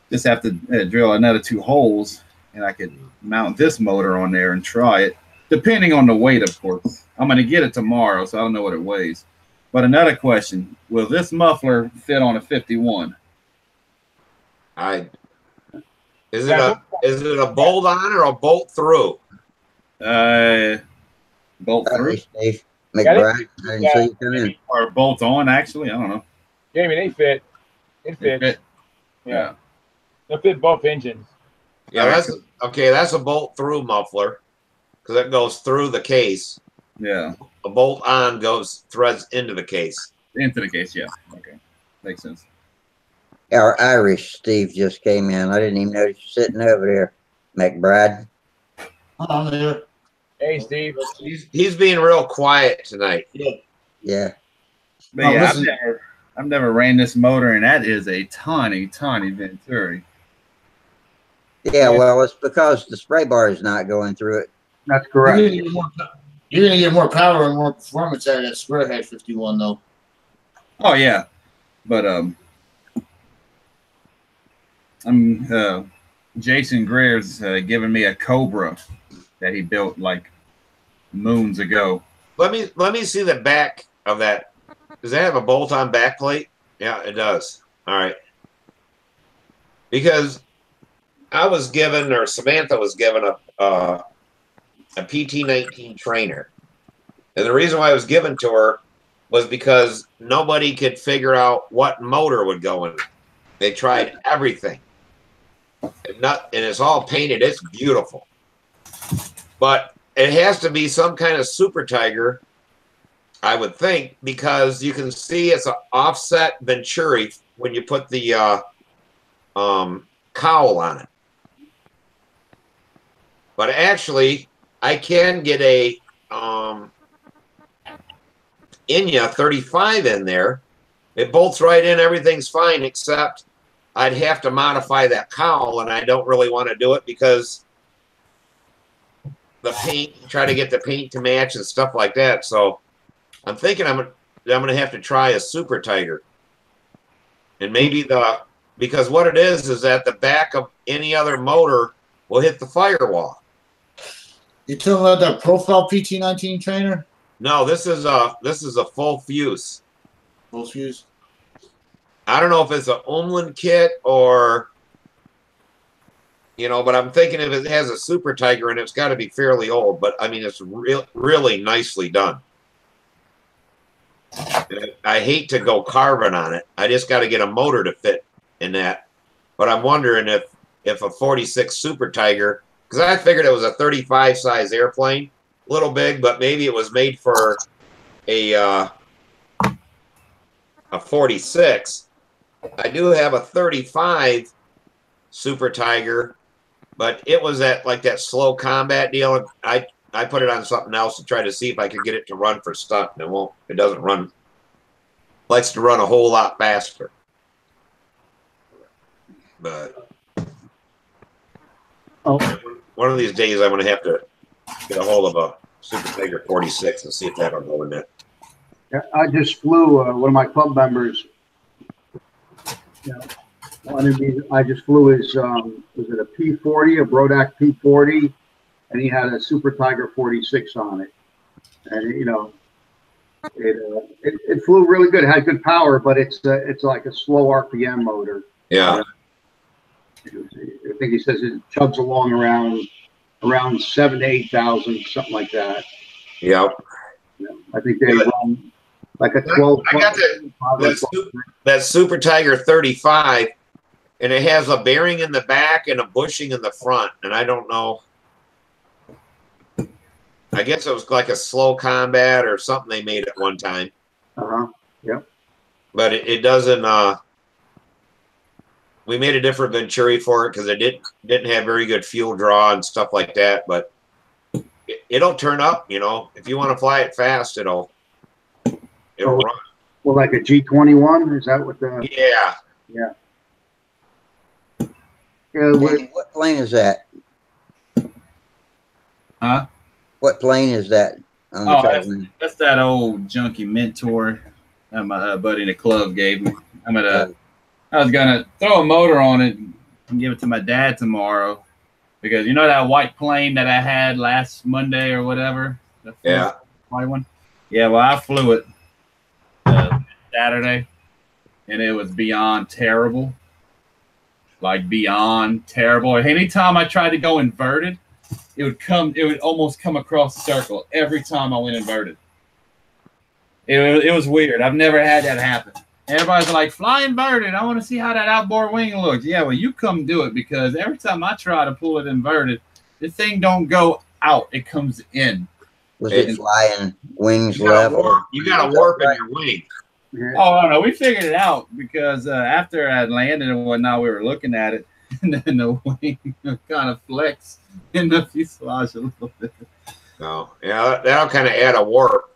just have to drill another 2 holes, and I could mount this motor on there and try it, depending on the weight, of course. I'm going to get it tomorrow, so I don't know what it weighs. But another question, will this muffler fit on a 51? Is it a bolt on or a bolt through? Bolt through. Steve McBride, I didn't see you come in. Or bolt on, actually. I don't know. Yeah, I mean, they fit. It fits. Yeah. They'll fit both engines. Yeah, that's a bolt through muffler because it goes through the case. Yeah. A bolt on threads into the case. Into the case, yeah. Okay. Makes sense. Our Irish Steve just came in. I didn't even notice you sitting over there, McBride. I'm here. Hey, Steve. He's being real quiet tonight. Yeah. But yeah, I've never ran this motor, and that is a tiny, tiny Venturi. Yeah, well, it's because the spray bar is not going through it. That's correct. You're gonna get more power and more performance out of that Squarehead 51, though. Oh yeah, but Jason Greer's giving me a Cobra that he built like moons ago. Let me see the back of that. Does that have a bolt-on back plate? Yeah, it does. All right. Because I was given, or Samantha was given a PT-19 trainer. And the reason why it was given to her was because nobody could figure out what motor would go in it. They tried everything. And it's all painted. It's beautiful. But it has to be some kind of Super Tiger, I would think, because you can see it's an offset Venturi when you put the cowl on it. But actually, I can get a Inya 35 in there. It bolts right in. Everything's fine, except I'd have to modify that cowl, and I don't really want to do it because the paint, try to get the paint to match and stuff like that. So I'm thinking I'm gonna have to try a Super Tiger, and maybe because what it is that the back of any other motor will hit the firewall. You talking about that profile PT-19 trainer? No, this is a full fuse. Full fuse. I don't know if it's an Umland kit or, but I'm thinking if it has a Super Tiger and it's got to be fairly old. But I mean, it's really nicely done. I hate to go carbon on it. I just got to get a motor to fit in that. But I'm wondering if a 46 Super Tiger, because I figured it was a 35 size airplane, a little big, but maybe it was made for a 46. I do have a 35 Super Tiger, but it was that slow combat deal. I put it on something else to try to see if I could get it to run for stunt, and it doesn't run. Likes to run a whole lot faster. But one of these days I'm going to have to get a hold of a Super Tiger 46 and see if that'll go in there. Yeah, I just flew one of my club members. I just flew his was it a P40, a Brodak P40, and he had a Super Tiger 46 on it, and you know, it flew really good. It had good power, but it's like a slow RPM motor. Yeah. I think he says it chugs along around 7,000 to 8,000, something like that. Yep. You know, I think they run like a 12. I got that Super Tiger 35, and it has a bearing in the back and a bushing in the front, and I don't know. I guess it was like a slow combat or something they made at one time. Yep. But it doesn't. We made a different Venturi for it because it didn't have very good fuel draw and stuff like that. But it'll turn up. You know, if you want to fly it fast, it'll run. Well, like a G21, is that what the? Yeah. Yeah. What plane is that? Huh? What plane is that? Oh, that's that old junky Mentor that my buddy in the club gave me. I was gonna throw a motor on it and give it to my dad tomorrow, because you know that white plane that I had last Monday or whatever. Yeah. White one. Yeah. Well, I flew it Saturday, and it was beyond terrible. Like beyond terrible. Anytime I tried to go inverted, it would almost come across the circle every time I went inverted. It was weird. I've never had that happen. Everybody's like, fly inverted. I want to see how that outboard wing looks. Yeah, well, you come do it, because every time I try to pull it inverted, this thing don't go out. It comes in. Was it flying wings You level? got to warp in your wing. Yeah. Oh, no, we figured it out, because after I landed and whatnot, we were looking at it, and then the wing kind of flexed in the fuselage a little bit. Oh, yeah, that'll kind of add a warp.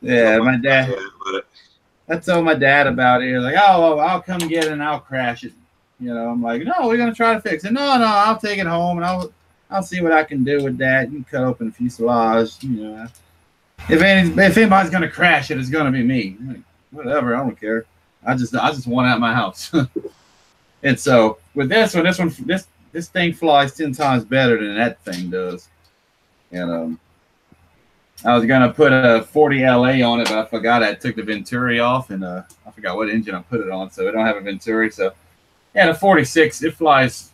Yeah, my dad. I told my dad about it. He was like, "Oh, well, I'll come get it and I'll crash it." You know, I'm like, "No, we're gonna try to fix it." No, I'll take it home and I'll see what I can do with that. You can cut open the fuselage. You know, if anybody's gonna crash it, it's gonna be me. I'm like, whatever, I don't care. I just want out my house. And so with this thing flies 10 times better than that thing does. And I was gonna put a 40 LA on it, but I forgot I took the Venturi off, and I forgot what engine I put it on, so it don't have a Venturi. So yeah, the 46, it flies,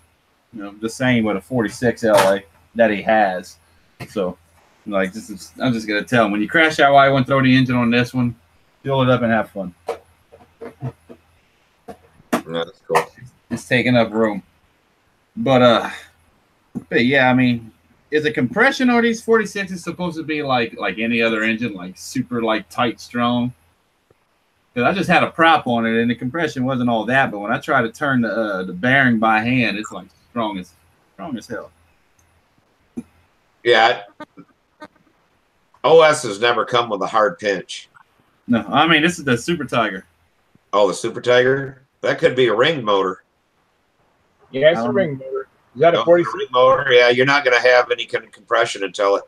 you know, the same with a 46 LA that he has. So like I'm just gonna tell him, when you crash that white one, throw the engine on this one, fill it up, and have fun. That's cool. It's taking up room. But yeah, I mean, is the compression on these 46s supposed to be like any other engine, like super like tight strong? Because I just had a prop on it and the compression wasn't all that, but when I try to turn the bearing by hand, it's like strong as hell. Yeah. OS has never come with a hard pinch. No, I mean, this is the Super Tiger. Oh, the Super Tiger? That could be a ring motor. Yeah, it's a ring motor. Is that a 46 motor? Yeah, you're not going to have any kind of compression until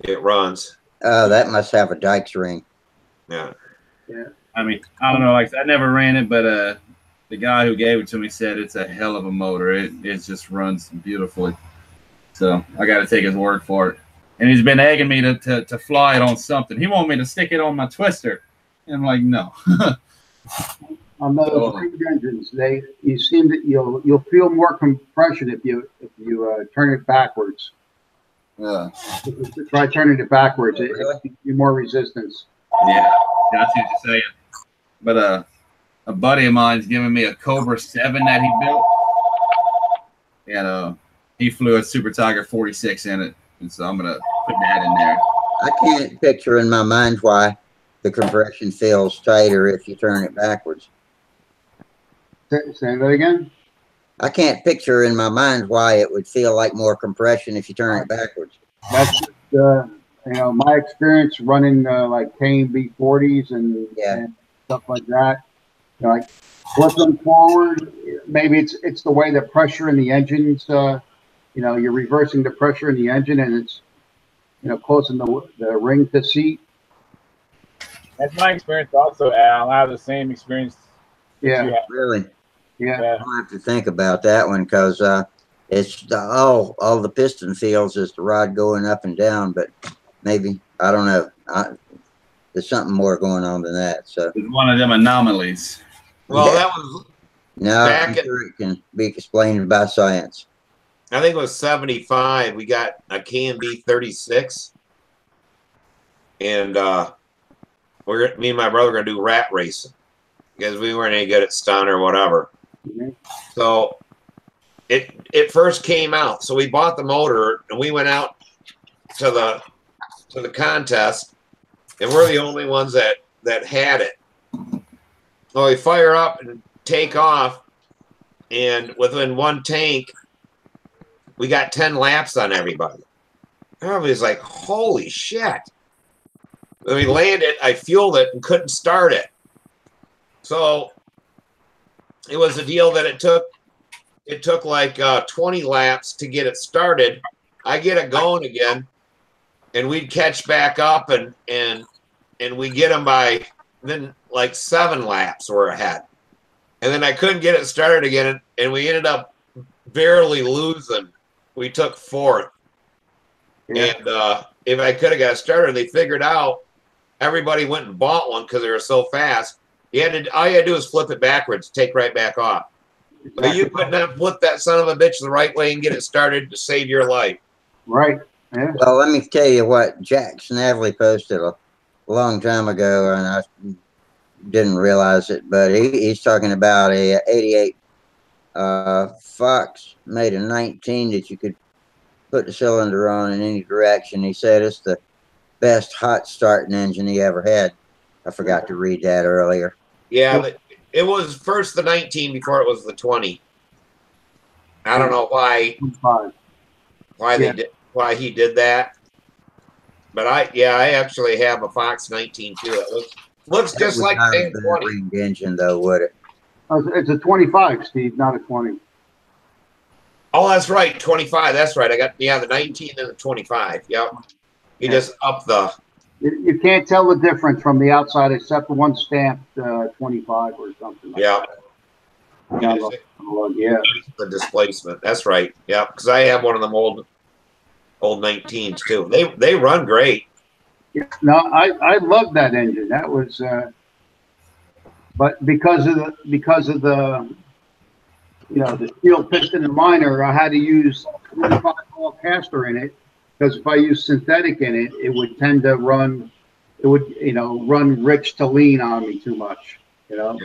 it runs. Oh, that must have a Dykes ring. Yeah. Yeah. I mean, I don't know. Like, I never ran it, but the guy who gave it to me said it's a hell of a motor. It just runs beautifully. So I got to take his word for it. And he's been egging me to fly it on something. He wanted me to stick it on my twister. And I'm like, no. On those big engines, you seem that you'll feel more compression if you turn it backwards. Yeah. Try turning it backwards. It gives you more resistance. Yeah, that's what you're saying. But a buddy of mine's giving me a Cobra 7 that he built, and he flew a Super Tiger 46 in it, and so I'm gonna put that in there. I can't picture in my mind why the compression feels tighter if you turn it backwards. Say that again? I can't picture in my mind why it would feel like more compression if you turn it backwards. That's just, my experience running like KMB 40s and stuff like that. You know, like flip them forward. Maybe it's the way the pressure in the engines. You're reversing the pressure in the engine, and it's closing the ring to seat. That's my experience also, Al. I have the same experience. Yeah, really. Yeah. I'll have to think about that one, because It's all the piston feels is the rod going up and down, but maybe, I don't know. There's something more going on than that. So It's one of them anomalies. Well, yeah. that was No, back I'm at, sure it can be explained by science. I think it was 75. We got a KMB 36. And me and my brother were going to do rat racing because we weren't any good at stunt or whatever. Mhm. So it first came out. So we bought the motor and we went out to the contest, and we're the only ones that had it. So we fire up and take off, and within one tank, we got 10 laps on everybody. Everybody's like, holy shit. When we landed, I fueled it and couldn't start it. So it was a deal that it took like 20 laps to get it started. I get it going again, and we'd catch back up, and we get them by then like 7 laps we're ahead. And then I couldn't get it started again, and we ended up barely losing. We took 4th. Yeah. And if I could have got started, they figured out everybody went and bought one because they were so fast. All you had to do is flip it backwards, take right back off. But you couldn't have flipped that son of a bitch the right way and get it started to save your life. Right. Yeah. Well, let me tell you what Jack Snavely posted a long time ago, and I didn't realize it, but he's talking about a 88 Fox made a 19 that you could put the cylinder on in any direction. He said it's the best hot starting engine he ever had. I forgot to read that earlier. Yeah, but it was first the 19 before it was the 20. I don't know why he did that, but I actually have a Fox 19 too. It looks just like the same 20 engine, though, would it? It's a 25, Steve, not a 20. Oh, that's right, 25. That's right. I got the 19 and the 25. Yep. You just up the. You can't tell the difference from the outside except the one stamped 25 or something. Like Yeah. that. Yeah. The displacement. That's right. Yeah, because I have one of them old 19s too. They run great. No, I love that engine. That was, but because of the the steel piston and liner, I had to use 25 all caster in it, because if I use synthetic in it, it would tend to run. It would run rich to lean on me too much. So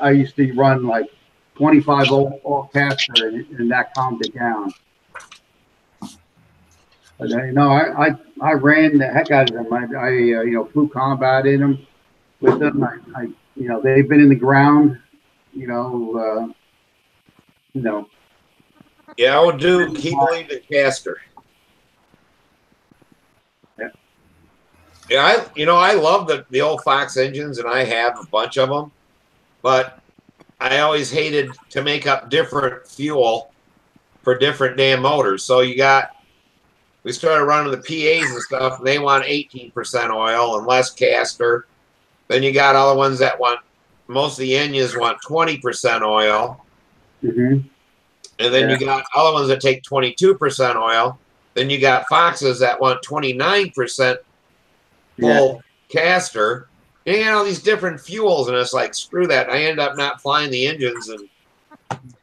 I used to run like 25 all caster, and that calmed it down. But I ran the heck out of them. I flew combat in them with them. They've been in the ground. Yeah, I would do keep leaving caster. Yeah. Yeah, I love the old Fox engines, and I have a bunch of them, but I always hated to make up different fuel for different damn motors. So we started running the PAs and stuff, and they want 18% oil and less caster. Then you got other ones that want, most of the Enyas want 20% oil. Mm-hmm. And then you got other ones that take 22% oil. Then you got Foxes that want 29% full caster. And you know, these different fuels, and it's like, screw that. I end up not flying the engines and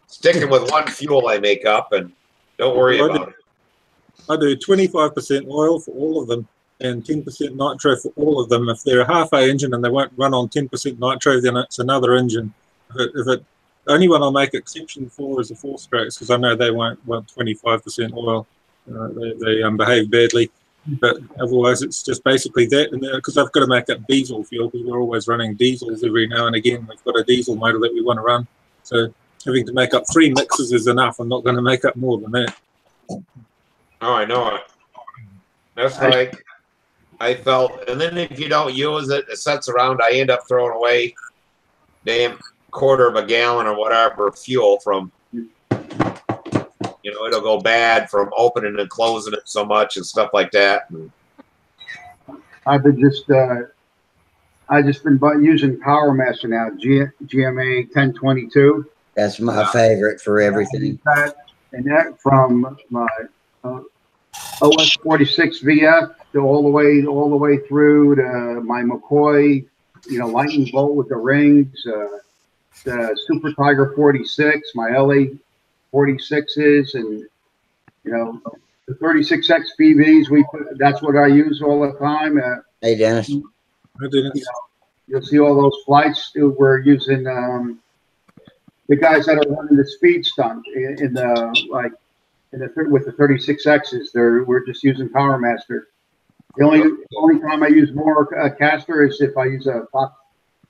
sticking with one fuel I make up, and don't worry about it. I do 25% oil for all of them and 10% nitro for all of them. If they're a half-A engine and they won't run on 10% nitro, then it's another engine. The only one I'll make exception for is the 4-strokes, because I know they won't want 25% oil. They behave badly. But otherwise, it's just basically that. And because I've got to make up diesel fuel, because we're always running diesels every now and again. We've got a diesel motor that we want to run. So having to make up 3 mixes is enough. I'm not going to make up more than that. Oh, I know it. That's like I felt. And then if you don't use it, it sits around. I end up throwing away damn quarter of a gallon or whatever fuel from, it'll go bad from opening and closing it so much and stuff like that. I've been been using Power Master now, GMA 1022. That's my favorite for everything. and that from my OS 46 VF to all the way through to my McCoy, lightning bolt with the rings, the Super Tiger 46, my LA 46s, and the 36X BVs. That's what I use all the time. Hey, Dennis. You'll see all those flights. We're using the guys that are running the speed stunt with the 36Xs. We're just using Power Master. The only time I use more caster is if I use a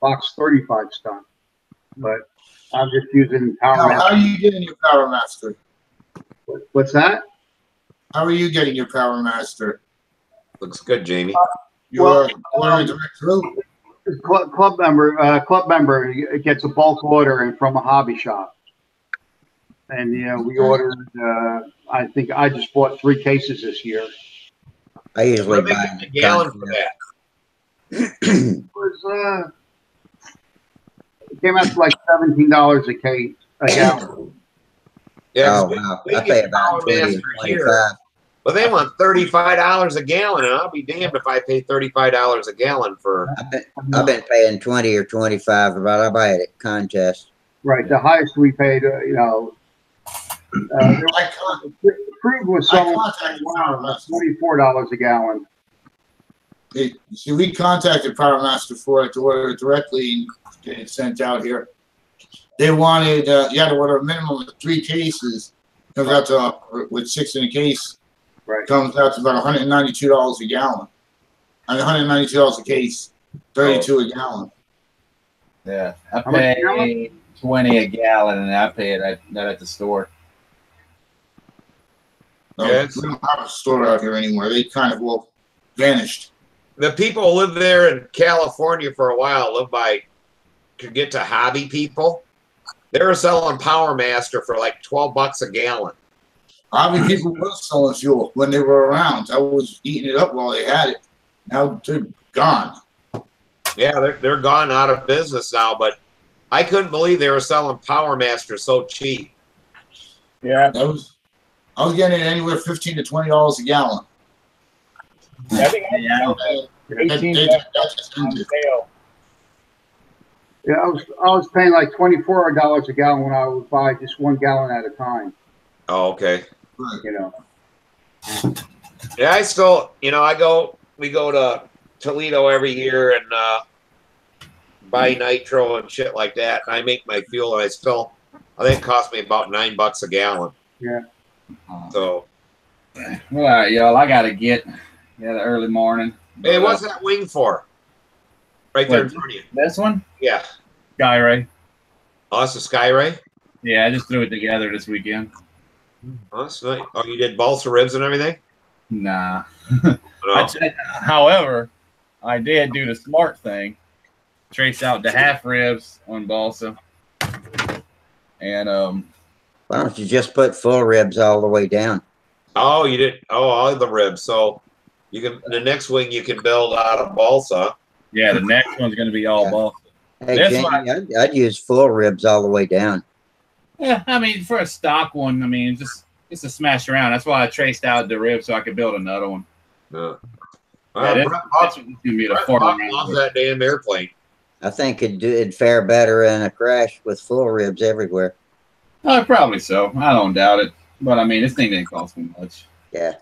Fox 35 stunt. But I'm just using Power Master. How are you getting your Power Master? What's that? How are you getting your Power Master? Looks good, Jamie. You're ordering direct through? Club member gets a bulk order and from a hobby shop. And we ordered. I think I just bought 3 cases this year. I usually buy a gallon for that. It came out to like $17 a gallon. Yeah, Oh, wow. I pay about 20 or 25. Well, they want $35 a gallon, and I'll be damned if I pay $35 a gallon for. I've been paying 20 or 25, but I buy it at contest. Right, the highest we paid, Crude was selling $24 a gallon. See, we contacted Power Master for it to order it directly and get it sent out here. They wanted you had to order a minimum of 3 cases. Comes out to with 6 in a case. Right. Comes out to about $192 a gallon. I mean, $192 a case, 32 a gallon. Yeah, I pay 20 a gallon, and I pay it at the store. We don't have a store out here anymore. They kind of vanished. The people who live there in California for a while could get to hobby people. They were selling Power Master for like $12 a gallon. Hobby people were selling fuel when they were around. I was eating it up while they had it. Now they're gone. Yeah, they're gone out of business now, but I couldn't believe they were selling Power Master so cheap. Yeah. I was getting anywhere $15 to $20 a gallon. I think on sale. Yeah, I was paying like $24 a gallon when I would buy just 1 gallon at a time. Oh, okay. Yeah, I still, we go to Toledo every year and buy nitro and shit like that. And I make my fuel, and I think it costs me about $9 a gallon. Yeah. So. All right, y'all. I gotta get the early morning. Hey, what's that wing for? Right there in front of you. This one? Yeah. Skyray. Oh, it's a Skyray? Yeah, I just threw it together this weekend. Oh, that's nice. Oh, you did balsa ribs and everything? Nah. No. However, I did do the smart thing. Trace out the half ribs on balsa. And why don't you just put full ribs all the way down? Oh, you did. Oh, all the ribs. So the next wing you can build out of balsa. Yeah, the next one's going to be all balsa. Hey, Jamie, I'd use full ribs all the way down. Yeah, I mean, for a stock one, I mean, just to smash around. That's why I traced out the ribs so I could build another one. Yeah. That's going to be the loves that damn airplane. I think it'd fare better in a crash with full ribs everywhere. Probably so. I don't doubt it. But, I mean, this thing didn't cost me much. Yeah.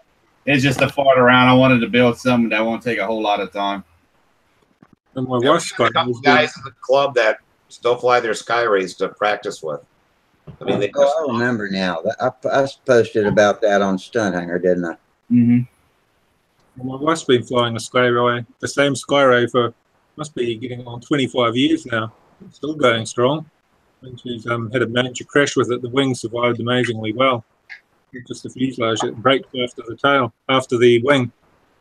It's just a fart around. I wanted to build something that won't take a whole lot of time. And my wife's got a couple guys in the club that still fly their Skyrays to practice with. I mean, I remember now. I posted about that on Stunthangar, didn't I? Mm-hmm. Well, my wife's been flying a Skyray, the same Skyray for must be getting on 25 years now. It's still going strong. And she's had a major crash with it. The wing survived amazingly well. Just the fuselage, it braked after the tail, after the wing.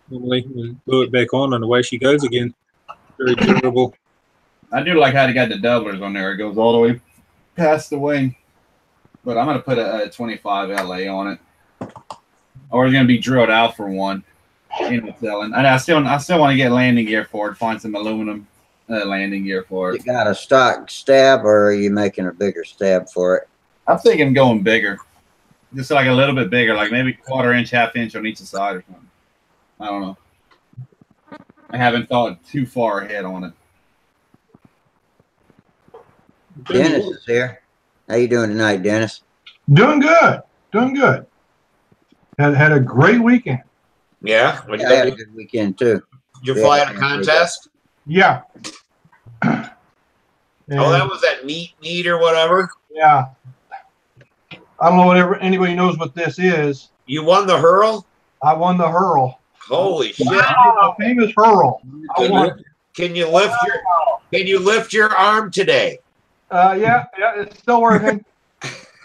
Normally, and blew it back on, and away she goes again. Very durable. I do like how they got the doublers on there. It goes all the way past the wing. But I'm going to put a 25 LA on it. Or it's going to be drilled out for one. And I still want to get landing gear for it. Find some aluminum landing gear for it. You got a stock stab, or are you making a bigger stab for it? I'm thinking going bigger. Just like a little bit bigger, like maybe quarter-inch, half-inch on each side or something. I don't know. I haven't thought too far ahead on it. Dennis is here. How you doing tonight, Dennis? Doing good. Doing good. Had a great weekend. Yeah. I had a good weekend too. Did you fly at a contest? Yeah. Oh, that was that meat or whatever. Yeah. I don't know whatever anybody knows what this is. You won the hurl? I won the hurl. Holy shit! The famous hurl. I won. Can you lift your arm today? Yeah, it's still working.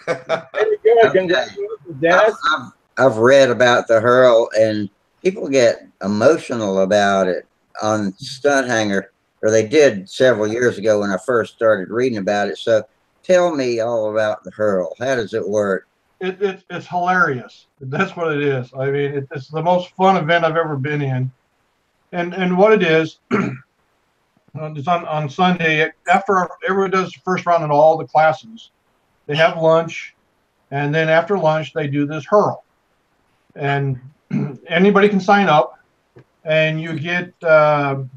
Very good. Congratulations, Dennis. I've read about the hurl, and people get emotional about it on Stunthangar, or they did several years ago when I first started reading about it. So tell me all about the hurl. How does it work? It's hilarious. That's what it is. I mean, it's the most fun event I've ever been in. And what it is, it's on Sunday, after everyone does the first round in all the classes, they have lunch, and then after lunch, they do this hurl. And anybody can sign up, and you get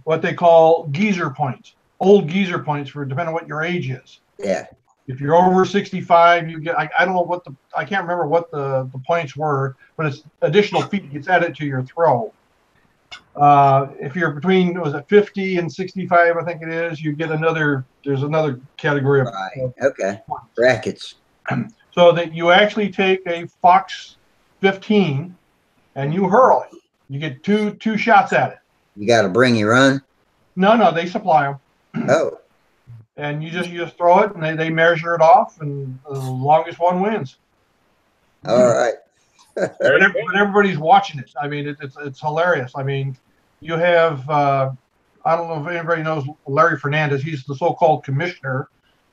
what they call geezer points, old geezer points for depending on what your age is. Yeah. If you're over 65, you get, I don't know what I can't remember what the points were, but it's additional feet gets added to your throw. If you're between, was it 50 and 65, I think it is, you get there's another category of okay, brackets. So that you actually take a Fox 15 and you hurl it. You get two shots at it. You got to bring your own? No, they supply them. Oh. And you just throw it, and they measure it off, and the longest one wins. All right. But everybody's watching it. I mean, it's hilarious. I mean, you have I don't know if anybody knows Larry Fernandez. He's the so-called commissioner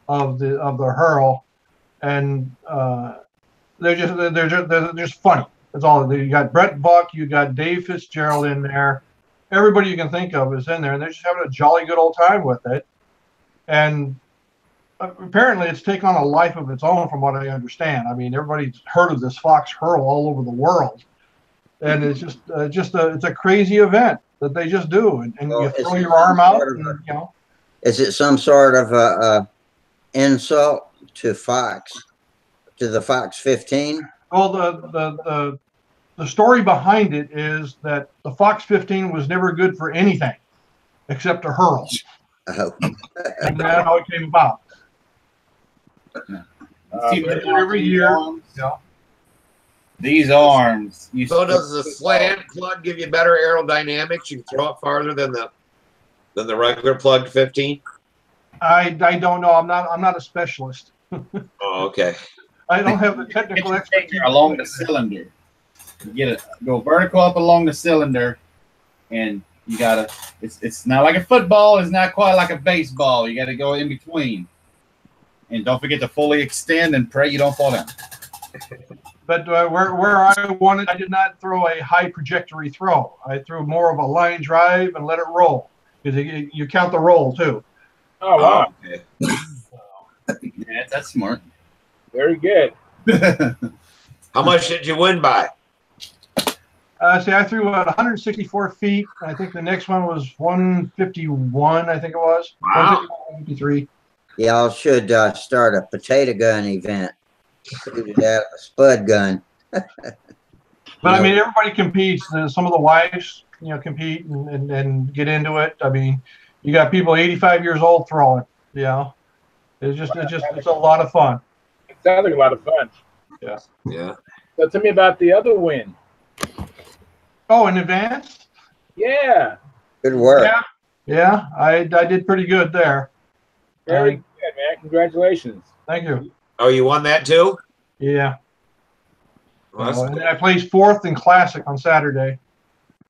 of the hurl, and they're just funny. That's all. You got Brett Buck, you got Dave Fitzgerald in there. Everybody you can think of is in there, and they're just having a jolly good old time with it. And apparently it's taken on a life of its own from what I understand. I mean, everybody's heard of this Fox hurl all over the world. And it's just it's a crazy event that they just do. And you throw your arm out, and, you know. Is it some sort of insult to Fox, to the Fox 15? Well, the story behind it is that the Fox 15 was never good for anything except to hurl. Oh. And that's how it came about. Every year, these arms. So does the slant plug give you better aerodynamics? You can throw it farther than the regular plugged 15. I don't know. I'm not a specialist. Oh, okay. I don't have the technical expertise along the cylinder. You get it. Go vertical up along the cylinder, and you gotta. It's not like a football. It's not quite like a baseball. You got to go in between, and don't forget to fully extend and pray you don't fall down. But where I wanted, I did not throw a high trajectory throw. I threw more of a line drive and let it roll, because you count the roll too. Oh wow! Okay. Yeah, that's smart. Very good. How much did you win by? See, I threw about 164 feet. I think the next one was 151. I think it was. Wow. 153. Y'all should start a potato gun event. Shoot it out, a spud gun. But I mean, everybody competes. Some of the wives, compete and get into it. I mean, you got people 85 years old throwing. It's a lot of fun. It sounds like a lot of fun. Yeah. Yeah. So tell me about the other win. Oh, in advance? Yeah. Good work. Yeah, I did pretty good there. Very good, man. Congratulations. Thank you. Oh, you won that too? Yeah. Well, And I placed fourth in Classic on Saturday.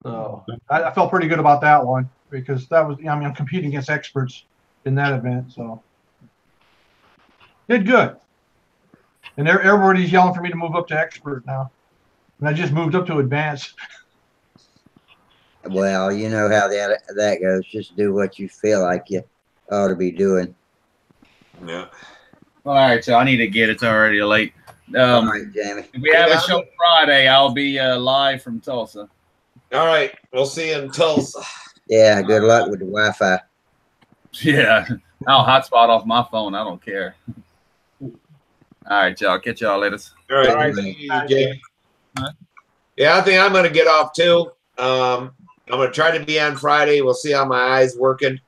So I felt pretty good about that one, because that was, I'm competing against experts in that event. So did good. And everybody's yelling for me to move up to expert now. And I just moved up to advanced. Well, you know how that goes. Just do what you feel like you ought to be doing. Yeah. All right, so I need to get. It's already late. All right, Jamie. If we have a show Friday, I'll be live from Tulsa. All right. We'll see you in Tulsa. Yeah, good luck with the Wi-Fi. Yeah. I'll hotspot off my phone. I don't care. All right, y'all. Catch y'all later. All right. All right. Thank you, Jake. Yeah, I think I'm going to get off too. I'm going to try to be on Friday. We'll see how my eye's working.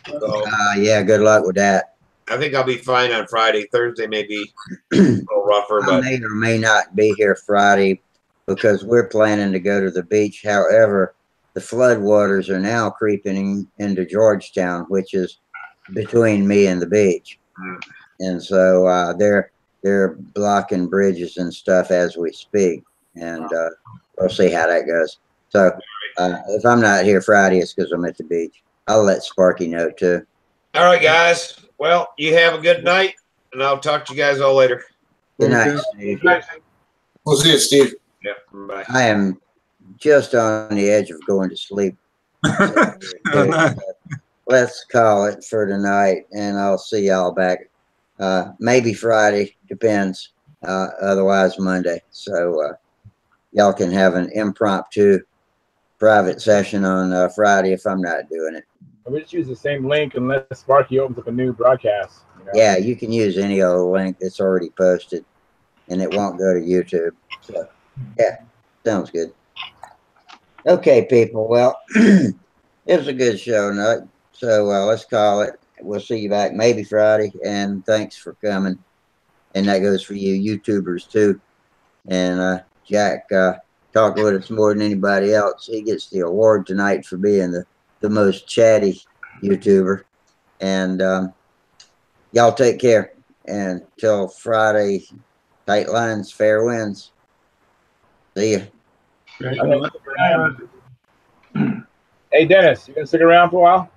So, Yeah, good luck with that. I think I'll be fine on Friday. Thursday may be a little rougher, I but may or may not be here Friday because we're planning to go to the beach. However, the floodwaters are now creeping into Georgetown, which is between me and the beach. And so they're blocking bridges and stuff as we speak. And we'll see how that goes. So if I'm not here Friday, it's because I'm at the beach. I'll let Sparky know too. all right, guys. Well, you have a good night, and I'll talk to you guys all later. Good night, Okay. Steve. We'll see you, Steve. Yeah, bye. I am just on the edge of going to sleep. Let's call it for tonight, and I'll see y'all back. Maybe Friday, depends. Otherwise, Monday. So y'all can have an impromptu private session on Friday if I'm not doing it. We just use the same link unless Sparky opens up a new broadcast. You know? Yeah, you can use any old link that's already posted, and it won't go to YouTube. So, yeah, sounds good. Okay, people. Well, it was a good show tonight. So let's call it. We'll see you back maybe Friday, and thanks for coming. And that goes for you YouTubers too. And Jack talked with us more than anybody else. He gets the award tonight for being the most chatty YouTuber. And y'all take care. And till Friday, tight lines, fair winds. See ya. Hey, Dennis, you gonna stick around for a while?